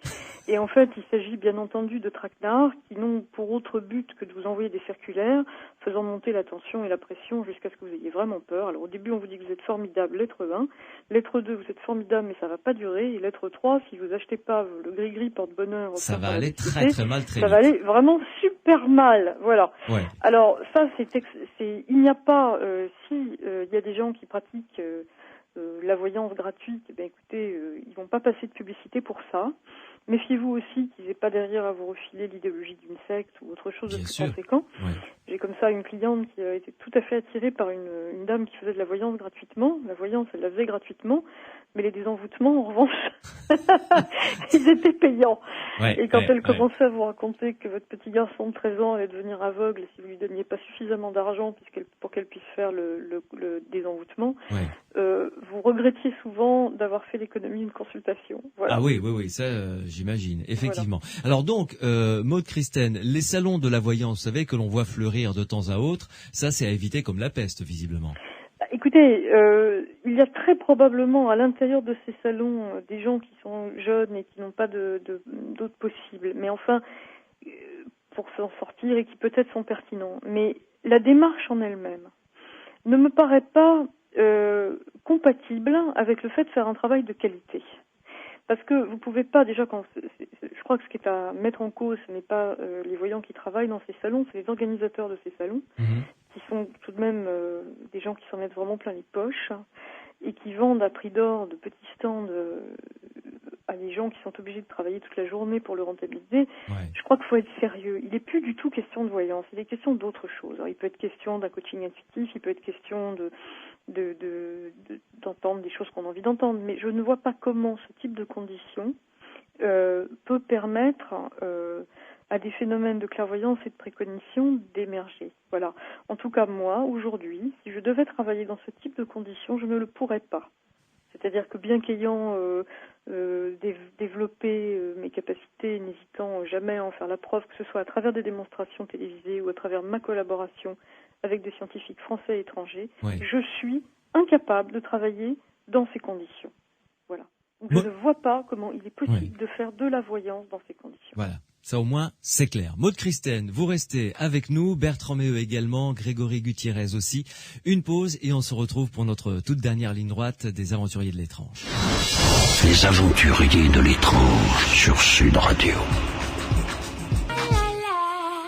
Et en fait, il s'agit bien entendu de traquenards qui n'ont pour autre but que de vous envoyer des circulaires, faisant monter la tension et la pression jusqu'à ce que vous ayez vraiment peur. Alors au début, on vous dit que vous êtes formidable, lettre 1. Lettre 2, vous êtes formidable, mais ça va pas durer. Et lettre 3, si vous achetez pas le gris-gris porte-bonheur... Ça va aller très très mal très vite. Ça va aller vraiment super mal, voilà. Ouais. Alors ça, il n'y a pas, si il y a des gens qui pratiquent la voyance gratuite, eh bien écoutez, ils vont pas passer de publicité pour ça. Méfiez-vous aussi qu'ils n'aient pas derrière à vous refiler l'idéologie d'une secte ou autre chose de plus conséquent. Ouais. J'ai comme ça une cliente qui a été tout à fait attirée par une dame qui faisait de la voyance gratuitement. La voyance, elle la faisait gratuitement, mais les désenvoûtements, en revanche, ils étaient payants. Ouais, et quand elle commençait à vous raconter que votre petit garçon de 13 ans allait devenir aveugle si vous lui donniez pas suffisamment d'argent pour qu'elle puisse faire le désenvoûtement, vous regrettiez souvent d'avoir fait l'économie d'une consultation. Voilà. Ah oui, ça j'imagine, effectivement. Voilà. Alors donc, Maude Christène, les salons de la voyance, vous savez, que l'on voit fleurir de temps à autre, ça c'est à éviter comme la peste, visiblement. Écoutez, il y a très probablement à l'intérieur de ces salons des gens qui sont jeunes et qui n'ont pas d'autres possibles, mais enfin, pour s'en sortir et qui peut-être sont pertinents. Mais la démarche en elle-même ne me paraît pas compatible avec le fait de faire un travail de qualité. Parce que vous pouvez pas, déjà, je crois que ce qui est à mettre en cause, ce n'est pas les voyants qui travaillent dans ces salons, c'est les organisateurs de ces salons, qui sont tout de même des gens qui s'en mettent vraiment plein les poches, et qui vendent à prix d'or de petits stands à des gens qui sont obligés de travailler toute la journée pour le rentabiliser. Ouais. Je crois qu'il faut être sérieux. Il n'est plus du tout question de voyance, il est question d'autre chose. Alors, il peut être question d'un coaching intuitif, il peut être question d'entendre des choses qu'on a envie d'entendre, mais je ne vois pas comment ce type de conditions peut permettre à des phénomènes de clairvoyance et de précognition d'émerger. Voilà. En tout cas, moi, aujourd'hui, si je devais travailler dans ce type de conditions, je ne le pourrais pas. C'est-à-dire que bien qu'ayant développé mes capacités, n'hésitant jamais à en faire la preuve, que ce soit à travers des démonstrations télévisées ou à travers ma collaboration avec des scientifiques français et étrangers, je suis incapable de travailler dans ces conditions. Voilà. Donc je ne vois pas comment il est possible de faire de la voyance dans ces conditions. Voilà. Ça au moins, c'est clair. Maude Christène, vous restez avec nous, Bertrand Méheux également, Grégory Gutiérrez aussi. Une pause et on se retrouve pour notre toute dernière ligne droite des aventuriers de l'étrange. Les aventuriers de l'étrange sur Sud Radio.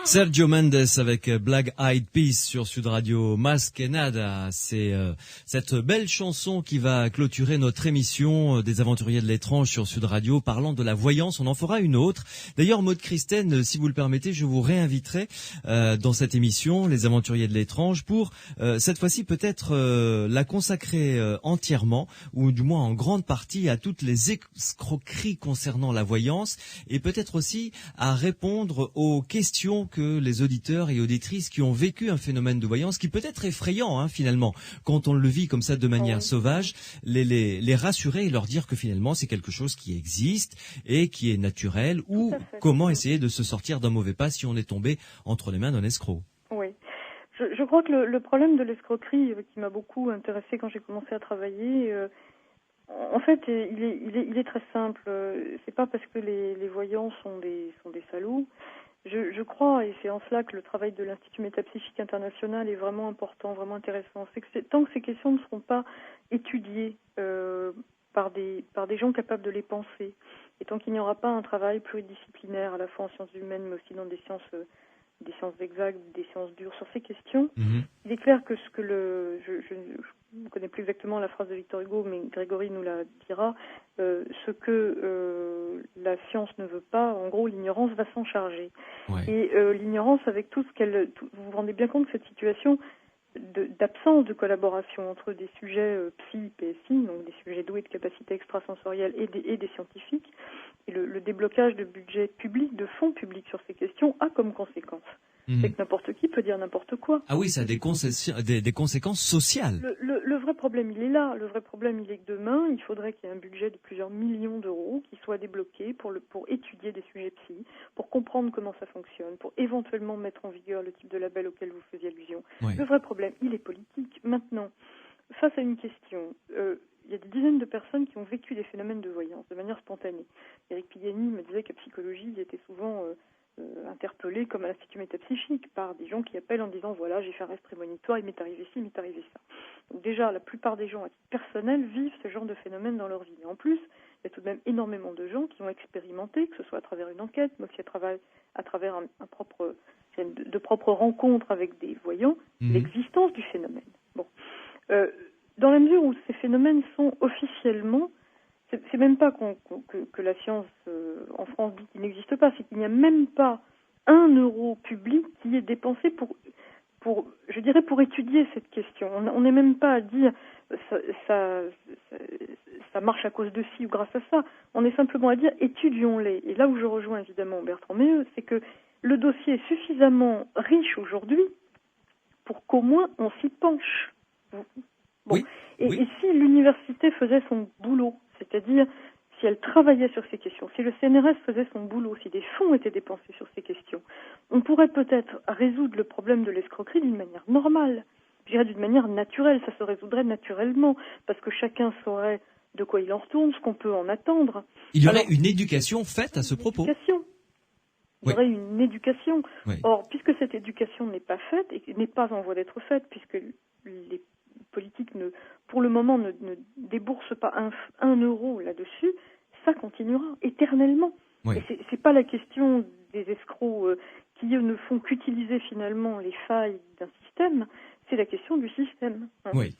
Sergio Mendes avec Black Eyed Peas sur Sud Radio, Masquenada. C'est cette belle chanson qui va clôturer notre émission des aventuriers de l'étrange sur Sud Radio, parlant de la voyance. On en fera une autre. D'ailleurs, Maude Christène, si vous le permettez, je vous réinviterai dans cette émission, les aventuriers de l'étrange, pour cette fois-ci peut-être la consacrer entièrement, ou du moins en grande partie, à toutes les escroqueries concernant la voyance, et peut-être aussi à répondre aux questions que les auditeurs et auditrices qui ont vécu un phénomène de voyance qui peut être effrayant finalement quand on le vit comme ça de manière sauvage, les rassurer et leur dire que finalement c'est quelque chose qui existe et qui est naturel, ou comment essayer de se sortir d'un mauvais pas si on est tombé entre les mains d'un escroc. Oui. Je crois que le problème de l'escroquerie qui m'a beaucoup intéressée quand j'ai commencé à travailler, en fait, il est très simple. C'est pas parce que les voyants sont des salauds. Je crois, et c'est en cela que le travail de l'Institut Métapsychique International est vraiment important, vraiment intéressant. C'est que tant que ces questions ne seront pas étudiées par des gens capables de les penser, et tant qu'il n'y aura pas un travail pluridisciplinaire à la fois en sciences humaines, mais aussi dans des sciences exactes, des sciences dures sur ces questions, il est clair que je ne connais plus exactement la phrase de Victor Hugo, mais Grégory nous la dira, ce que la science ne veut pas, en gros, l'ignorance va s'en charger. Ouais. Et l'ignorance, avec tout ce qu'elle... vous vous rendez bien compte de cette situation d'absence de collaboration entre des sujets psy, PSI, donc des sujets doués de capacités extrasensorielles et des scientifiques, et le déblocage de budget public, de fonds publics sur ces questions a comme conséquence C'est que n'importe qui peut dire n'importe quoi. Ah oui, ça a des conséquences sociales. Le vrai problème, il est là. Le vrai problème, il est que demain, il faudrait qu'il y ait un budget de plusieurs millions d'euros qui soit débloqué pour étudier des sujets psy, pour comprendre comment ça fonctionne, pour éventuellement mettre en vigueur le type de label auquel vous faisiez allusion. Oui. Le vrai problème, il est politique. Maintenant, face à une question, il y a des dizaines de personnes qui ont vécu des phénomènes de voyance de manière spontanée. Eric Pigani me disait qu'à psychologie, il était souvent interpellé comme à l'Institut métapsychique par des gens qui appellent en disant voilà, j'ai fait un rêve prémonitoire, il m'est arrivé ci, il m'est arrivé ça. Donc déjà, la plupart des gens à titre personnel vivent ce genre de phénomène dans leur vie. Et en plus, il y a tout de même énormément de gens qui ont expérimenté, que ce soit à travers une enquête, mais aussi à travers de propres rencontres avec des voyants, l'existence du phénomène. Bon. Dans la mesure où ces phénomènes sont officiellement, c'est même pas que la science en France dit qu'il n'existe pas, c'est qu'il n'y a même pas 1 euro public qui est dépensé pour étudier cette question. On n'est même pas à dire ça marche à cause de ci ou grâce à ça. On est simplement à dire étudions-les. Et là où je rejoins évidemment Bertrand Méheux, c'est que le dossier est suffisamment riche aujourd'hui pour qu'au moins on s'y penche. Bon. Oui, et si l'université faisait son boulot, c'est-à-dire si elle travaillait sur ces questions, si le CNRS faisait son boulot, si des fonds étaient dépensés sur ces questions, on pourrait peut-être résoudre le problème de l'escroquerie d'une manière normale, je dirais d'une manière naturelle, ça se résoudrait naturellement, parce que chacun saurait de quoi il en retourne, ce qu'on peut en attendre. Il y aurait une éducation faite à ce propos. Il y aurait une éducation. Oui. Or, puisque cette éducation n'est pas faite, et n'est pas en voie d'être faite, puisque les politiques pour le moment ne déboursent pas un euro là-dessus, ça continuera éternellement. Oui. Et c'est pas la question des escrocs qui ne font qu'utiliser finalement les failles d'un système, c'est la question du système. Hein. Oui.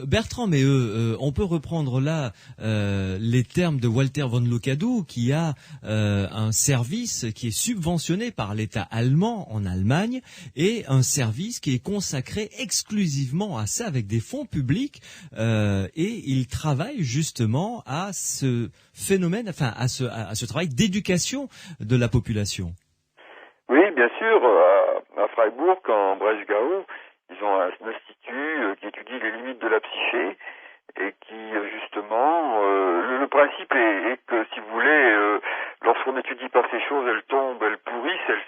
Bertrand Méheux, on peut reprendre là les termes de Walter von Lukadou, qui a un service qui est subventionné par l'État allemand en Allemagne, et un service qui est consacré exclusivement à ça avec des fonds publics, et il travaille justement à ce phénomène, enfin à ce travail d'éducation de la population. Oui, bien sûr, à Freiburg, en Breisgau, ils ont un institut qui étudie les limites de la psyché et qui, justement, le principe est que, si vous voulez, lorsqu'on n'étudie pas ces choses, elles tombent, elles pourrissent, elles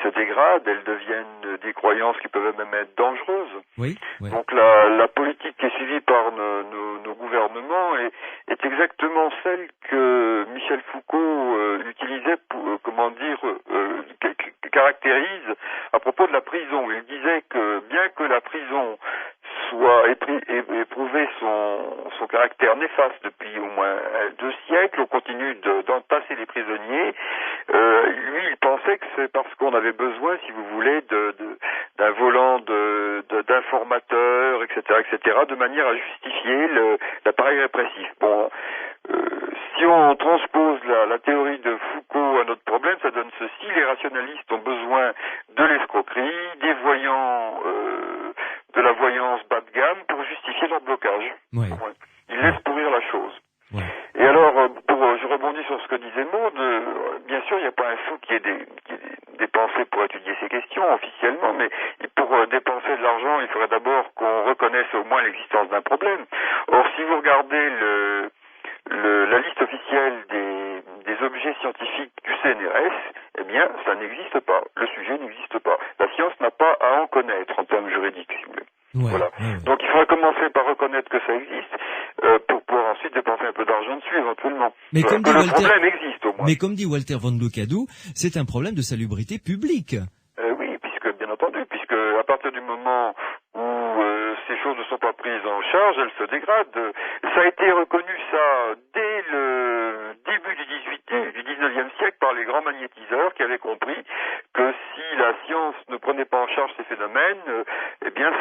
se dégradent, elles deviennent des croyances qui peuvent même être dangereuses. Oui, oui. Donc la politique qui est suivie par nos gouvernements est exactement celle que Michel Foucault utilisait pour, caractérise à propos de la prison. Il disait que bien que la prison ait prouvé son caractère néfaste depuis au moins 2 siècles, on continue d'entasser les prisonniers. Lui, il pensait que c'est parce qu'on avait besoin, si vous voulez, d'un volant d'informateurs, etc., de manière à justifier l'appareil répressif. Bon, si on transpose la théorie de Foucault à notre problème, ça donne ceci: les rationalistes ont besoin de l'escroquerie, des voyants, de la voyance bas de gamme pour justifier leur blocage. Oui. Ils laissent pourrir la chose. Oui. Et alors, je rebondis sur ce que disait Maud, bien sûr, il n'y a pas un sou qui est dépensé pour étudier ces questions officiellement, mais pour dépenser de l'argent, il faudrait d'abord qu'on reconnaisse au moins l'existence d'un problème. Or, si vous regardez la liste officielle des objets scientifiques du CNRS, eh bien, ça n'existe pas. Le sujet n'existe pas. La science n'a pas à en connaître en termes juridiques, si vous voulez. Ouais, voilà. ouais. Donc, il faudrait commencer par reconnaître que ça existe, pour pouvoir ensuite dépenser un peu d'argent dessus, éventuellement. Mais voilà, comme que dit le problème existe, au moins. Mais comme dit Walter von Lukadou, c'est un problème de salubrité publique. Oui, bien entendu, puisque à partir du moment où ces choses ne sont pas prises en charge, elles se dégradent. Ça a été reconnu, ça, dès le début du 19e siècle par les grands magnétiseurs qui avaient compris que si la science ne prenait pas en charge ces phénomènes, eh bien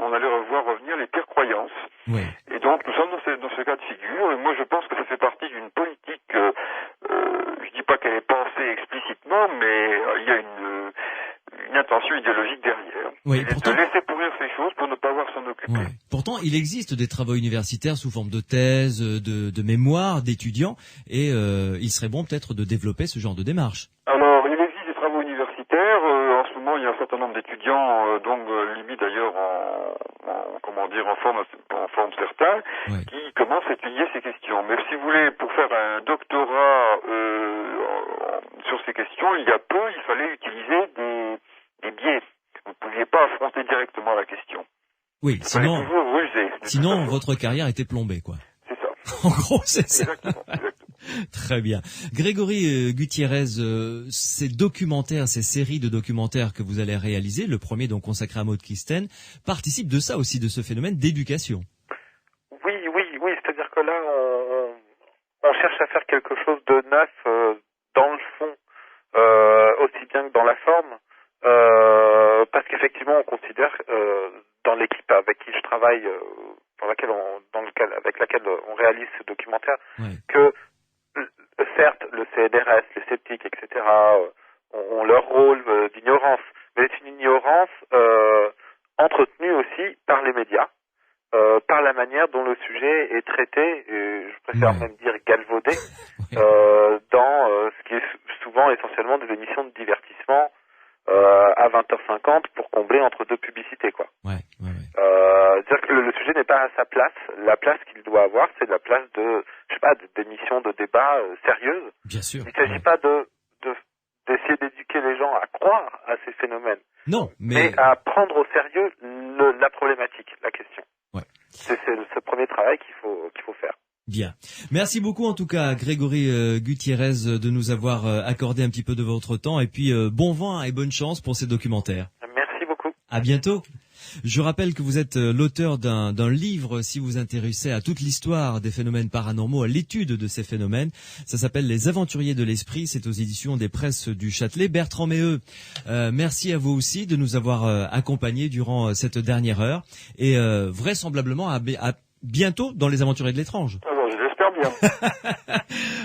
on allait revenir les pires croyances. Oui. Et donc nous sommes dans ce cas de figure, et moi je pense que ça fait partie d'une politique, je dis pas qu'elle est pensée explicitement, mais il y a une intention idéologique derrière. Oui, pourtant, de laisser pourrir ces choses pour ne pas avoir s'en occuper. ouais. Pourtant, il existe des travaux universitaires sous forme de thèse, de mémoire, d'étudiants, et il serait bon peut-être de développer ce genre de démarche. Alors, il existe des travaux universitaires universitaire, en ce moment, il y a un certain nombre d'étudiants, limite d'ailleurs en forme certaine, qui commencent à étudier ces questions. Mais si vous voulez, pour faire un doctorat sur ces questions, il fallait utiliser des biais. Vous ne pouviez pas affronter directement la question. Oui, sinon votre carrière était plombée, quoi. C'est ça. En gros, c'est ça. Exactement. Très bien. Grégory Gutiérrez, ces séries de documentaires que vous allez réaliser, le premier donc consacré à Maud Christen, participe de ça aussi, de ce phénomène d'éducation. Oui, c'est-à-dire que là, on cherche à faire quelque chose de neuf dans le fond, aussi bien que dans la forme, parce qu'effectivement, on considère, dans l'équipe avec qui je travaille, avec laquelle on réalise ce documentaire, que certes, le CNRS, les sceptiques, etc., ont leur rôle d'ignorance, mais c'est une ignorance entretenue aussi par les médias, par la manière dont le sujet est traité, et je préfère même dire galvaudé, dans ce qui est souvent essentiellement des émissions de divertissement à 20h50 pour combler entre deux publicités, quoi. C'est-à-dire que le sujet n'est pas à sa place. La place qu'il doit avoir, c'est la place d'émissions de débat sérieuses. Bien sûr. Il ne s'agit pas d'essayer d'éduquer les gens à croire à ces phénomènes. Non, mais à prendre au sérieux la problématique, la question. C'est ce premier travail qu'il faut faire. Bien. Merci beaucoup en tout cas Grégory Gutiérrez de nous avoir accordé un petit peu de votre temps et puis bon vent et bonne chance pour ces documentaires. Merci beaucoup. À bientôt. Je rappelle que vous êtes l'auteur d'un livre si vous intéressez à toute l'histoire des phénomènes paranormaux, à l'étude de ces phénomènes. Ça s'appelle Les Aventuriers de l'Esprit, c'est aux éditions des Presses du Châtelet. Bertrand Méheux, merci à vous aussi de nous avoir accompagnés durant cette dernière heure et vraisemblablement à bientôt dans Les Aventuriers de l'étrange. J'espère bien.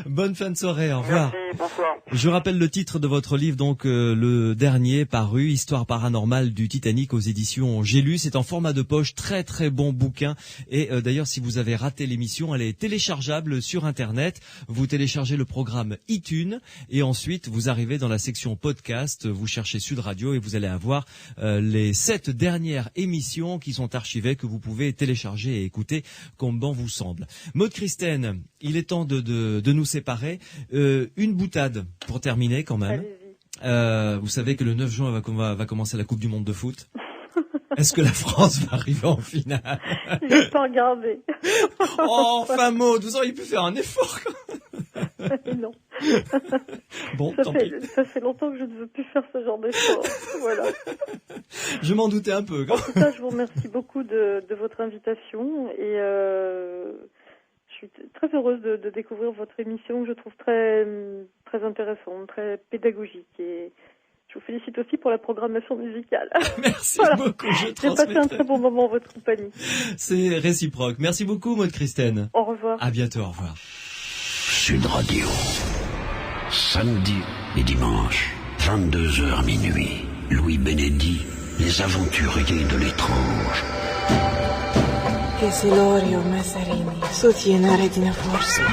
Bonne fin de soirée, au revoir. Merci, bonsoir. Je rappelle le titre de votre livre, donc le dernier paru, Histoire paranormale du Titanic aux éditions J'ai lu. C'est en format de poche, très très bon bouquin. Et d'ailleurs, si vous avez raté l'émission, elle est téléchargeable sur Internet. Vous téléchargez le programme iTunes et ensuite vous arrivez dans la section podcast. Vous cherchez Sud Radio et vous allez avoir les 7 dernières émissions qui sont archivées que vous pouvez télécharger et écouter comme bon vous semble. Maud Christen, il est temps de nous séparer. Une boutade pour terminer quand même. Vous savez que le 9 juin va commencer la Coupe du Monde de foot. Est-ce que la France va arriver en finale? Je vais pas regarder. Oh, enfin Maud, vous auriez pu faire un effort. Non. Bon, ça fait longtemps que je ne veux plus faire ce genre d'effort. Voilà. Je m'en doutais un peu. En tout cas, je vous remercie beaucoup de votre invitation et je suis très heureuse de découvrir votre émission que je trouve très, très intéressante, très pédagogique et je vous félicite aussi pour la programmation musicale. Merci beaucoup, J'ai passé un très bon moment en votre compagnie. C'est réciproque. Merci beaucoup, Maud Christen. Au revoir. À bientôt, au revoir. Sud Radio. Samedi et dimanche, 22h minuit. Louis Benedì, Les Aventuriers de l'étrange. Esilorio Mazzarini, soutiene Regina Forza.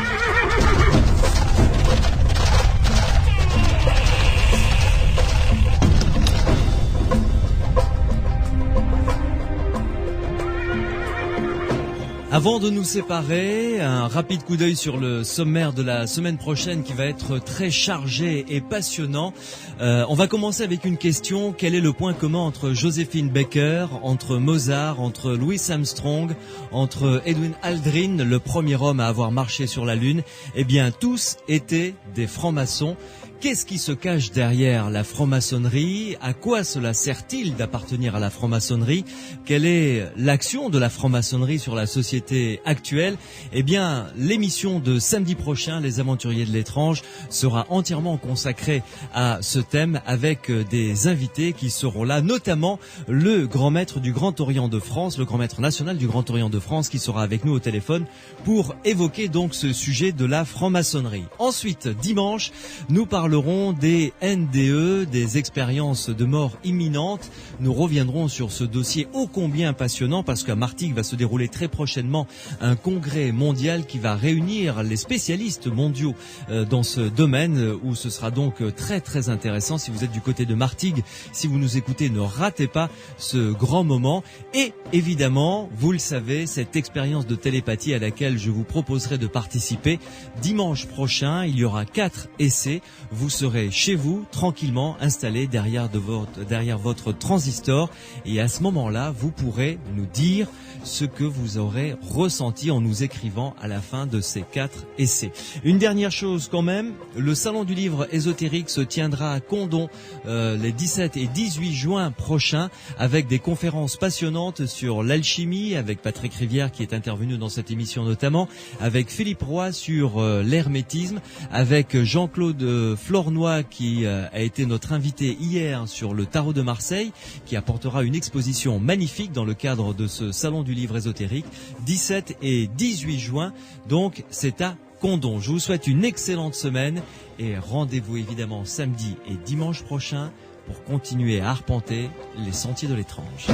Avant de nous séparer, un rapide coup d'œil sur le sommaire de la semaine prochaine qui va être très chargé et passionnant. On va commencer avec une question. Quel est le point commun entre Joséphine Baker, entre Mozart, entre Louis Armstrong, entre Edwin Aldrin, le premier homme à avoir marché sur la Lune? Eh bien, tous étaient des francs-maçons. Qu'est-ce qui se cache derrière la franc-maçonnerie? À quoi cela sert-il d'appartenir à la franc-maçonnerie? Quelle est l'action de la franc-maçonnerie sur la société actuelle? Eh bien, l'émission de samedi prochain, Les Aventuriers de l'étrange, sera entièrement consacrée à ce thème avec des invités qui seront là, notamment le grand maître du Grand Orient de France, le grand maître national du Grand Orient de France qui sera avec nous au téléphone pour évoquer donc ce sujet de la franc-maçonnerie. Ensuite, dimanche, nous parlons parlerons des NDE, des expériences de mort imminente. Nous reviendrons sur ce dossier ô combien passionnant parce qu'à Martigues va se dérouler très prochainement un congrès mondial qui va réunir les spécialistes mondiaux dans ce domaine où ce sera donc très très intéressant. Si vous êtes du côté de Martigues, si vous nous écoutez, ne ratez pas ce grand moment. Et évidemment, vous le savez, cette expérience de télépathie à laquelle je vous proposerai de participer dimanche prochain, il y aura 4 essais. Vous serez chez vous, tranquillement installé derrière votre transistor. Et à ce moment-là, vous pourrez nous dire ce que vous aurez ressenti en nous écrivant à la fin de ces 4 essais. Une dernière chose quand même, le salon du livre ésotérique se tiendra à Condom les 17 et 18 juin prochains avec des conférences passionnantes sur l'alchimie avec Patrick Rivière qui est intervenu dans cette émission notamment, avec Philippe Roy sur l'hermétisme, avec Jean-Claude Flornoy qui a été notre invité hier sur le tarot de Marseille, qui apportera une exposition magnifique dans le cadre de ce salon du livre ésotérique, 17 et 18 juin, donc c'est à Condom. Je vous souhaite une excellente semaine et rendez-vous évidemment samedi et dimanche prochain pour continuer à arpenter les sentiers de l'étrange.